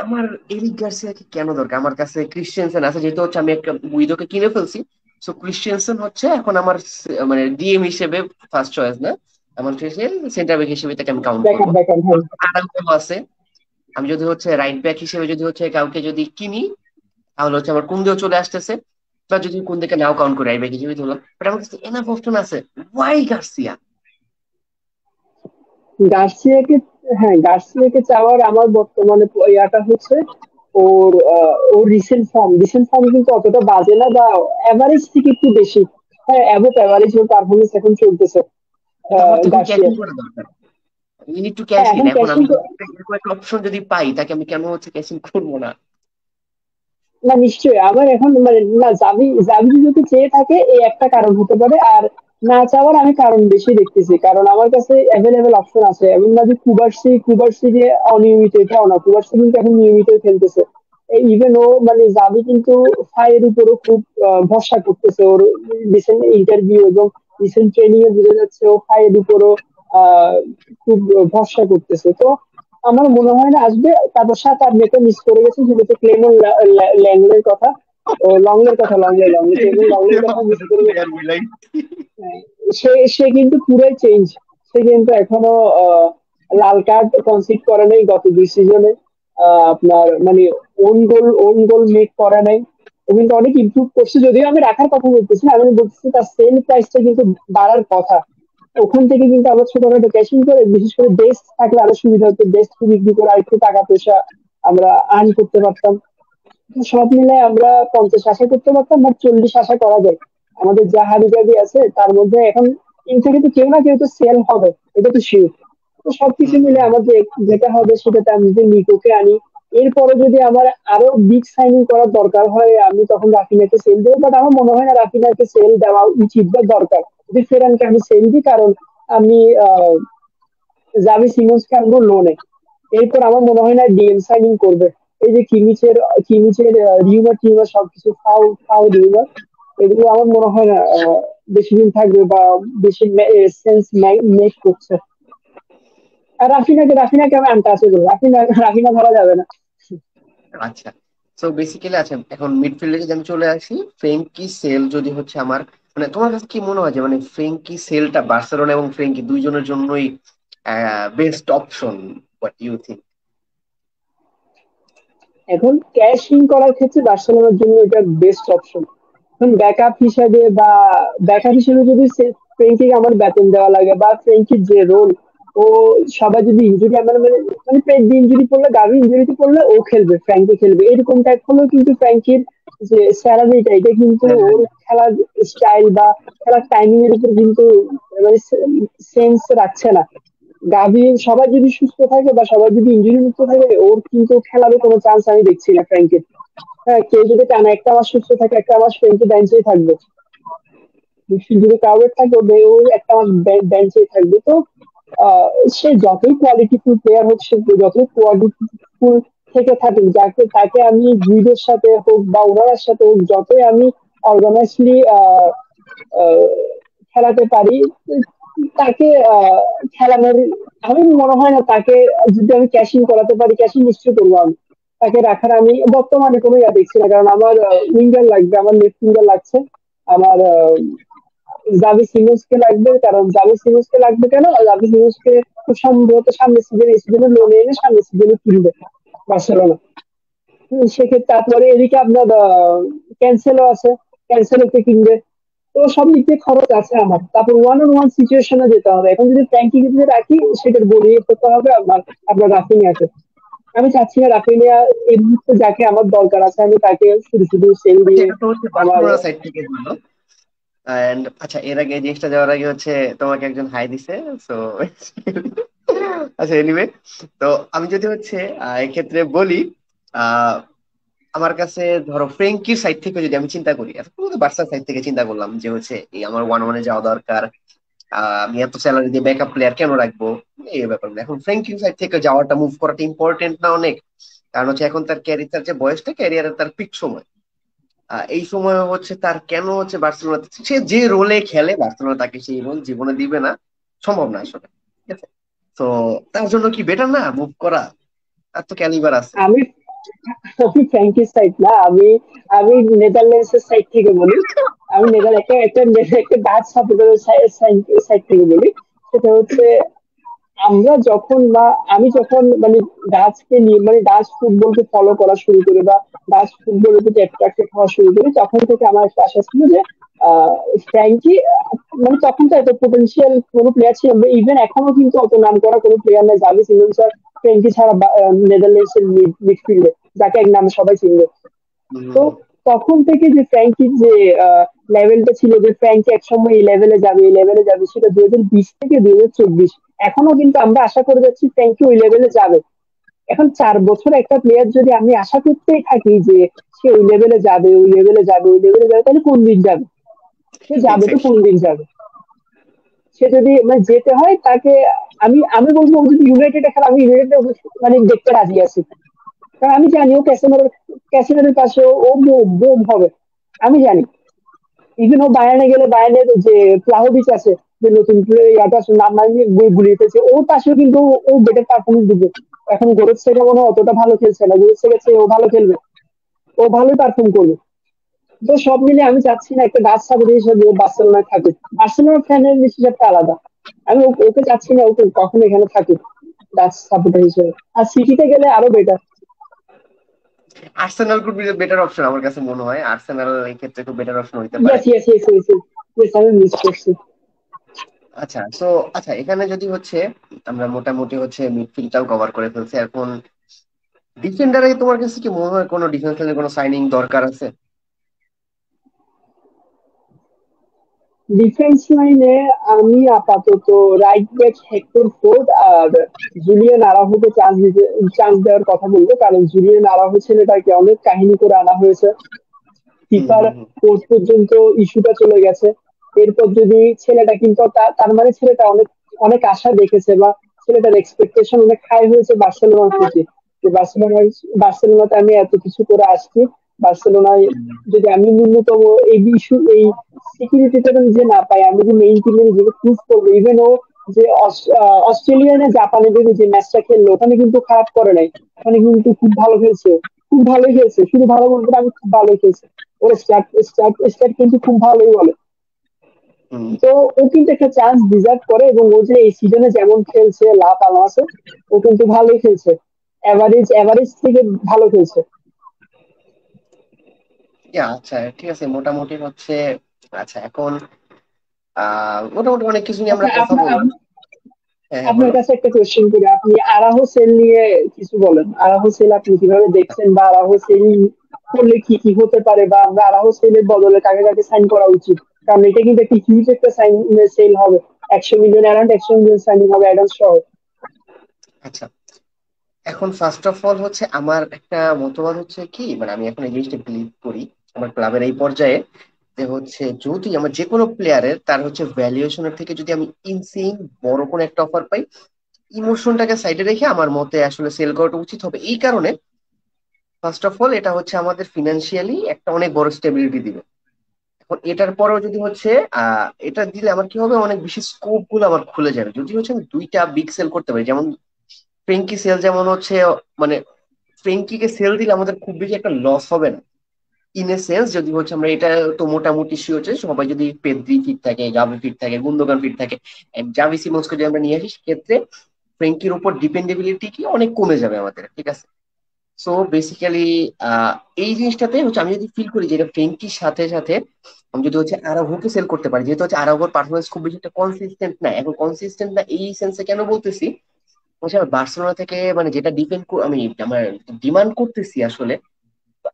আমার এরিক গার্সিয়াকে কেন দরকার? আমার কাছে ক্রিশ্চিয়ানসেন আছে, যেহেতু হচ্ছে আমি একটা উইদোকে কিনে ফেলছি। সো ক্রিশ্চিয়ানসেন হচ্ছে এখন আমার মানে ডিএম হিসেবে ফার্স্ট চয়েস না, আমার হচ্ছে সেন্টার ব্যাক হিসেবে তাকে আমি কাউন্ট করবো। ব্যাকআপ। হ্যাঁ। আরামসে আছে। আমি যদি হচ্ছে রাইট ব্যাক হিসেবে যদি হচ্ছে কাউকে যদি কিনি, তাহলে হচ্ছে আমার কোন দিকেও চলে আসতেছে। বা যদি কোন দিকে নাও কাউন্ট করি, রাইট ব্যাক হিসেবে ধরলাম, বাট আমার কাছে এনাফ অপশন আছে। Why Garcia? গার্সিয়াকে, হ্যাঁ, গার্সিয়াকে চাওয়ার আমার বর্তমানে ইয়াটা হচ্ছে ওর রিসেন্ট ফর্ম কিন্তু অতটা বাজে না, বা এভারেজ থেকে একটু বেশি। হ্যাঁ, অ্যাবভ এভারেজ ওর পারফরমেন্স এখন চলতেছে কিন্তু আমার তো এখন ক্যাচিং গার্সিয়ার। করা দরকার, উই নিড টু হ্যাঁ, ক্যাশ ইন। এখন এখন ক্যাশিং। আমি এরকম একটা অপশন যদি পাই, তাকে আমি কেন হচ্ছে ক্যাচিং করবো না? না, নিশ্চয়ই আমার এখন মানে না, জাভি যদি চেয়ে থাকে, এই একটা কারণ হতে পারে। আর না চাওয়ার আমি কারণ বেশি দেখতেছি, কারণ আমার কাছে অ্যাভেলেবেল অপশন আছে। এমন না যে কুবার্সি যে অনিয়মিত, এটাও না, কুবার্সি কিন্তু এখন নিয়মিত খেলতেছে। ইভেন ও মানে জাভি কিন্তু ফায়ের উপরও খুব ভরসা করতেছে। ওর রিসেন্ট ইন্টারভিউ এবং রিসেন্ট ট্রেনিং এ বোঝা যাচ্ছে ও ফায়ের উপরও আহ খুব ভরসা করতেছে। তো আমার মনে হয় না আসবে। তারপর সাত আট মেকে মিস করে গেছে, সেটা হচ্ছে ক্লেমন ল্যাংলের কথা, ও লংলের কথা, ক্লেমন লংলের কথা মিস করে গেছে। প্লেয়ার মিলাই। হ্যাঁ, সে সে কিন্তু পুরাই চেঞ্জ। সে কিন্তু এখনো লাল কার্ড কনসিড করে নাই গত 2 সিজনে। আপনার মানে ওন গোল মেক করে নাই। ও কিন্তু অনেক ইমপ্রুভ করছে, যদিও আমি রাখার কথা বলতেছি না, আমি বলতেছি তার সেল প্রাইসটা কিন্তু বাড়ার কথা। ওখান থেকে কিন্তু আবার ছোটখাটো ক্যাশিং করে, বিশেষ করে বেস্ট থাকলে আরো সুবিধা হতো, বেস্ট বিক্রি করে আরেকটু টাকা পয়সা আমরা আর্ন করতে পারতাম। তো সব মিলে আমরা 50 আশা করতে পারতাম, বাট 40 আশা করা যায়। আমাদের যা হাবিজাবি আছে তার মধ্যে এখন তিন থেকে তো কেউ না কেউ তো সেল হবে, এটা তো শিওর। তো সবকিছু হুম, মিলে আমাদের যেটা হবে সেটাতে আমি যদি নিকোকে আনি, এরপরে যদি আমার আরো বিগ সাইনিং করার দরকার হয় আমি তখন রাফিনাকে সেল দেবো, বাট আমার মনে হয় না রাফিনাকে সেল দেওয়া উচিত বা দরকার। যদি ফেরানকে আমি সেল দিই, কারণ আমি জাভি সিমন্সকে আনবো লোনে। এরপর আমার মনে হয় না ডিএম সাইনিং করবে। এই যে কিমিচের রিউমার টিউমার সবকিছু ফাউ ফাউ রিউমার, এগুলো আমার মনে হয় না বেশি দিন থাকবে বা বেশি সেন্স মেক করছে। আর রাফিনাকে আমি আনটাচেবল, রাফিনা ধরা যাবে না। আচ্ছা। সো বেসিক্যালি আচ্ছা, এখন মিডফিল্ডে যদি আমি চলে আসি, ফ্রেঙ্কি সেল যদি হচ্ছে আমার, মানে তোমার কাছে কি মনে হয় যে মানে ফ্রেঙ্কি সেলটা বার্সেলোনা এবং ফ্রেঙ্কি দুইজনের জন্যই best option? What you think? এখন ক্যাশ ইন করার ক্ষেত্রে বার্সেলোনার জন্য এটা বেস্ট অপশন। এখন ব্যাকআপ হিসেবে যদি ফ্রেঙ্কিকে আমার বেতন দেওয়া লাগে বা ফ্রেঙ্কির যে রোল, ও সবাই যদি ইনজুরি আমার মানে পেট দিয়ে ইনজুরি পড়লে, গাভি ইনজুরিতে পড়লে ও খেলবে, ফ্র্যাঙ্কি খেলবে, এরকম টাইপ হলেও কিন্তু ফ্র্যাঙ্কির যে স্যালারিটা এটা কিন্তু ওর খেলার স্টাইল বা খেলার টাইমিং এর উপর কিন্তু মানে সেন্স রাখছে না। গাভি সবাই যদি সুস্থ থাকে বা সবাই যদি ইনজুরি মুক্ত থাকে, ওর কিন্তু খেলারও কোনো চান্স আমি দেখছি না ফ্র্যাঙ্কের। হ্যাঁ, কেউ যদি টানা একটা মাস সুস্থ থাকে, একটা মাস ফ্র্যাঙ্কি বেঞ্চেই থাকবে। যদি ক্রাউডেড থাকে, ও একটা মাস বেঞ্চেই থাকবে। তো আহ, সে যতই কোয়ালিটিফুল প্লেয়ার হোক, সে যতই কোয়ালিটিফুল থেকে থাকুক, যাকে তাকে আমি গুইডের সাথে হোক বা ওনার সাথে হোক, যতই আমি অর্গানাইজলি খেলাতে পারি, তাকে খেলানোর আমি মনে হয় না তাকে, যদি আমি ক্যাশিং করাতে পারি, ক্যাশিং নিশ্চয়ই করবো আমি। তাকে রাখার আমি বর্তমানে কোনো ইয়া দেখছি না, কারণ আমার উইঙ্গার লাগবে, আমার লেফট উইঙ্গার লাগছে। আমার জাভি সিমন্সকে লাগবে, কারণ জাভি সিমন্সকে লাগবে কেন, জাভি সিমন্সকে খুব সম্ভবত সামনের সিজনে, এই সিজনে লোনে এনে সামনের সিজনে কিনবে বার্সেলোনা। সেক্ষেত্রে তারপরে এদিকে আপনার ক্যান্সেলও আছে, ক্যান্সেলকে কিনবে। তো সব দিক দিয়ে খরচ আছে আমার। তারপর ওয়ান অন ওয়ান সিচুয়েশনে যেতে হবে। এখন যদি ফ্র্যাঙ্কি যদি রাখি, সেটার গড়িয়ে করতে হবে আপনার রাফিনিয়াকে। আমি চাচ্ছি না রাফিনিয়া এই মুহূর্তে, যাকে আমার দরকার আছে আমি তাকে শুধু শুধু সেল আচ্ছা, দিয়ে এটা তো হচ্ছে আমার। বার্সেলোনা সাইড থেকে বললো। এন্ড আচ্ছা, এর আগে এই জিনিসটা যাওয়ার আগে হচ্ছে তোমাকে একজন হাই দিছে। সো আচ্ছা, এনিওয়ে, তো আমি যদি হচ্ছে এক্ষেত্রে বলি, আহ আমার কাছে ধরো ফ্রেঙ্কির সাইড থেকে যদি আমি চিন্তা করি, বার্সার সাইড থেকে চিন্তা করলাম যে হচ্ছে এই আমার ওয়ান ওয়ানে যাওয়া দরকার, আমি এত স্যালারি দিয়ে ব্যাকআপ প্লেয়ার কেন রাখবো, এই ব্যাপারগুলো। এখন ফ্রেঙ্কির সাইড থেকে যাওয়াটা, মুভ করাটা ইম্পর্টেন্ট না অনেক? কারণ হচ্ছে এখন তার ক্যারিয়ার, যে বয়সটা, ক্যারিয়ারের তার পিক সময়। এই সময় হচ্ছে তার কেন হচ্ছে বার্সেলোনা, সে যে রোলে খেলে বার্সেলোনা তাকে সেই রোল জীবনে দিবে না, সম্ভব না আসলে, ঠিক আছে? তো তার জন্য কি বেটার না মুভ করা? তার তো ক্যালিবার আছে। আমি আমি ফ্র্যাঙ্কির সাইড না, আমি আমি নেদারল্যান্ডস এর সাইড থেকে বলি। আমি একটা ডাচ সাপোর্টারের সাইড থেকে বলি। সেটা হচ্ছে, আমরা যখন বা আমি যখন মানে ডাচকে নিয়ে মানে ডাচ ফুটবলকে ফলো করা শুরু করি বা ডাচ ফুটবলের প্রতি অ্যাট্রাক্টেড হওয়া শুরু করি, তখন থেকে আমার একটা আশা ছিল যে আহ ফ্র্যাঙ্কি মানে তখন তো এত পোটেনশিয়াল কোনো প্লেয়ার ছিল না, ইভেন এখনো কিন্তু অত নাম করা কোনো প্লেয়ার নাই জাভি সিমন্স আর ফ্র্যাঙ্কি ছাড়া নেদারল্যান্ডস এর মিডফিল্ডে, যাকে এক নামে সবাই চিনবে। তো হম। তখন থেকে যে ফ্র্যাঙ্কির যে লেভেলটা ছিল, যে ফ্র্যাঙ্কি একসময় এই লেভেলে যাবে, এই লেভেলে যাবে, সেটা 2020 থেকে 2024 এখনো কিন্তু আমরা আশা করে যাচ্ছি ফ্র্যাঙ্কি ওই লেভেলে যাবে। এখন 4 বছর একটা প্লেয়ার যদি আমি আশা করতেই থাকি যে সে ওই লেভেলে যাবে, ওই লেভেলে যাবে, ওই লেভেলে যাবে, তাহলে কোন দিন যাবে? সে যাবে তো এক্স্যাক্টলি। কোন দিন যাবে? সে যদি মানে যেতে হয় তাকে, আমি বলবো ও যদি ইউনাইটেডে খেলা, আমি ইউনাইটেড মানে দেখতে রাজি আছি। কারণ আমি জানি ও ক্যাসেমেরোর পাশে ও বোম হবে, আমি জানি। ইভেন ও বায়ার্নে গেলে, বায়ার্নের যে প্লাহোভিচ আছে, যে নতুন ইয়াটা নাম আমি ভুলিয়ে ফেলছে, ওর পাশেও কিন্তু ও বেটার পারফরমেন্স দিবে। এখন গোরস্সেগা মনে হয় অতটা ভালো খেলছে না, গোরস্সেগা চেয়ে ও ভালো খেলবে, ও ভালোই পারফর্ম করবে। তো সব মিলে আমি চাচ্ছি না একটা ডাচ সাপোর্টার হিসেবে ও বার্সেলোনায় থাকুক। বার্সেলোনা ফ্যানের হিসেবে আলাদা, আমি ওকে চাচ্ছি না ওকে কখনো এখানে থাকুক ডাচ সাপোর্টার হিসেবে। আর সিটিতে গেলে আরো better. Arsenal could be better option, আমার কাছে মনে হয় আর্সেনাল এই ক্ষেত্রে খুব বেটার অপশন হইতে পারে। Yes yes yes yes yes, আমি মিস করছি। আচ্ছা, তো আচ্ছা, এখানে যদি হচ্ছে আমরা মোটামুটি হচ্ছে মিডফিল্ডটাও কভার করে ফেলছি এখন। ডিফেন্ডারে তোমার কাছে কি মনে হয় কোনো ডিফেন্স লাইনের কোনো সাইনিং দরকার আছে? ডিফেন্স লাইনে আমি আপাতত রাইট ব্যাক হেক্টর ফোর্ড আর জুলিয়ান আরাহোকে চান্স দেওয়ার কথা বলবো, কারণ জুলিয়ান আরাহো ছেলেটাকে অনেক কাহিনী করে আনা হয়েছে। হুম ফিফার হুম হুম। কোর্ট পর্যন্ত ইস্যুটা চলে গেছে। এরপর যদি ছেলেটা কিন্তু তার মানে ছেলেটা অনেক অনেক আশা দেখেছে, বা ছেলেটার এক্সপেকটেশন অনেক হাই হয়েছে বার্সেলোনার প্রতি, যে বার্সেলোনাতে আমি এত কিছু করে আসছি, বার্সেলোনায় যদি আমি ন্যূনতম এই এই সিকিউরিটিটা নিজে না পাই, আমি যদি মেইন টিমে নিজেকে চুজ করবো, ইভেন ও যে অস্ট্রেলিয়া না জাপানের জন্য যে ম্যাচটা খেললো ওখানে কিন্তু খারাপ করে নাই, ওখানে কিন্তু খুব ভালো খেলছে, খুব ভালোই খেলছে, শুধু ভালো বলবো না, আমি খুব ভালোই খেলছে। ওর স্টার্ট কিন্তু খুব ভালোই বলে। হুম। তো ও কিন্তু একটা চান্স ডিজার্ভ করে, এবং ও যে এই সিজনে যেমন খেলছে লা পালমাসে, ও কিন্তু ভালোই খেলছে, এভারেজ থেকে ভালো খেলছে। আচ্ছা ঠিক আছে, মোটামুটি হচ্ছে। আচ্ছা এখন মোটামুটি অনেক কিছু নিয়ে আমরা আপনার কথা আপনার বললাম। আপ- হ্যাঁ হ্যাঁ, আপনার বলো। কাছে একটা কোয়েশ্চেন করি, আপনি আরাহো সেল নিয়ে কিছু বলেন। আরাহো সেল আপনি কিভাবে দেখছেন, বা আরাহো সেল করলে কি কি হতে পারে, বা আমরা আরাহো সেলের বদলে কাকে কাকে সাইন করা উচিত? কারণ এটা কিন্তু একটা হিউজ একটা সেল হবে, 100 মিলিয়ন, অ্যারাউন্ড 100 মিলিয়ন সাইনিং হবে অ্যাডাম সহ। আচ্ছা এখন ফার্স্ট অফ অল হচ্ছে আমার একটা মতবাদ হচ্ছে কি, মানে আমি এখন এই জিনিসটা বিলিভ করি আমার ক্লাবের এই পর্যায়ে, যে হচ্ছে যদি আমার যে কোনো প্লেয়ারের তার হচ্ছে ভ্যালুয়েশনের থেকে যদি আমি ইনসেইন বড় কোনো একটা অফার পাই, ইমোশনটাকে সাইডে রেখে আমার মতে আসলে সেল করাটা উচিত হবে। এই কারণে ফার্স্ট অফ অল এটা হচ্ছে আমাদের ফিনান্সিয়ালি একটা অনেক বড় স্টেবিলিটি দিবে। এখন এটার পরেও যদি হচ্ছে এটা দিলে আমার কি হবে, অনেক বেশি স্কোপ গুলো আমার খুলে যাবে যদি হচ্ছে আমি দুইটা বিগ সেল করতে পারি। যেমন ফ্রেঙ্কি সেল যেমন হচ্ছে, মানে ফ্রেঙ্কিকে সেল দিলে আমাদের খুব বেশি একটা লস হবে না। ইন এ সেন্স যদি হচ্ছে আমরা এটা, তো মোটামুটি শিওর যে সবাই যদি পেদ্রি ফিট থাকে, গাভি ফিট থাকে, গুন্দোগান ফিট থাকে, and জাভি সিমন্সকে যদি আমরা নিয়ে আসি, সেক্ষেত্রে ফ্রেঙ্কির উপর ডিপেন্ডেবিলিটি কি অনেক কমে যাবে আমাদের, ঠিক আছে? সো বেসিক্যালি আহ এই জিনিসটাতে হচ্ছে আমি যদি ফিল করি যে এটা ফ্রেঙ্কির সাথে সাথে আমি যদি হচ্ছে আরাউখোকে সেল করতে পারি, যেহেতু হচ্ছে আরাউখোর পারফরমেন্স খুব বেশি একটা কনসিস্টেন্ট না। এখন কনসিস্টেন্ট না এই সেন্সে কেন বলতেছি, হচ্ছে আমি বার্সেলোনা থেকে মানে যেটা আমি আমার ডিমান্ড করতেছি আসলে,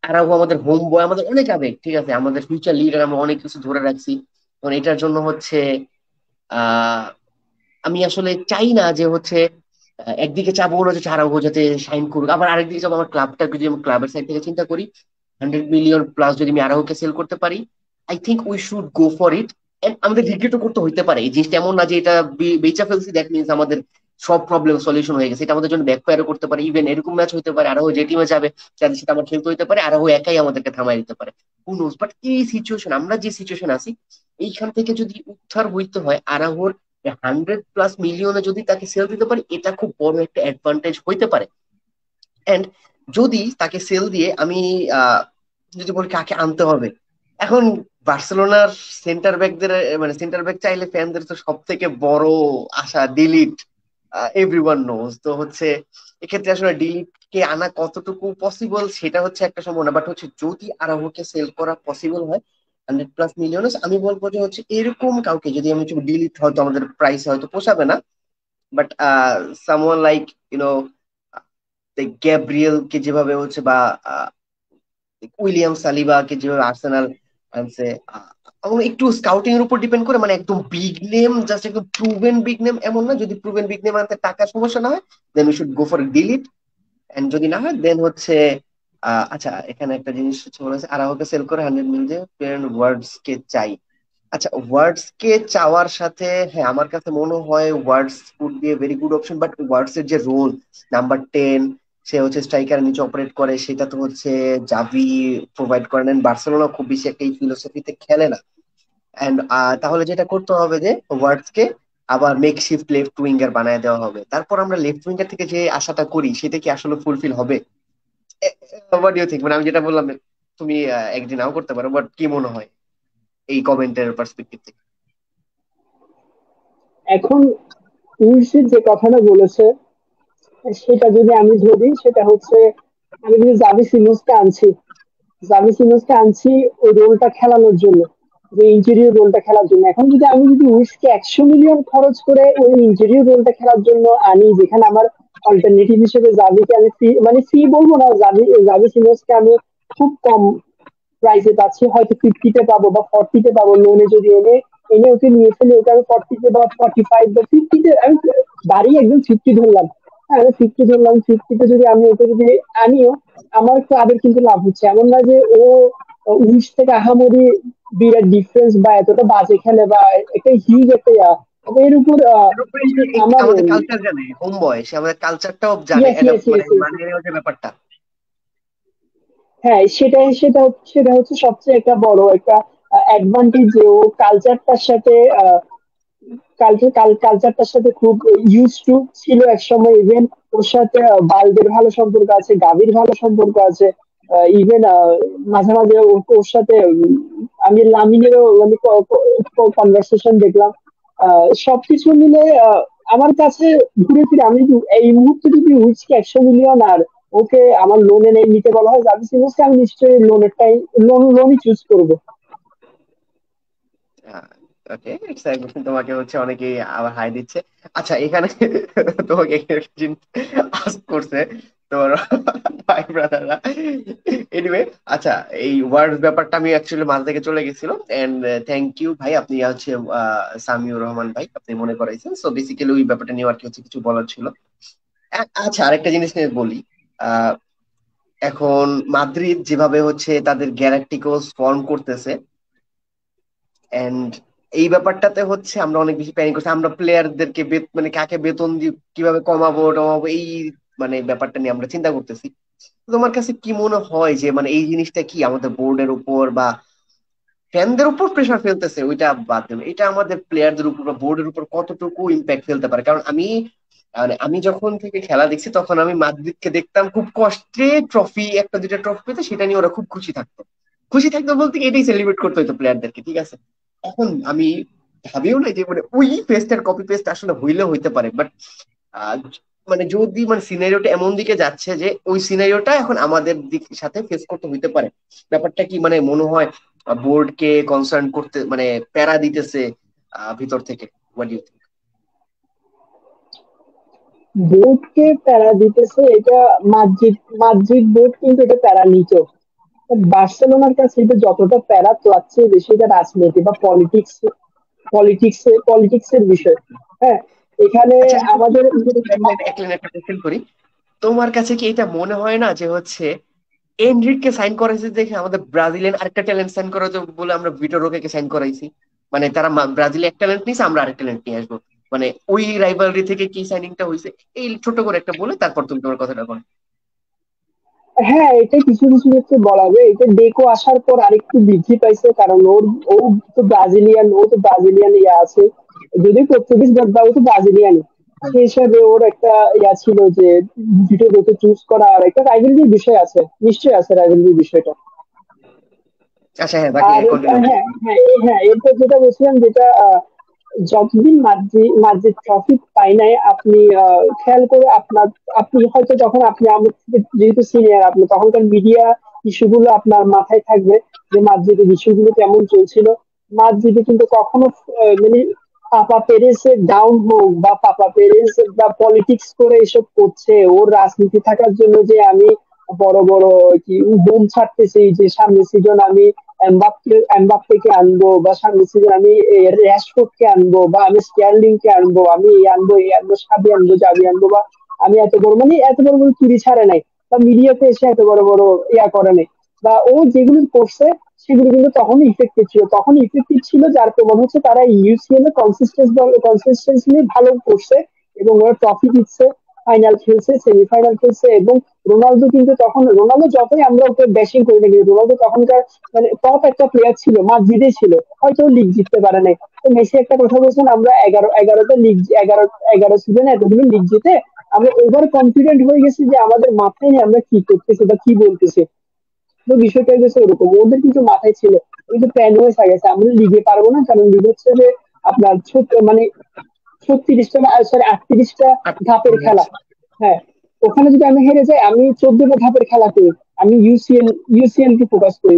আরাউখো আমাদের হোম বয়, আমাদের অনেক আবেগ, ঠিক আছে, আমাদের ফিউচার লিডার, আমরা অনেক কিছু ধরে রাখছি। এখন এটার জন্য হচ্ছে আহ আমি আসলে চাই না যে হচ্ছে একদিকে চাবো না যে আরাউখো যাতে সাইন করুক, আবার আরেকদিকে চাবো আমার ক্লাবটা, যদি আমি ক্লাবের সাইড থেকে চিন্তা করি 100 মিলিয়ন প্লাস যদি আমি আরাউখোকে সেল করতে পারি, I think we should go for it. And আমাদের রিগ্রেটও করতে হইতে পারে, এই জিনিসটা এমন না যে এটা বেচা ফেলছি দ্যাট মিনস আমাদের সব প্রবলেম সলিউশন হয়ে গেছে। এটা আমাদের জন্য ব্যাকফায়ারও করতে পারে। ইভেন এরকম ম্যাচ হতে পারে আরাউখো যে টিমে যাবে যাদের সাথে আমার খেলতে হইতে পারে, আরাউখো একাই আমাদেরকে থামাই দিতে পারে। হু নোজ, বাট এই সিচুয়েশন, আমরা যে সিচুয়েশন আছি, এইখান থেকে যদি উদ্ধার হইতে হয় আরাউখোর 100+ মিলিয়নে যদি তাকে সেল দিতে পারি, এটা খুব বড় একটা অ্যাডভান্টেজ হইতে পারে। এন্ড যদি তাকে সেল দিয়ে আমি আহ যদি বলি কাকে আনতে হবে, এখন বার্সেলোনার সেন্টার ব্যাকদের, মানে সেন্টার ব্যাক চাইলে ফ্যানদের তো সব থেকে বড় আশা ডিলিট, এভরিওয়ান নোজ। তো হচ্ছে এক্ষেত্রে আসলে ডিলিট কে আনা কতটুকু পসিবল সেটা হচ্ছে একটা সম্ভাবনা, বাট হচ্ছে যদি আরাহোকে সেল করা পসিবল হয় 100+ মিলিয়ন, আমি বলবো যে হচ্ছে এরকম কাউকে যদি আমি ডিলিট, হয়তো আমাদের প্রাইস হয়তো পোষাবে না, but someone like you know Gabriel কে যেভাবে হচ্ছে, বা উইলিয়াম সালিবা কে যেভাবে আর্সেনাল আনছে, এবং একটু স্কাউটিং এর উপর ডিপেন্ড করে, মানে একদম বিগ নেম, জাস্ট একদম প্রুভেন বিগ নেম এমন না, যদি প্রুভেন বিগ নেম আনতে টাকা সমস্যা না হয়, then we should go for delete. And যদি না হয় দেন হচ্ছে আচ্ছা এখানে একটা জিনিস হচ্ছে মনে হচ্ছে আরাহোকে সেল করে 100 মিলিয়ন ওয়ার্ডস কে চাই। আচ্ছা ওয়ার্ডস কে চাওয়ার সাথে, হ্যাঁ আমার কাছে মনে হয় Wirtz could be a very good option, but Wirtz এর যে রোল নাম্বার 10, সে হচ্ছে স্ট্রাইকার নিচে অপারেট করে, সেটা তো হচ্ছে জাভি প্রোভাইড করে নেন। বার্সেলোনা খুব বেশি একটা এই ফিলোসফিতে খেলে না। এন্ড তাহলে যেটা করতে হবে যে ওয়ার্ডস কে আবার মেকশিফট লেফট উইঙ্গার বানায় দেওয়া হবে, তারপর আমরা লেফট উইঙ্গার থেকে যে আশাটা করি সেটা কি আসলে ফুলফিল হবে? হোয়াট ইউ থিঙ্ক, মানে আমি যেটা বললাম তুমি একদিন নাও করতে পারো, বাট কি মনে হয় এই কমেন্টের পার্সপেক্টিভ থেকে? এখন উইসির যে কথাটা বলেছে, সেটা যদি আমি ধরি, সেটা হচ্ছে আমি কিন্তু জাভি সিমন্সকে আনছি, জাভি সিমন্সকে আনছি ওই রোলটা খেলানোর জন্য, যে ইঞ্জুরির রোলটা খেলার জন্য। এখন যদি আমি যদি উইসকে 100 মিলিয়ন খরচ করে ওই ইঞ্জুরির রোলটা খেলার জন্য আনি, যেখানে আমার অল্টারনেটিভ হিসেবে জাভিকে আমি ফ্রি, মানে ফ্রি বলবো না, জাভি সিনিয়র্সকে আমি খুব কম প্রাইসে পাচ্ছি, হয়তো 50-তে পাবো বা 40-তে পাবো লোনে যদি এনে এনে ওকে নিয়ে ফেলে ওকে আমি 40-তে বা 45 বা 50-তে আমি দাঁড়িয়ে একদম 50 ধরলাম। হ্যাঁ আমি 50 ধরলাম, 50-তে যদি আমি ওকে যদি আনিও আমার ক্লাবের কিন্তু লাভ হচ্ছে, এমন না যে ও 19 থেকে আহামরি বিরাট ডিফারেন্স বা এতটা বাজে খেলে বা একটা হিউজ একটা তবে এর উপর এর উপরে সে আমার আমাদের কালচার জানে, হোম বয়, সে আমাদের কালচারটাও জানে, ইয়েস এটা ইয়েস মানে ইয়েস ইয়েস, মানিয়ে নেওয়ার যে ব্যাপারটা। হ্যাঁ সেটাই, সেটা হচ্ছে সবচেয়ে একটা বড় একটা অ্যাডভান্টেজ যে ও কালচারটার সাথে কালচারটার সাথে খুব ইউজ টু ছিল একসময়। ইভেন ওর সাথে বালদের ভালো সম্পর্ক আছে, গাভীর ভালো সম্পর্ক আছে। ইভেন মাঝে মাঝে ওর সাথে আমি লামিনেরও মানে কনভারসেশন দেখলাম। সবকিছু মিলে আমার কাছে ঘুরে ফিরে আমি যদি এই মুহূর্তে যদি উইচকে 100 মিলিয়ন আর ওকে আমার লোনে নিতে বলা হয় জাভি সিমন্সকে, আমি নিশ্চয়ই লোনই চুজ করবো। ওকে, ইটস তোমাকে হচ্ছে অনেকেই আবার হাই দিচ্ছে। আচ্ছা এখানে তোমাকে একটা জিনিস ask করছে তোর ভাই ব্রাদাররা। এনিওয়ে, আচ্ছা এই ওয়ার্ড ব্যাপারটা আমি অ্যাকচুয়ালি মাথা থেকে চলে গেছিল, এন্ড থ্যাংক ইউ ভাই, আপনি হচ্ছে সামিউর রহমান ভাই, আপনি মনে করাইছেন। সো বেসিক্যালি ওই ব্যাপারটা নিয়ে আর কি হচ্ছে কিছু বলার ছিল। আচ্ছা আরেকটা জিনিস নিয়ে বলি। আহ এখন মাদ্রিদ যেভাবে হচ্ছে তাদের গ্যালাক্টিকোস ফর্ম করতেছে, এন্ড এই ব্যাপারটাতে হচ্ছে আমরা অনেক বেশি প্ল্যানিং করছি, আমরা প্লেয়ারদেরকে মানে কাকে বেতন দিয়ে কিভাবে কমাবো টমাবো, এই মানে ব্যাপারটা নিয়ে আমরা চিন্তা করতেছি। তো তোমার কাছে কি মনে হয় যে মানে এই জিনিসটা কি আমাদের বোর্ডের উপর বা ফ্যানদের উপর প্রেশার ফেলতেছে, ওইটা বাদ দেবে, এটা আমাদের প্লেয়ারদের উপর বা বোর্ডের উপর কতটুকু ইম্প্যাক্ট ফেলতে পারে? কারণ আমি মানে আমি যখন থেকে খেলা দেখছি তখন আমি মাদ্রিদকে দেখতাম খুব কষ্টে ট্রফি, একটা দুইটা ট্রফি পেতে সেটা নিয়ে ওরা খুব খুশি থাকতো। খুশি থাকতো বলতে কি, এটাই সেলিব্রেট করতে হতো প্লেয়ারদেরকে, ঠিক আছে? এখন আমি ভাবিও না যে মানে ওই পেস্টের কপি পেস্ট আসলে হইলেও হইতে পারে, বাট মানে যদি মানে সিনারিওটা এমন দিকে যাচ্ছে যে ওই সিনারিওটা এখন আমাদের দিক সাথে ফেস করতে হইতে পারে, ব্যাপারটা কি মানে মনে হয় বোর্ডকে কনসার্ন করতে মানে প্যারা দিতেছে ভিতর থেকে? What do you think? বোর্ডকে প্যারা দিতেছে এটা মাদ্রিদ বোর্ড কিন্তু এটা প্যারা নিত। বার্সেলোনার কাছে এটা যতটা প্যারা, তার চেয়ে বেশি এটা রাজনীতি বা পলিটিক্স এর বিষয়। হ্যাঁ এখানে আচ্ছা আচ্ছা, আমাদের এক লাইন একটা কোশ্চেন করি। তোমার কাছে কি এটা মনে হয় না যে হচ্ছে এনরিককে সাইন করাইছে দেখে আমাদের ব্রাজিলিয়ান আরেকটা ট্যালেন্ট সাইন করাতে বলে আমরা ভিটোর রোকে সাইন করাইছি? মানে তারা ব্রাজিলে এক ট্যালেন্ট নিয়েছে, আমরা আরেক ট্যালেন্ট নিয়ে আসবো, মানে ওই রাইভালরি থেকে কি সাইনিংটা হয়েছে? এই ছোট করে একটা বলে তারপর তুমি তোমার কথাটা বলো। হ্যাঁ এটা কিছু কিছু ক্ষেত্রে বলা যায়, এটা ডেকো আসার পর আরেকটু বৃদ্ধি পাইছে, কারণ ও তো ব্রাজিলিয়ান ইয়ে আছে, যদি পর্তুগিজ বা ও তো ব্রাজিলিয়ান, সেই হিসাবে ওর একটা ইয়া ছিল যে ভিডিও দেখে চুজ করা, আর একটা রাইভেলরির বিষয় আছে, নিশ্চয়ই আছে রাইভেলরির বিষয়টা। আচ্ছা হ্যাঁ, বাকি আর কন্টিনিউ করো। হ্যাঁ এরপর যেটা বলছিলাম, যেটা যতদিন মাদ্রিদ ট্রফি পাই নাই, আপনি খেয়াল করে আপনি হয়তো যখন আপনি আমার থেকে যেহেতু সিনিয়র, আপনি তখনকার মিডিয়া ইস্যু গুলো আপনার মাথায় থাকবে যে মাদ্রিদের ইস্যুগুলো কেমন চলছিল। মাদ্রিদে কিন্তু কখনো মানে পাপা পেরেসের ডাউন হোক বা পাপা পেরেস বা পলিটিক্স করে এসব করছে, ওর রাজনীতি থাকার জন্য যে আমি বড় বড় কি বোম ছাড়তেছি যে সামনের সিজন আমি এমবাপ্পেকে আনবো, বা সামনের সিজন আমি র্যাশফোর্ডকে আনবো, বা আমি স্টার্লিংকে আনবো, আমি এই আনবো সাবি আনবো জাবি আনবো, বা আমি এত বড় বড় চুরি ছাড়ে নাই, বা মিডিয়াতে এসে এত বড় বড় ইয়া করে নাই, বা ও যেগুলো করছে সেগুলো কিন্তু তখন ইফেক্টিভ ছিল, যার প্রমাণ হচ্ছে তারা ইউসিএল এ কনসিস্টেন্সলি ভালো করছে এবং ওরা ট্রফি জিতছে, ফাইনাল খেলছে, সেমিফাইনাল খেলছে। এবং রোনালদো যতই আমরা ওকে ব্যাশিং করি না কিন্তু রোনালদো তখনকার মানে টপ একটা প্লেয়ার ছিল, মাদ্রিদে ছিল, হয়তো লিগ জিততে পারে নাই। তো মেসি একটা কথা বলছেন, আমরা এগারোটা লিগ, এগারো সিজনে এতগুলো লিগ জিতে আমরা ওভার কনফিডেন্ট হয়ে গেছি যে আমাদের মাথায় নেই আমরা কি করতেছি বা কি বলতেছি। তো বিষয়টা গেছে ওরকম, ওদের কিন্তু মাথায় ছিল ওই যে প্ল্যান হয়ে গেছে আমরা লিগে পারবো না, কারণ লিগ হচ্ছে যে আপনার ছোট মানে 36টা, সরি 38টা ধাপের খেলা। হ্যাঁ ওখানে যদি আমি হেরে যাই, আমি 14টা ধাপের খেলা করি, আমি ইউসিএল কে ফোকাস করি,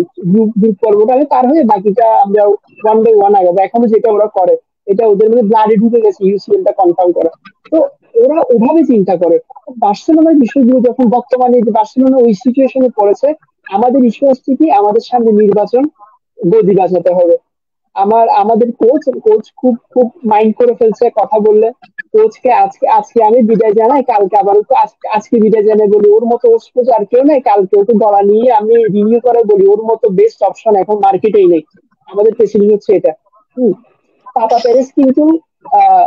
গ্রুপ পর্বটা আমি পার হয়ে বাকিটা আমরা ওয়ান বাই ওয়ান আগাবো, এখনো যেটা ওরা করে, এটা ওদের মধ্যে ব্লাডে ঢুকে গেছে ইউসিএল টা কনফার্ম করা। তো ওরা ওভাবে চিন্তা করে। বার্সেলোনার বিষয়গুলো যখন বর্তমানে যে বার্সেলোনা ওই সিচুয়েশনে পড়েছে, আমাদের ইস্যু হচ্ছে কি, আমাদের সামনে নির্বাচন, গদি বাঁচাতে হবে। আমাদের কোচ খুব খুব মাইন্ড করে ফেলছে কথা বললে। কোচকে আজকে আজকে আমি বিদায় জানাই, কালকে আবার ওকে আজকে বিদায় জানাই বলি, ওর মতো কোচ আর কেউ নেই, কালকে ওকে গলা নিয়ে আমি রিনিউ করে বলি, ওর মতো বেস্ট অপশন এখন মার্কেটেই নেই। আমাদের প্রেসিডেন্ট হচ্ছে এটা। হম পাপা পেরেস কিন্তু আহ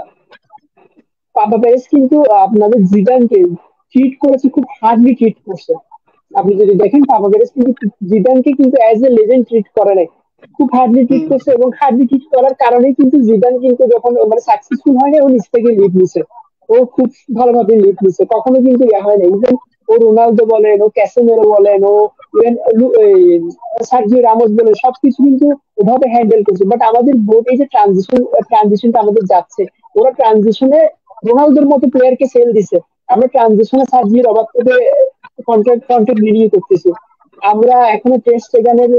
পাপা পেরেস কিন্তু আপনাদের জিদানকে ট্রিট করেছে, খুব হার্ডলি ট্রিট করছে। আপনি যদি দেখেন পাপা পেরেস কিন্তু জিদানকে কিন্তু অ্যাজ এ লেজেন্ড ট্রিট করে নাই, খুব হার্ডলি ট্রিট হুম। করছে, এবং হার্ডলি ট্রিট করার কারণেই কিন্তু জিদান কিন্তু যখন মানে সাকসেসফুল হয় না, ও নিজ থেকে লিড নিছে। ও খুব ভালোভাবে লিড নিছে, কখনো কিন্তু ইয়া হয় না। ইভেন ও রোনালদো বলেন, ও ক্যাসেমেরো বলেন, ও ইভেন সার্জিও রামোস বলেন, সবকিছু কিন্তু ওভাবে হ্যান্ডেল করছে। বাট আমাদের বোর্ড এই যে ট্রানজিশনটা আমাদের যাচ্ছে, ওরা ট্রানজিশনে রোনালদোর মতো প্লেয়ারকে সেল দিছে। আমরা ট্রানজিশনে সার্জিওর অভাব থেকে কন্ট্রাক্ট রিনিউ করতেছি। আমরা এখনো টেস্ট এগানের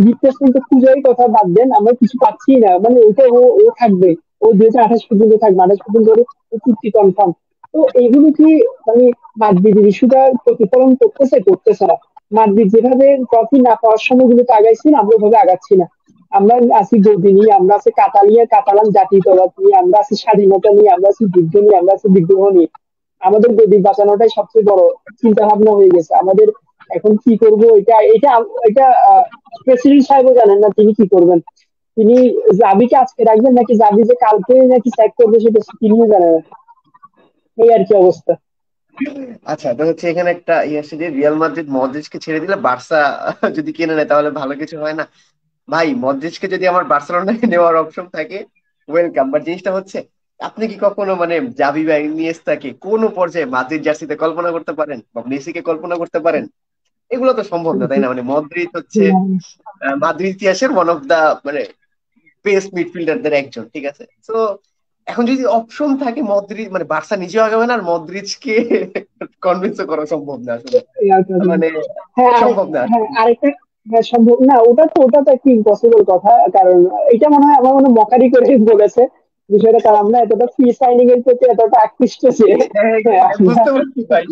রিপ্লেসমেন্ট খুঁজেই কথা বাদ দেন, আমরা কিছু পাচ্ছি না। মানে ওইটা ও থাকবে, ও 2028 পর্যন্ত থাকবে, 28 পর্যন্ত ও চুক্তি কনফার্ম। তো এইগুলো কি মানে মাদ্রিদের ইস্যুটা প্রতিফলন করতেছে না। মাদ্রিদ যেভাবে ট্রফি না পাওয়ার সময়গুলো আগাইছি না, আমরা ওভাবে আগাচ্ছি না। আমরা আছি গদি নিয়ে, আমরা আছি কাতালান জাতীয়তাবাদ নিয়ে, আমরা আছি স্বাধীনতা নিয়ে, আমরা আছি যুদ্ধ নিয়ে, আমরা আছি বিদ্রোহ নিয়ে। আমাদের গদি বাঁচানোটাই সবচেয়ে বড় চিন্তা ভাবনা হয়ে গেছে আমাদের। এখন কি করব, এটা এটা এটা প্রেসিডেন্ট সাহেবও জানেন না তিনি কি করবেন। তিনি জাবিকে আজকে রাখবেন নাকি জাবি যে কালকে নাকি স্যাক করবে, সেটা তিনিও জানেন না। এই আর কি অবস্থা। আচ্ছা, তো হচ্ছে এখানে একটা ইয়ে আসছে যে রিয়াল মাদ্রিদ মদ্রিজকে ছেড়ে দিলে বার্সা যদি কিনে নেয় তাহলে ভালো কিছু হয় না। ভাই, মদ্রিজকে যদি আমার বার্সেলোনায় নেওয়ার অপশন থাকে, ওয়েলকাম। বাট জিনিসটা হচ্ছে, আপনি কি কখনো মানে জাভি বা ইনিয়েস্তাকে কোনো পর্যায়ে মাদ্রিদ জার্সিতে কল্পনা করতে পারেন, বা মেসিকে কল্পনা করতে পারেন? এগুলো তো সম্ভব না, তাই না? মানে মদ্রিদ হচ্ছে মাদ্রিদ ইতিহাসের ওয়ান অফ দা মানে বেস্ট মিডফিল্ডারদের একজন, ঠিক আছে? তো এখন যদি অপশন থাকে মদ্রিদ, মানে বার্সা নিজেও আগাবে না, আর মদ্রিজকে কনভিন্স করা সম্ভব না আসলে। মানে হ্যাঁ সম্ভব না হ্যাঁ আসলে। আরেকটা, হ্যাঁ সম্ভব না, ওটা তো একটা ইম্পসিবল কথা। কারণ এটা মনে হয় আমার মনে হয় মকারি করে বলেছে বিষয়টা, কারণ আমরা এতটা ফ্রি সাইনিং এর প্রতি এতটা আকৃষ্ট যে হ্যাঁ, হ্যাঁ, হ্যাঁ, আমরা বুঝতে পারছি ভাই।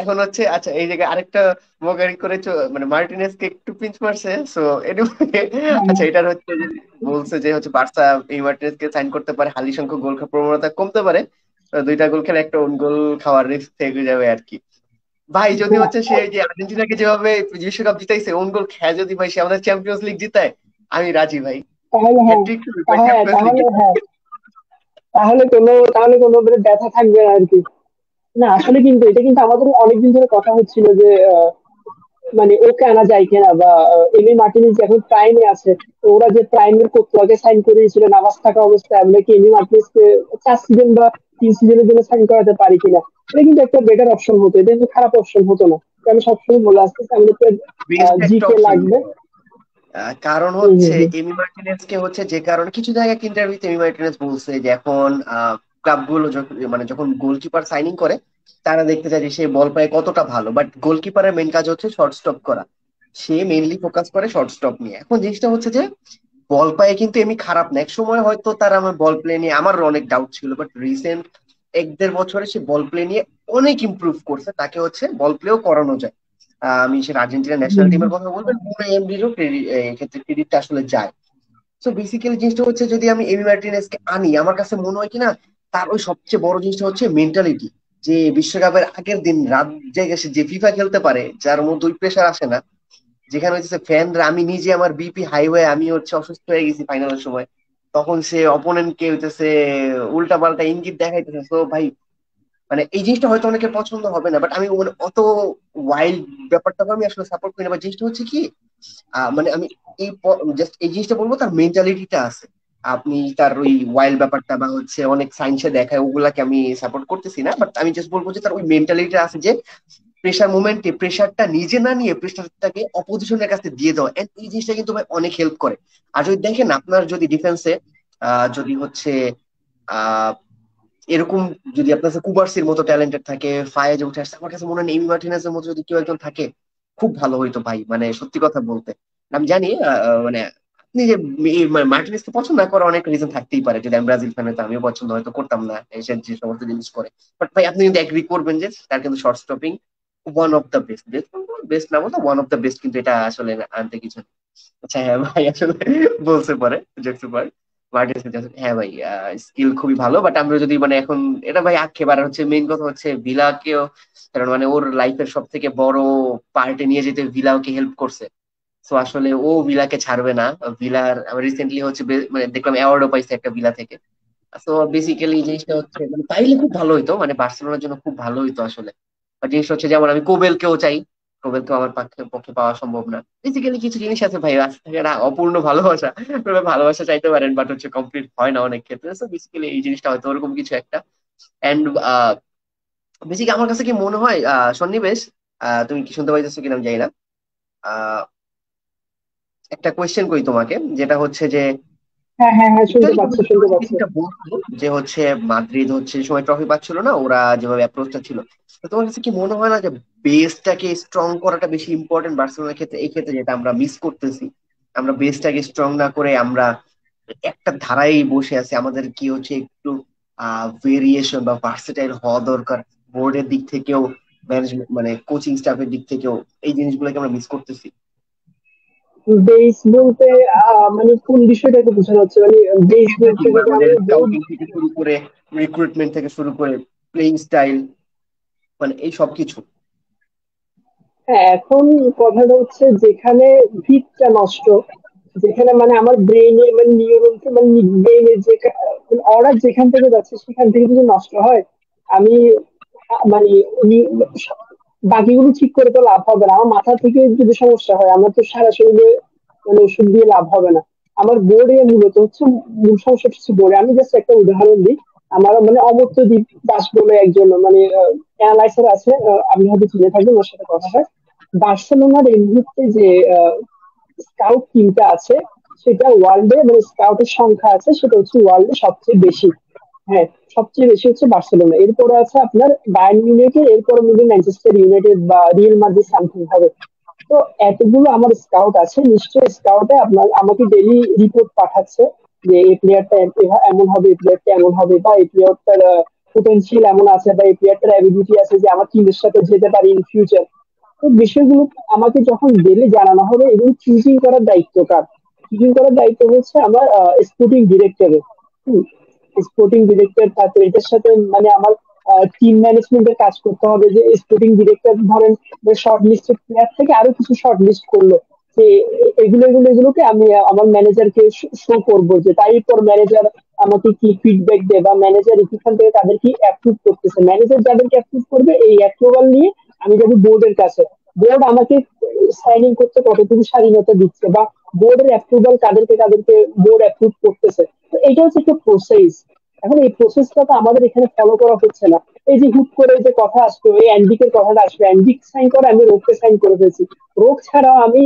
এখন হচ্ছে, আচ্ছা এই জায়গায় আরেকটা মগারি করে মানে মার্টিনেজকে একটু পিঞ্চ মারছে, সো এনিওয়ে। আচ্ছা, এটার হচ্ছে যে বলছে যে হচ্ছে বার্সা এই মার্টিনেজকে সাইন করতে পারে, হালি সংখ্যক গোল খাওয়ার প্রবণতা কমতে পারে, দুইটা গোল খেলে একটা ওন গোল খাওয়ার রিস্ক থেকে যাবে আর কি। ভাই, যদি হচ্ছে সে যে আর্জেন্টিনাকে যেভাবে বিশ্বকাপ জিতাইছে, ওন গোল খেয়ে যদি ভাই সে আমাদের চ্যাম্পিয়ন্স লিগ জিতায়, আমি রাজি ভাই। তাহলে হ্যাঁ, হ্যাট্রিক ভাই, চ্যাম্পিয়ন্স লিগ। তাহলে হ্যাঁ, তাহলে কোনো মানে ব্যথা থাকবে না আর কি। না আসলে কিন্তু এটা কিন্তু আমাদের অনেকদিন ধরে কথা হচ্ছিল যে মানে ওকে আনা যায় কিনা, বা এমি মার্টিনেজ এখন প্রাইমে আছে, তো ওরা যে প্রাইমের কোচকে সাইন করে দিয়েছিল নামাজ থাকা অবস্থায়, আমরা কি এমি মার্টিনেজকে 4 সিজন বা 3 সিজনের জন্য সাইন করাতে পারি কিনা? এটা কিন্তু একটা বেটার অপশন হতো, এটা কিন্তু খারাপ অপশন হতো না। তো আমি সবসময় বলে আসতেছি আমাদের বেস্ট একটা জিকে অপশন। লাগবে। কারণ হম হম হচ্ছে হম এমি মার্টিনেজ কে হচ্ছে, যে কারণে কিছু জায়গায় ইন্টারভিউতে এমি মার্টিনেজ বলছে যে এখন ক্লাবগুলো যখন মানে যখন গোলকিপার সাইনিং করে, তারা দেখতে চায় যে সে বল পায় কতটা ভালো, বাট গোলকিপারের মেন কাজ হচ্ছে শর্ট স্টপ করা। সে মেইনলি ফোকাস করে শর্ট স্টপ নিয়ে। এখন জিনিসটা হচ্ছে যে বল পায়ে কিন্তু এমনি খারাপ না, এক সময় হয়তো তার আমার বল প্লে নিয়ে আমার অনেক ডাউট ছিল, বাট রিসেন্ট 1-1.5 বছরে সে বল প্লে নিয়ে অনেক ইমপ্রুভ করছে, তাকে হচ্ছে বল প্লেও করানো যায়। আমি সেটা আর্জেন্টিনা ন্যাশনাল হম টিমের কথা বলবেন, উনাই এমডিরও এক্ষেত্রে ক্রেডিটটা আসলে যায়। সো বেসিক্যালি জিনিসটা হচ্ছে, যদি আমি এমি মার্টিনেজকে আনি, আমার কাছে মনে হয় কিনা তার ওই সবচেয়ে বড় জিনিসটা হচ্ছে মেন্টালিটি। যে বিশ্বকাপের আগের দিন রাত জেগে সে যে ফিফা খেলতে পারে, যার মধ্যে ওই প্রেশার আসে না, যেখানে হচ্ছে ফ্যানরা, আমি নিজে আমার বিপি হাইওয়ে, আমি হচ্ছে অসুস্থ হয়ে গেছি ফাইনালের সময়, তখন সে অপোনেন্ট কে হইতেছে উল্টা পাল্টা ইঙ্গিত দেখাইতেছে। তো ভাই, মানে এই জিনিসটা হয়তো অনেকের পছন্দ হবে না, বাট আমি মানে অত ওয়াইল্ড ব্যাপারটাকে আমি আসলে সাপোর্ট করি না। বা জিনিসটা হচ্ছে কি, মানে আমি এই জাস্ট এই জিনিসটা বলবো, তার মেন্টালিটিটা আছে। আপনি তার ওই ওয়াইল্ড ব্যাপারটা বা হচ্ছে অনেক সায়েন্সে দেখায়, ওগুলাকে আমি সাপোর্ট করতেছি না, বাট আমি জাস্ট বলবো যে তার ওই মেন্টালিটিটা আছে, যে প্রেশার মোমেন্টে প্রেশারটা নিজে না নিয়ে প্রেশারটাকে অপোজিশনের কাছে দিয়ে দেওয়া, এন্ড এই জিনিসটা কিন্তু ভাই অনেক হেল্প করে। আর যদি দেখেন আপনার যদি ডিফেন্সে যদি হচ্ছে আহ এরকম, যদি আপনার কাছে কুবার্সির মতো ট্যালেন্টেড থাকে, ফায়েজ উঠে আসছে, আমার কাছে মনে হয় এমি মার্টিনেজের মতো যদি কেউ একজন থাকে, খুব ভালো হইতো ভাই, মানে সত্যি কথা বলতে। আমি জানি মানে নিজে মার্টিনেজকে পছন্দ না করার অনেক রিজন থাকতেই পারে। যদি আমি ব্রাজিল ফ্যান হতো আমিও পছন্দ হয়তো করতাম না এসে যে সমস্ত জিনিস করে। বাট ভাই আপনি কিন্তু এগ্রি করবেন যে তার কিন্তু short stopping one of the best, best best না বলতো ওয়ান অফ দ্য বেস্ট, কিন্তু এটা আসলে আনতে কিছু নেই। আচ্ছা হ্যাঁ ভাই আসলে বলছে পরে জোকস সুপার মার্টিনেজ হ্যাঁ ভাই স্কিল খুবই ভালো, বাট আমরা যদি মানে এখন এটা ভাই আক্ষেপ। আর হচ্ছে মেইন কথা হচ্ছে ভিলাকেও, কারণ মানে ওর লাইফের সব থেকে বড় পার্টে নিয়ে যেতে ভিলাকে হেল্প করছে। তো আসলে ও ভিলাকে ছাড়বে না। ভিলার রিসেন্টলি হচ্ছে মানে দেখলাম অ্যাওয়ার্ডও পাইছে একটা ভিলা থেকে। তো বেসিক্যালি এই জিনিসটা হচ্ছে মানে পাইলে খুব ভালো হইতো, মানে বার্সেলোনার জন্য খুব ভালো হইতো আসলে। আর জিনিসটা হচ্ছে যেমন আমি কোবেলকেও চাই, কোবেলকেও আমার পক্ষে পক্ষে পাওয়া সম্ভব না। বেসিক্যালি কিছু জিনিস আছে ভাই, আজ থেকে না অপূর্ণ ভালোবাসা, তবে ভালোবাসা চাইতে পারেন বাট হচ্ছে কমপ্লিট হয় না অনেক ক্ষেত্রে। তো বেসিক্যালি এই জিনিসটা হয়তো ওরকম কিছু একটা। এন্ড বেসিক্যালি আমার কাছে কি মনে হয় সন্নিবেশ, তুমি কি শুনতে পাইতেছো কিনা আমি জানি না। আহ একটা কোয়েশ্চেন করি তোমাকে, যেটা হচ্ছে যে হ্যাঁ হ্যাঁ হ্যাঁ, শুনতে ইতালি পাচ্ছি তোমাদের শুনতে জন্য পাচ্ছি। কিছুটা বলতো যে হচ্ছে মাদ্রিদ হচ্ছে যে সময় ট্রফি পাচ্ছিল না, ওরা যেভাবে অ্যাপ্রোচটা ছিল, তো তোমার কাছে কি মনে হয় না যে বেসটাকে স্ট্রং করাটা বেশি ইম্পর্টেন্ট বার্সেলোনার ক্ষেত্রে, এই ক্ষেত্রে যেটা আমরা মিস করতেছি? আমরা বেসটাকে স্ট্রং না করে আমরা একটা ধারায় বসে আছি। আমাদের কি হচ্ছে একটু ভেরিয়েশন বা ভার্সেটাইল হওয়া দরকার, বোর্ডের দিক থেকেও, ম্যানেজমেন্ট মানে কোচিং স্টাফের দিক থেকেও। এই জিনিসগুলোকে আমরা মিস করতেছি। বেস বলতে মানে কোন বিষয়টাকে বোঝানো হচ্ছে, মানে বেস বলতে এভরিথিং, যদি আমাদের আমি বোর্ড। স্কাউটিং থেকে শুরু করে রিক্রুটমেন্ট থেকে শুরু করে প্লেইং স্টাইল, মানে এই সব কিছু। হ্যাঁ, এখন কথাটা হচ্ছে যেখানে ভিতটা নষ্ট, যেখানে মানে আমার ব্রেনের মানে নিউরনকে মানে ব্রেনের যে অর্ডার যেখান থেকে যাচ্ছে সেখান থেকে যদি নষ্ট হয়, আমি মানে বাকিগুলো ঠিক করে তো লাভ হবে না। আমার মাথা থেকে যদি সমস্যা হয়, আমার তো সারা শরীরে মানে ওষুধ দিয়ে লাভ হবে না। আমার বোর্ডে মূলত হচ্ছে মূল সমস্যাটা হচ্ছে বোর্ডে। আমি জাস্ট একটা উদাহরণ দিই। আমার মানে অমর্ত্যদীপ দাস বলে একজন মানে অ্যানালাইসার আছে, আপনি হয়তো চিনে থাকবেন, ওর সাথে কথা হয়। বার্সেলোনার এই মুহূর্তে যে স্কাউট টিমটা আছে, সেটা ওয়ার্ল্ডে মানে স্কাউটের সংখ্যা আছে, সেটা হচ্ছে ওয়ার্ল্ডে সবচেয়ে বেশি। হ্যাঁ, সবচেয়ে বেশি হচ্ছে বার্সেলোনা, এরপরে আছে আপনার বায়ার্ন মিউনিখের, এরপরে মেবি ম্যানচেস্টার ইউনাইটেড বা রিয়াল মাদ্রিদ সামথিং হবে। তো এতগুলো আমার স্কাউট আছে, নিশ্চয়ই স্কাউটে আপনার আমাকে ডেইলি রিপোর্ট পাঠাচ্ছে যে এই প্লেয়ারটা এমন হবে, এই প্লেয়ারটা এমন হবে, বা এই প্লেয়ারটার পোটেনশিয়াল এমন আছে, বা এই প্লেয়ারটার অ্যাবিলিটি আছে যে আমার টিমের সাথে যেতে পারে ইন ফিউচার। তো বিষয়গুলো আমাকে যখন ডেইলি জানানো হবে, এবং চুজিং করার দায়িত্ব কার? চুজিং করার দায়িত্ব হচ্ছে আমার স্পোর্টিং ডিরেক্টরের। স্পোর্টিং ডিরেক্টর, তারপর এটার সাথে মানে আমার টিম ম্যানেজমেন্টের কাজ করতে হবে, যে স্পোর্টিং ডিরেক্টর ধরেন শর্ট লিস্টেড প্লেয়ার থেকে আরো কিছু শর্ট লিস্ট করলো, যে এগুলোকে আমি আমার ম্যানেজারকে শো করবো, যে তারপর ম্যানেজার আমাকে কি ফিডব্যাক দেয়, বা ম্যানেজার এখান থেকে তাদের কি অ্যাপ্রুভ করতেছে। ম্যানেজার যাদেরকে অ্যাপ্রুভ করবে, এই অ্যাপ্রুভাল নিয়ে আমি যাবো বোর্ডের কাছে। বোর্ড আমাকে সাইনিং করতে কতটুকু স্বাধীনতা দিচ্ছে, বা বোর্ডের অ্যাপ্রুভাল কাদেরকে কাদেরকে বোর্ড অ্যাপ্রুভ করতেছে। তো এটা হচ্ছে একটা প্রসেস। এখন এই প্রসেসটা তো আমাদের এখানে ফলো করা হচ্ছে না। এই যে হুট করে যে কথা আসলো, এই অ্যান্ডিকের কথাটা আসলো, অ্যান্ডিক সাইন করে আমি রোগকে সাইন করে ফেলছি। রোগ ছাড়া আমি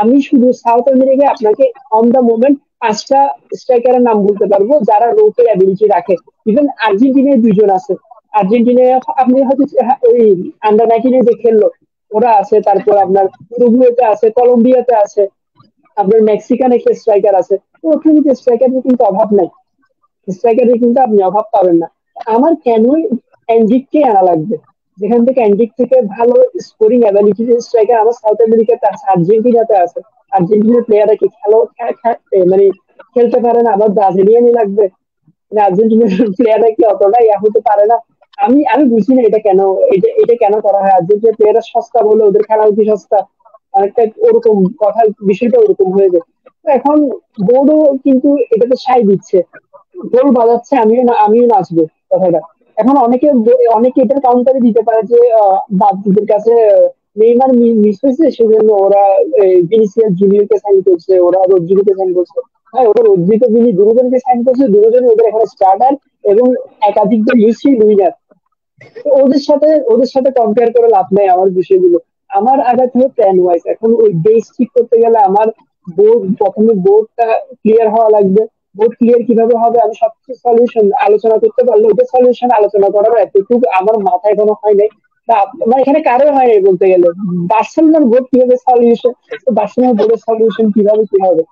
আমি শুধু সাউথ আমেরিকায় আপনাকে অন দ্য মোমেন্ট পাঁচটা স্ট্রাইকারের নাম বলতে পারবো যারা রোপের অ্যাবিলিটি রাখে। ইভেন আর্জেন্টিনায় দুইজন আছে। আর্জেন্টিনায় আপনি হয়তো ওই আন্ডার 19 যে খেললো, ওরা আছে। তারপর আপনার উরুগুয়েতে আছে, কলম্বিয়াতে আছে, আপনার মেক্সিকান একটা স্ট্রাইকার আছে। তো ওখানে কিন্তু স্ট্রাইকারের কিন্তু অভাব নাই, স্ট্রাইকারের কিন্তু আপনি অভাব পাবেন না। আমার কেনই অ্যান্ডিককে আনা লাগবে, যেখান থেকে অ্যান্ডিক থেকে ভালো স্কোরিং অ্যাবিলিটি স্ট্রাইকার আমার সাউথ আমেরিকাতে আছে, আর্জেন্টিনাতে আছে। আর্জেন্টিনার প্লেয়াররা কি মানে খেলতে পারে না? আবার ব্রাজিলিয়ানই লাগবে? মানে আর্জেন্টিনার প্লেয়াররা কি অতটা ইয়া হতে পারে না? আমি বুঝি না এটা কেন, এটা কেন করা হয়। আর্জেন্টিনার প্লেয়াররা সস্তা বলে ওদের খেলাও কি সস্তা? অনেকটা ওরকম কথা, বিষয়টা ওরকম হয়ে যায়। তো এখন বোর্ডও কিন্তু এটাতে সায় দিচ্ছে, ঢোল বাজাচ্ছে, আমিও নাচবো কথাটা। এখন অনেকে এটার কাউন্টারে দিতে পারে যে বাচ্চাদের কাছে নেইমার মিস হয়েছে, সেজন্য ওরা ভিনিসিয়াস জুনিয়রকে সাইন করছে, ওরা রদ্রিগোকে সাইন করছে। হ্যাঁ, ওরা রদ্রিগো যিনি দুজনকে সাইন করছে, দুজনই ওদের এখানে স্টার্টার এবং একাধিকবার ইউসি উইনার। তো ওদের সাথে কম্পেয়ার করে লাভ নাই আমার বিষয়গুলো। আমার আঘাত হলো প্ল্যান ওয়াইজ। এখন ওই বেস ঠিক করতে গেলে আমার প্রথমে বোর্ডটা ক্লিয়ার হওয়া লাগবে। বোর্ড ক্লিয়ার কিভাবে হবে? আমি সবকিছু সলিউশন আলোচনা করতে পারলে, ওটা সলিউশন আলোচনা করার এতটুকু আমার মাথায় এখনো হয় নাই। তা মানে এখানে কারো হয় নাই বলতে গেলে। বার্সেলোনার বোর্ড কিভাবে সলিউশন, বার্সেলোনার বোর্ডের সলিউশন কিভাবে কি হবে?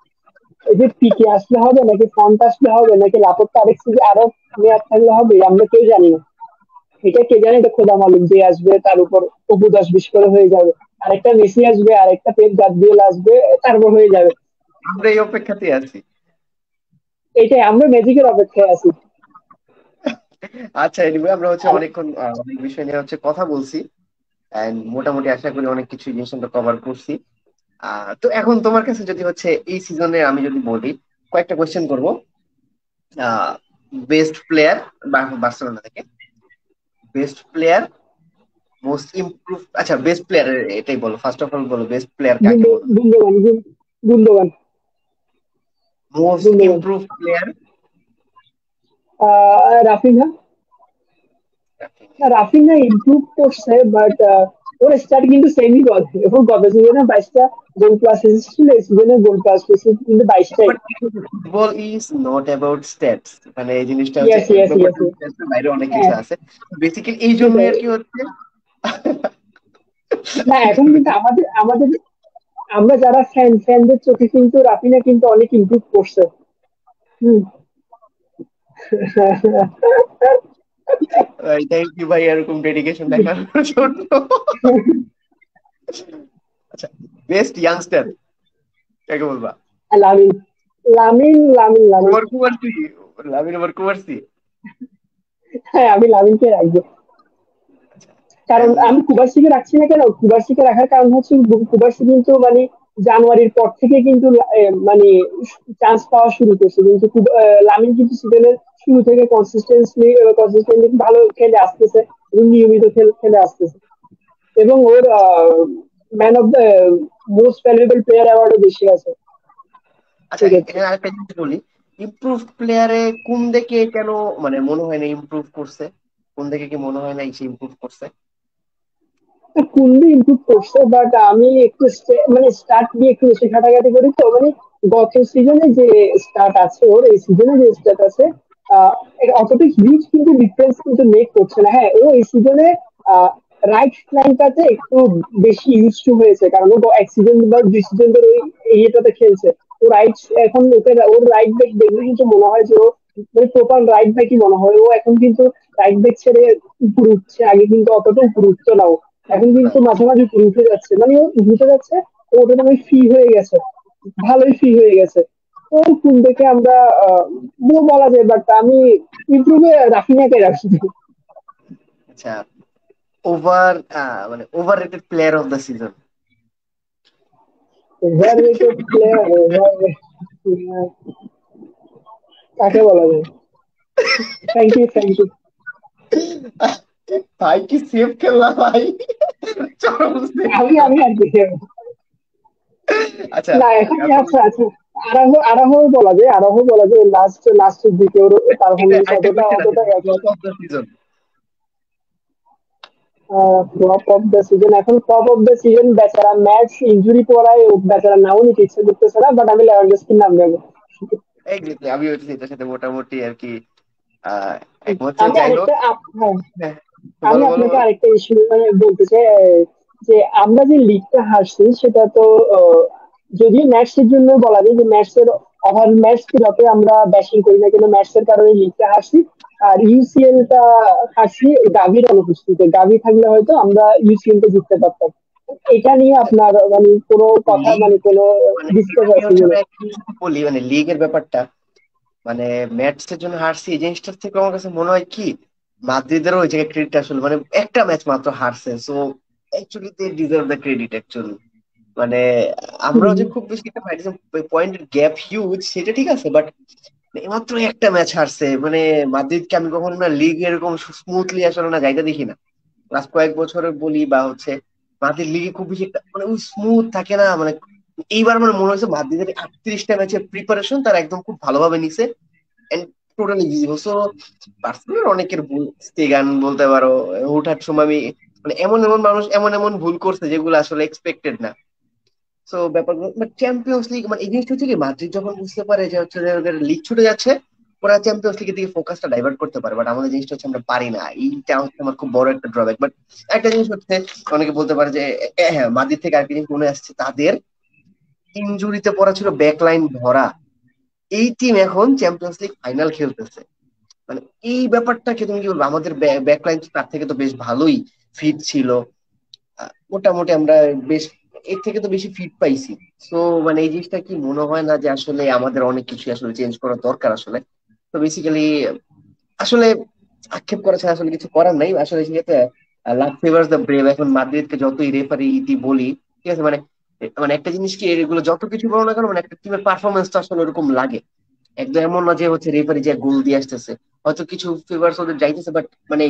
এই যে পিকে আসলে হবে নাকি ফ্রন্ট আসলে হবে নাকি লাপোর্তা আরেক সিজন আরো মেয়াদ থাকলে হবে, আমরা কেউ জানি না। এটা কে জানে, এটা খোদা মালুম, যে আসবে তার উপর অপু 10-20 করে হয়ে যাবে। আরেকটা মেসি আসবে, আরেকটা পেপ গার্দিওলা আসবে, তারপর হয়ে যাবে। আমরা এই অপেক্ষাতেই আছি। এটাই, আমরা ম্যাজিকের অপেক্ষায় আছি। আচ্ছা, এনিওয়ে আমরা হচ্ছে আর অনেকক্ষণ অনেক বিষয় নিয়ে হচ্ছে কথা বলছি, এন্ড মোটামুটি আশা করি অনেক কিছু জিনিস আমরা কভার করছি। তো এখন তোমার কাছে যদি হচ্ছে এই সিজনে আমি যদি বলি, কয়েকটা কোয়েশ্চেন করবো। বেস্ট প্লেয়ার বার্সেলোনা থেকে, বেস্ট প্লেয়ার, মোস্ট ইমপ্রুভ, আচ্ছা বেস্ট প্লেয়ার এটাই বলো, ফার্স্ট অফ অল বলো বেস্ট প্লেয়ার কাকে বলো। Gundogan, Gundogan, most Gundogan. Improve player. Raphinha. না, রাফিনহা ইমপ্রুভ করছে, বাট ওর স্টার্ট কিন্তু সেমই করে, এবং গত সিজনে 22টা গোল প্লাস এসেছে ছিল, এই সিজনে গোল প্লাস এসেছে কিন্তু 22টাই। But football is not about stats, মানে এই জিনিসটা হচ্ছে, ইয়েস, ইয়েস, ইয়েস। ব্যাপারটা stats এর বাইরে অনেক কিছু হ্যাঁ, আছে। বেসিক্যালি এই জন্যই সেটাই। আর কি হচ্ছে। না, এখন কিন্তু আমাদের আমাদের আমরা যারা ফ্যানদের চোখে কিন্তু রাফিনা কিন্তু অনেক ইমপ্রুভ করছে। হুম। থ্যাংক ইউ ভাই এরকম ডেডিকেশন দেখানোর জন্য। আচ্ছা, বেস্ট ইয়াংস্টার কাকে বলবা? Lamine, Lamine, Lamine, Lamine. Omar Cubarsi, Lamine Omar Cubarsi. হ্যাঁ, আমি লামিনকে রাখবো। কারণ And আমি কুবার্সিকে রাখছি না কেন, কুবার্সিকে রাখার কারণ হচ্ছে কুবার্সি কিন্তু মানে জানুয়ারির পর থেকে কিন্তু মানে চান্স পাওয়া শুরু করছে, কিন্তু লামিন কিন্তু সিজনের শুরু থেকে কনসিস্টেন্টলি ভালো খেলে আসতেছে, এবং নিয়মিত খেলে আসতেছে, এবং ওর man of the most valuable player অ্যাওয়ার্ডও বেশি আছে আচ্ছা, সেক্ষেত্রে। এখানে আরেকটা জিনিস বলি, ইমপ্রুভ প্লেয়ারে কোন দিকে কেন মানে মনে হয় না ইমপ্রুভ করছে? কোন দিকে কি মনে হয় না সে ইমপ্রুভ করছে? কুন্ডু ইমপ্রুভ করছে, বাট আমি একটু মানে স্টার্ট নিয়ে একটু বেশি ঘাটাঘাটি করি, তো মানে গত সিজনে যে স্টার্ট আছে ওর, এই সিজনে যে স্টার্ট আছে, এর অতটা হিউজ কিন্তু ডিফারেন্স কিন্তু মেক করছে না। হ্যাঁ, ও এই সিজনে রাইট ফ্ল্যাঙ্কটাতে একটু বেশি ইউজ টু হয়েছে, কারণ ও এক সিজন বা 2 সিজন ধরে ওই ইয়েটাতে খেলছে। ও রাইট, এখন ওকে ওর রাইট ব্যাক দেখলে কিন্তু মনে হয় যে ও মানে প্রপার রাইট ব্যাকই মনে হয়। ও এখন কিন্তু রাইট ব্যাক ছেড়ে উপরে উঠছে, আগে কিন্তু অতটা উপরে উঠতো না ও। এখন কিন্তু মাঝে মাঝে উঠে যাচ্ছে, মানে ও উঠে যাচ্ছে, ও ওটা মানে ফ্রি হয়ে গেছে, ভালোই ফ্রি হয়ে গেছে। তো কোন থেকে আমরা বলা যায়, বাট আমি ইমপ্রুভে রাফিনাকে রাখছি। আচ্ছা, ওভার মানে over rated player of the season. Over rated player, over player কাকে বলা যায়? Frenkie, Frenkie. ভাই কি সেভ খেললাম ভাই, চরম সেভ আমি খেললাম। আর কি। আচ্ছা, না, এখন এখন আচ্ছা, আচ্ছা। আরাহো বলা যায়, আরাহো বলা যায়, লাস্টের দিকে ওর এটা পারফরমেন্স আরেকটা অতটা কোয়েশ্চেন আছে, অতটা flop of the season. Flop of the season, এখন ফ্লপ অফ দ্য সিজন বেচারা ম্যাচ ইনজুরি পড়ায় ও বেচারা নাও নিতে ইচ্ছে করতেছে না, বাট আমি লেভানডস্কির নাম নেবো। এক্স্যাক্টলি, আমি এটার সাথে মোটামুটি আর কি আহ একমত। তো আমি যাই হোক, আরেকটা হ্যাঁ, হ্যাঁ, আমি বলো বলো আপনাকে বলো। আরেকটা ইস্যু মানে বলতে চাই, যে আমরা যে লিগটা হারছি সেটা তো যদিও ম্যাচ এর জন্য বলা যায় যে ম্যাচের ওভার ম্যাচ যত আমরা ব্যাটিং করি না কেন, ম্যাচের কারণে লিগটা হারছি। আর ইউসিএল টা হারছি গাভির অনুপস্থিতিতে, গাভি থাকলে হয়তো আমরা ইউসিএল টা জিততে পারতাম। এটা নিয়ে আপনার মানে কোনো কথা, লিগ, মানে কোনো মানে ডিসকাস এটা নিয়ে আছে হচ্ছে কিনা? আমরা একটু বলি, মানে লিগের ব্যাপারটা, মানে ম্যাচের জন্য হারছি এই জিনিসটার থেকে আমার কাছে মনে হয় কি, মাদ্রিদেরও ওই জায়গায় ক্রেডিট আসলে, মানে একটা ম্যাচ মাত্র হারছে, so actually they deserve the credit actually. মানে আমরাও যে খুব বেশি একটা পয়েন্টের গ্যাপ হিউজ সেটা ঠিক আছে, বাট মাত্র একটা ম্যাচ হারছে, মানে মাদ্রিদকে আমি কখনো না লিগ এরকম স্মুথলি আসলে না যাইতে দেখি না। লাস্ট কয়েক বছরে বলি বা হচ্ছে মাদ্রিদ লিগে খুব বেশি একটা মানে ওই স্মুথ থাকে না, মানে এইবার মানে মনে হয়েছে মাদ্রিদের 38টা ম্যাচের প্রিপারেশন তারা একদম খুব ভালোভাবে নিছে, and totally visible. So personal অনেকের ভুল, স্টেগান বলতে পারো, ওঠার সময় আমি মানে এমন এমন মানুষ এমন এমন ভুল করছে যেগুলো আসলে এক্সপেক্টেড না। সো ব্যাপারগুলো বাট চ্যাম্পিয়ন্স লিগ মানে এই জিনিসটা হচ্ছে কি, মাদ্রিদ যখন বুঝতে পারে যে হচ্ছে যে ওদের লিগ ছুটে যাচ্ছে, ওরা চ্যাম্পিয়ন্স লিগের দিকে ফোকাসটা ডাইভার্ট করতে পারে, বাট আমাদের জিনিসটা হচ্ছে আমরা পারি না, এইটা হচ্ছে আমার খুব বড় একটা ড্রব্যাক। বাট একটা জিনিস হচ্ছে, অনেকে বলতে পারে যে হ্যাঁ মাদ্রিদ থেকে আরেকটা জিনিস মনে আসছে, তাদের ইনজুরিতে পড়া ছিল ব্যাক লাইন ভরা, এই টিম এখন চ্যাম্পিয়ন্স লিগ ফাইনাল খেলতেছে। মানে এই ব্যাপারটাকে তুমি কি বলবো, আমাদের ব্যাকলাইন তার থেকে তো বেশ ভালোই ফিট ছিল। মোটামুটি আমরা বেশ এর থেকে তো বেশি ফিট পাইছি। তো মানে এই জিনিসটা কি মনে হয় না যে আসলে আমাদের অনেক কিছু আসলে চেঞ্জ করা দরকার আসলে? তো বেসিক্যালি আসলে আক্ষেপ করা ছাড়া আসলে কিছু করার নাই আসলে, সেক্ষেত্রে লাক ফেভার্স দ্য ব্রেভ। এখন মাদ্রিদকে যতই রেফারি ইতি বলি, ঠিক আছে, মানে মানে একটা জিনিস কি, এগুলো যত কিছু বলো না কেন, মানে একটা টিমের পারফরমেন্স তো আসলে ওরকম লাগে। একদম এমন না যে হচ্ছে রেফারি যে গোল দিয়ে আসতেছে, হয়তো কিছু ফেভার্স ওদের যাইতেছে, বাট মানে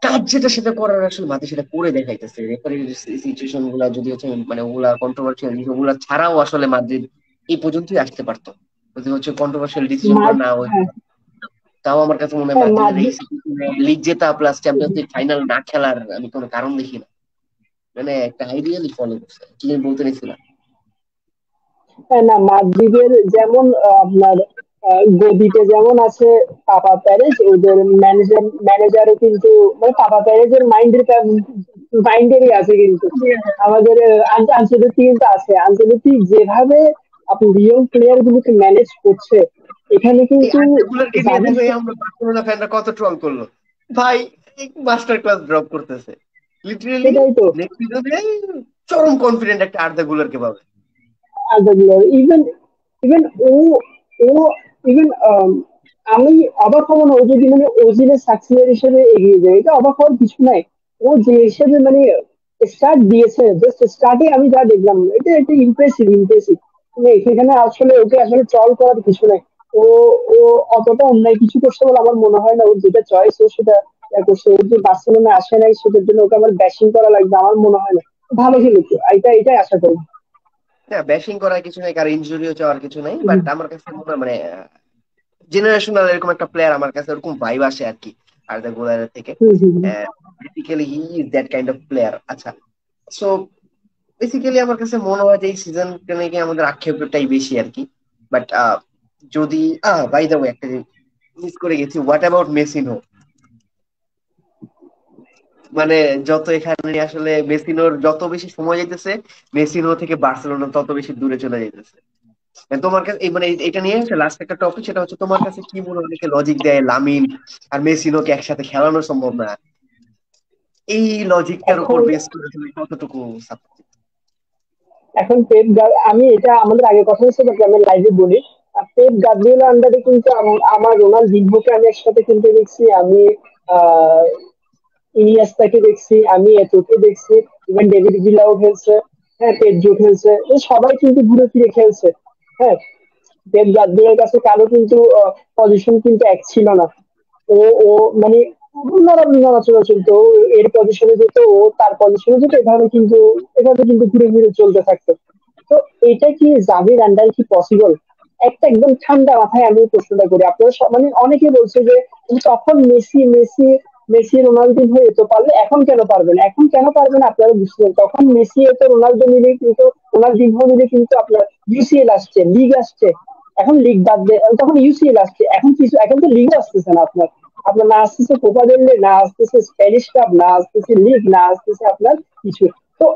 কাজ যেটা সেটা করার আসলে মাঠে সেটা করে দেখাইতেছে। রেফারির সিচুয়েশন গুলা যদি হচ্ছে মানে ওগুলা কন্ট্রোভার্সিয়াল, ওগুলা ছাড়াও আসলে মাদ্রিদ এই পর্যন্তই আসতে পারতো যদি হচ্ছে কন্ট্রোভার্সিয়াল ডিসিশন গুলো মাদ না হইতো। হ্যাঁ, তাও আমার কাছে মনে হয় হ্যাঁ, মাদ্রিদের এই মাদ্রিদ। লিগ জেতা প্লাস চ্যাম্পিয়ন্স লিগ ফাইনাল না খেলার আমি কোনো কারণ দেখি না। মানে একটা আইডিয়ালি ফলো করছে, কি আমি বলতে নিছিলাম। হ্যাঁ, না, মাদ্রিদের যেমন আপনার গদিতে যেমন আছে পাপা প্যারেজ, ওদের ম্যানেজারও কিন্তু মানে পাপা প্যারেজের মাইন্ডেরই আছে কিন্তু আমাদের আনচেলত্তি কিন্তু আছে। আনচেলত্তি যেভাবে আপনি রিয়েল প্লেয়ার গুলোকে ম্যানেজ করছে এখানে এই কিন্তু আর্জেন্টিনাকে নিয়ে যাদের দেখো, এই আমরা বার্সেলোনা ফ্যানরা কত ট্রল করলো ভাই, মাস্টার ক্লাস ড্রপ করতেছে লিটারেলি। সেটাই তো। নেক্সট সিজনে চরম কনফিডেন্ট একটা আর্দা গুলারকে পাবে। ইভেন ইভেন ও ও ইভেন আমি অবাক হবো না ও যদি মানে ওজিনের সাকসেসর হিসেবে এগিয়ে যায়, এটা অবাক হওয়ার কিছু নাই। ও যে হিসেবে মানে স্টার্ট দিয়েছে, জাস্ট স্টার্টে আমি যা দেখলাম এটা একটা ইমপ্রেসিভ। মানে সেখানে আসলে ওকে আসলে ট্রল করার কিছু নাই। ও ও অতটা অন্যায় কিছু করছে বলে আমার মনে হয় না। ওর যেটা চয়েস ও সেটা করছে। ওর যে বার্সেলোনা আসে নাই সেটার জন্য ওকে আমার ব্যাশিং করা লাগবে আমার মনে হয় না। ভালো খেলেছে, এটাই আশা করি। না, ব্যাশিং করার কিছু নাই, কারো ইনজুরিও চাওয়ার কিছু নাই, বাট আমার কাছে মনে হয় মানে জেনারেশনাল এরকম একটা প্লেয়ার আমার কাছে এরকম ভাইব আসে আর কি আর্দা গুলারের থেকে। হুম, হুম, হুম। Basically he is that kind of player. আচ্ছা, সো বেসিক্যালি আমার কাছে মনে হয় যে এই সিজনটা নাকি আমাদের আক্ষেপটাই বেশি আর কি। বাট যদি বাই দ্য ওয়ে একটা মিস করে গেছি, হোয়াট অ্যাবাউট মেসিনো? মানে যত এখানে আসলে মেসিনোর যত বেশি সময় যাইতেছে, মেসিনো থেকে বার্সেলোনা তত বেশি দূরে চলে যাইতেছে। তোমার কাছে এই মানে এটা নিয়ে হচ্ছে লাস্ট একটা টপিক, সেটা হচ্ছে তোমার কাছে কি মনে হয় লজিক দেয় লামিন আর মেসিনোকে একসাথে খেলানো সম্ভব না? এই লজিকটার উপর এখন বেস করে তুমি কতটুকু support? এখন আমি এটা আমাদের আগে কথা হচ্ছে, বাট আমি লাইভে বলি। পেপ গার্দিওলা আন্ডারে কিন্তু আমার রোনালদিনহোকে আমি একসাথে খেলতে দেখছি। আমি আহ ইনিয়েস্তাকে দেখছি, আমি এতোকে দেখছি, ইভেন ডেভিড ভিলাও খেলছে, হ্যাঁ, পেড্রো খেলছে, তো সবাই কিন্তু ঘুরে ফিরে খেলছে। হ্যাঁ, পেপ গার্দিওলার কাছে কারো কিন্তু পজিশন কিন্তু এক ছিল না। ও ও মানে নড়াচড়া চলতো, ও এর পজিশনে যেত, ও তার পজিশনে যেত, এভাবে কিন্তু ঘুরে ঘুরে চলতে থাকতো। তো এটা কি জাভির আন্ডারে কি পসিবল? একটা একদম ঠান্ডা মাথায় আমি এই প্রশ্নটা করি। আপনারা মানে অনেকে বলছে যে তখন মেসি রোনালদো হয়ে তো পারলে এখন কেন পারবে না? এখন কেন পারবে না আপনারা বুঝছেন? তখন মেসি এত রোনালদো মিলে কিন্তু রোনালদিনহো মিলে কিন্তু আপনার ইউসিএল আসছে, লিগ আসছে। এখন লিগ বাদ দিয়ে তখন ইউসিএল আসছে। এখন তো লিগ আসতেছে না আপনার। আপনার না আসতেছে কোপা দেল রে, না আসতেছে স্প্যানিশ কাপ, না আসতেছে লিগ, না আসতেছে আপনার কিছু। তো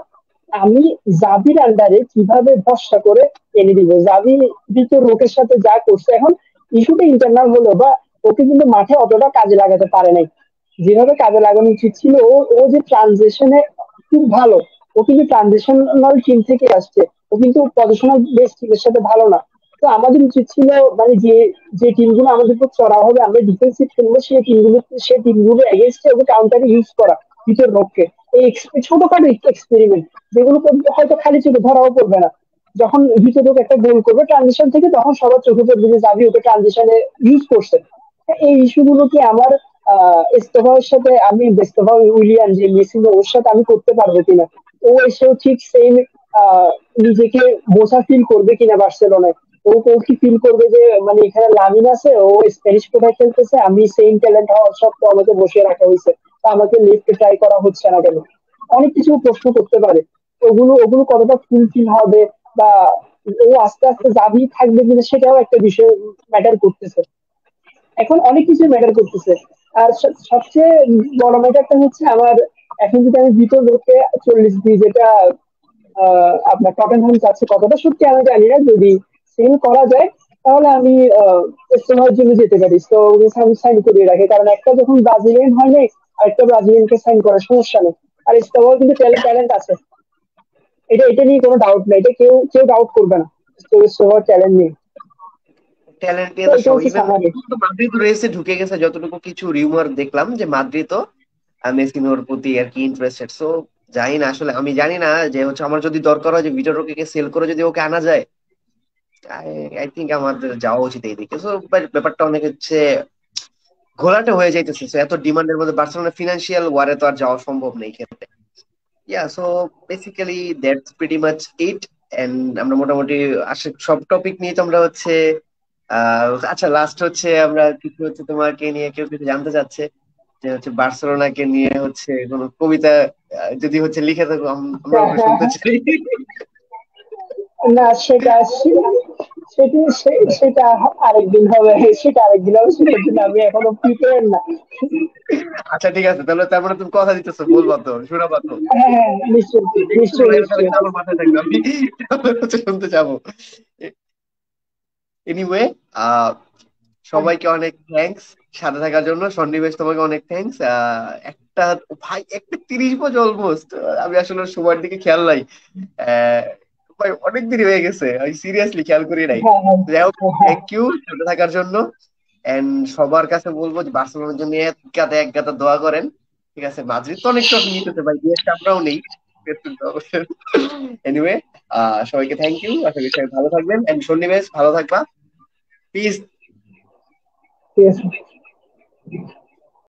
আমি জাভির আন্ডারে কিভাবে ভরসা করে এনে দিব? জাভি ভিতর লোকের সাথে যা করছে, এখন ইস্যুটা ইন্টারনাল হলো বা ওকে কিন্তু মাঠে অতটা কাজে লাগাতে পারে নাই যেভাবে কাজে লাগানো উচিত ছিল। ও ও যে ট্রানজিশনে খুব ভালো। ও কিন্তু ট্রানজিশনাল টিম থেকে আসছে। ও কিন্তু পজিশনাল বেস টিমের সাথে ভালো না। তো আমাদের উচিত ছিল মানে যে যে টিমগুলো আমাদের উপর চড়া হবে, আমরা ডিফেন্সিভ খেলবো, সেই টিমগুলো এগেনস্টে ওকে কাউন্টারে ইউজ করা ভিতর রক্ষে। এই ছোটখাটো এক্সপেরিমেন্ট যেগুলো করতে হয়তো খালি চোখে ধরাও পড়বে না। যখন ভিতর ঢোকে একটা গোল করবে ট্রানজিশন থেকে, তখন সবার চোখে পড়বে যে জাভি ওকে ট্রানজিশনে ইউজ করছে। এই ইস্যুগুলো কি আমার ইস্তফার সাথে আমি ইস্তফা উইলিয়ান যে মেসি ওর সাথে আমি করতে পারবো কিনা? ও এসেও ঠিক সেম নিজেকে বোঝা ফিল করবে কিনা বার্সেলোনায়? ও কি ফিল করবে যে মানে এখানে লামিন আছে, ও স্প্যানিশ কোথায় খেলতেছে, আমি সেম ট্যালেন্ট হওয়ার সত্ত্বেও আমাকে বসিয়ে রাখা হয়েছে, তা আমাকে লিফটে ট্রাই করা হচ্ছে না কেন? অনেক কিছু প্রশ্ন করতে পারে। ওগুলো কতটা ফুলফিল হবে বা ও আস্তে আস্তে যাবেই থাকবে কিনা সেটাও একটা বিষয় ম্যাটার করতেছে। এখন অনেক কিছু ম্যাটার করতেছে। আর সবচেয়ে বড় ম্যাটারটা হচ্ছে আমার, এখন যদি আমি ভিতর লোককে 40 দিই, যেটা আপনার টটেনহাম চাচ্ছে, কতটা সত্যি আমি জানি না, যদি সেল করা যায় তাহলে আমি ইস্তফার জন্য যেতে পারি, তো আমি সাইন করিয়ে রাখি, কারণ একটা যখন ব্রাজিলিয়ান হয় নাই, আরেকটা ব্রাজিলিয়ানকে সাইন করার সমস্যা নেই। আর ইস্তফাও কিন্তু ট্যালেন্ট আছে, এটা নিয়ে কোনো ডাউট নেই, এটা কেউ কেউ ডাউট করবে না, তো ইস্তফার ট্যালেন্ট নেই। ট্যালেন্ট তো নিয়ে তো এটা হচ্ছে ইভেন স্বাভাবিক। মাদ্রিদ রেসে ঢুকে গেছে, যতটুকু কিছু রিউমার দেখলাম যে মাদ্রিদও মেসিনোর প্রতি আর কি ইন্টারেস্টেড। সো জানি না, আসলে আমি জানি না যে হচ্ছে আমার যদি দরকার হয় যে ভিটোর রোকে সেল করে যদি ওকে আনা যায়, আই আই থিঙ্ক আমাদের যাওয়া উচিত এইদিকে। সো ব্যাপারটা অনেক হচ্ছে ঘোলাটে হয়ে যাইতেছে। So, এত ডিমান্ডের মধ্যে বার্সেলোনা ফিনান্সিয়াল ওয়ারে তো আর যাওয়া সম্ভব নেই ক্ষেত্রে। Yeah, so basically that's pretty much it. And আমরা মোটামুটি সব টপিক নিয়ে তো আমরা হচ্ছে আচ্ছা, লাস্ট হচ্ছে আমরা কিছু হচ্ছে তোমাকে নিয়ে কেউ কিছু জানতে চাচ্ছে যে হচ্ছে বার্সেলোনাকে নিয়ে হচ্ছে কোনো কবিতা যদি হচ্ছে লিখে থাকো আমরা ওটা শুনতে চাই। না, সেটা আরেকদিন হবে, সেটার জন্য আমি এখনো প্রিপেয়ার না। আচ্ছা ঠিক আছে, তাহলে তার মানে তুমি কথা দিতেছো, বলবা তো, শোনাবা তো। হ্যাঁ হ্যাঁ, নিশ্চয়ই নেক্সট নিশ্চয়ই লাইভে তাহলে নিশ্চয়ই। কিন্তু আমার মাথায় থাকবে, আমি হচ্ছে শুনতে যাবো। এনিওয়ে, আহ সবাইকে অনেক থ্যাঙ্কস সাথে থাকার জন্য। সন্নিবেশ, তোমাকে অনেক থ্যাঙ্কস। একটা ভাই, একটা 30 বাজে অলমোস্ট, আমি আসলে সময়ের দিকে খেয়াল নাই। আহ, ভাই অনেক দেরি হয়ে গেছে, আমি সিরিয়াসলি খেয়াল করি নাই। হ্যাঁ হ্যাঁ যাই হোক, হ্যাঁ হ্যাঁ। থ্যাংক ইউ সাথে থাকার জন্য। এন্ড সবার কাছে বলবো যে বার্সেলোনার জন্য এক গাদা দোয়া করেন। ঠিক আছে, মাদ্রিদ তো অনেক ট্রফি নিতেছে ভাই, দুই একটা আমরাও নেই। এনিওয়ে, সবাইকে থ্যাংক ইউ, আশা করি সবাই ভালো থাকবেন। এন্ড সন্নিবেশ, ভালো থাকবা। প্লিজ। ঠিক আছে।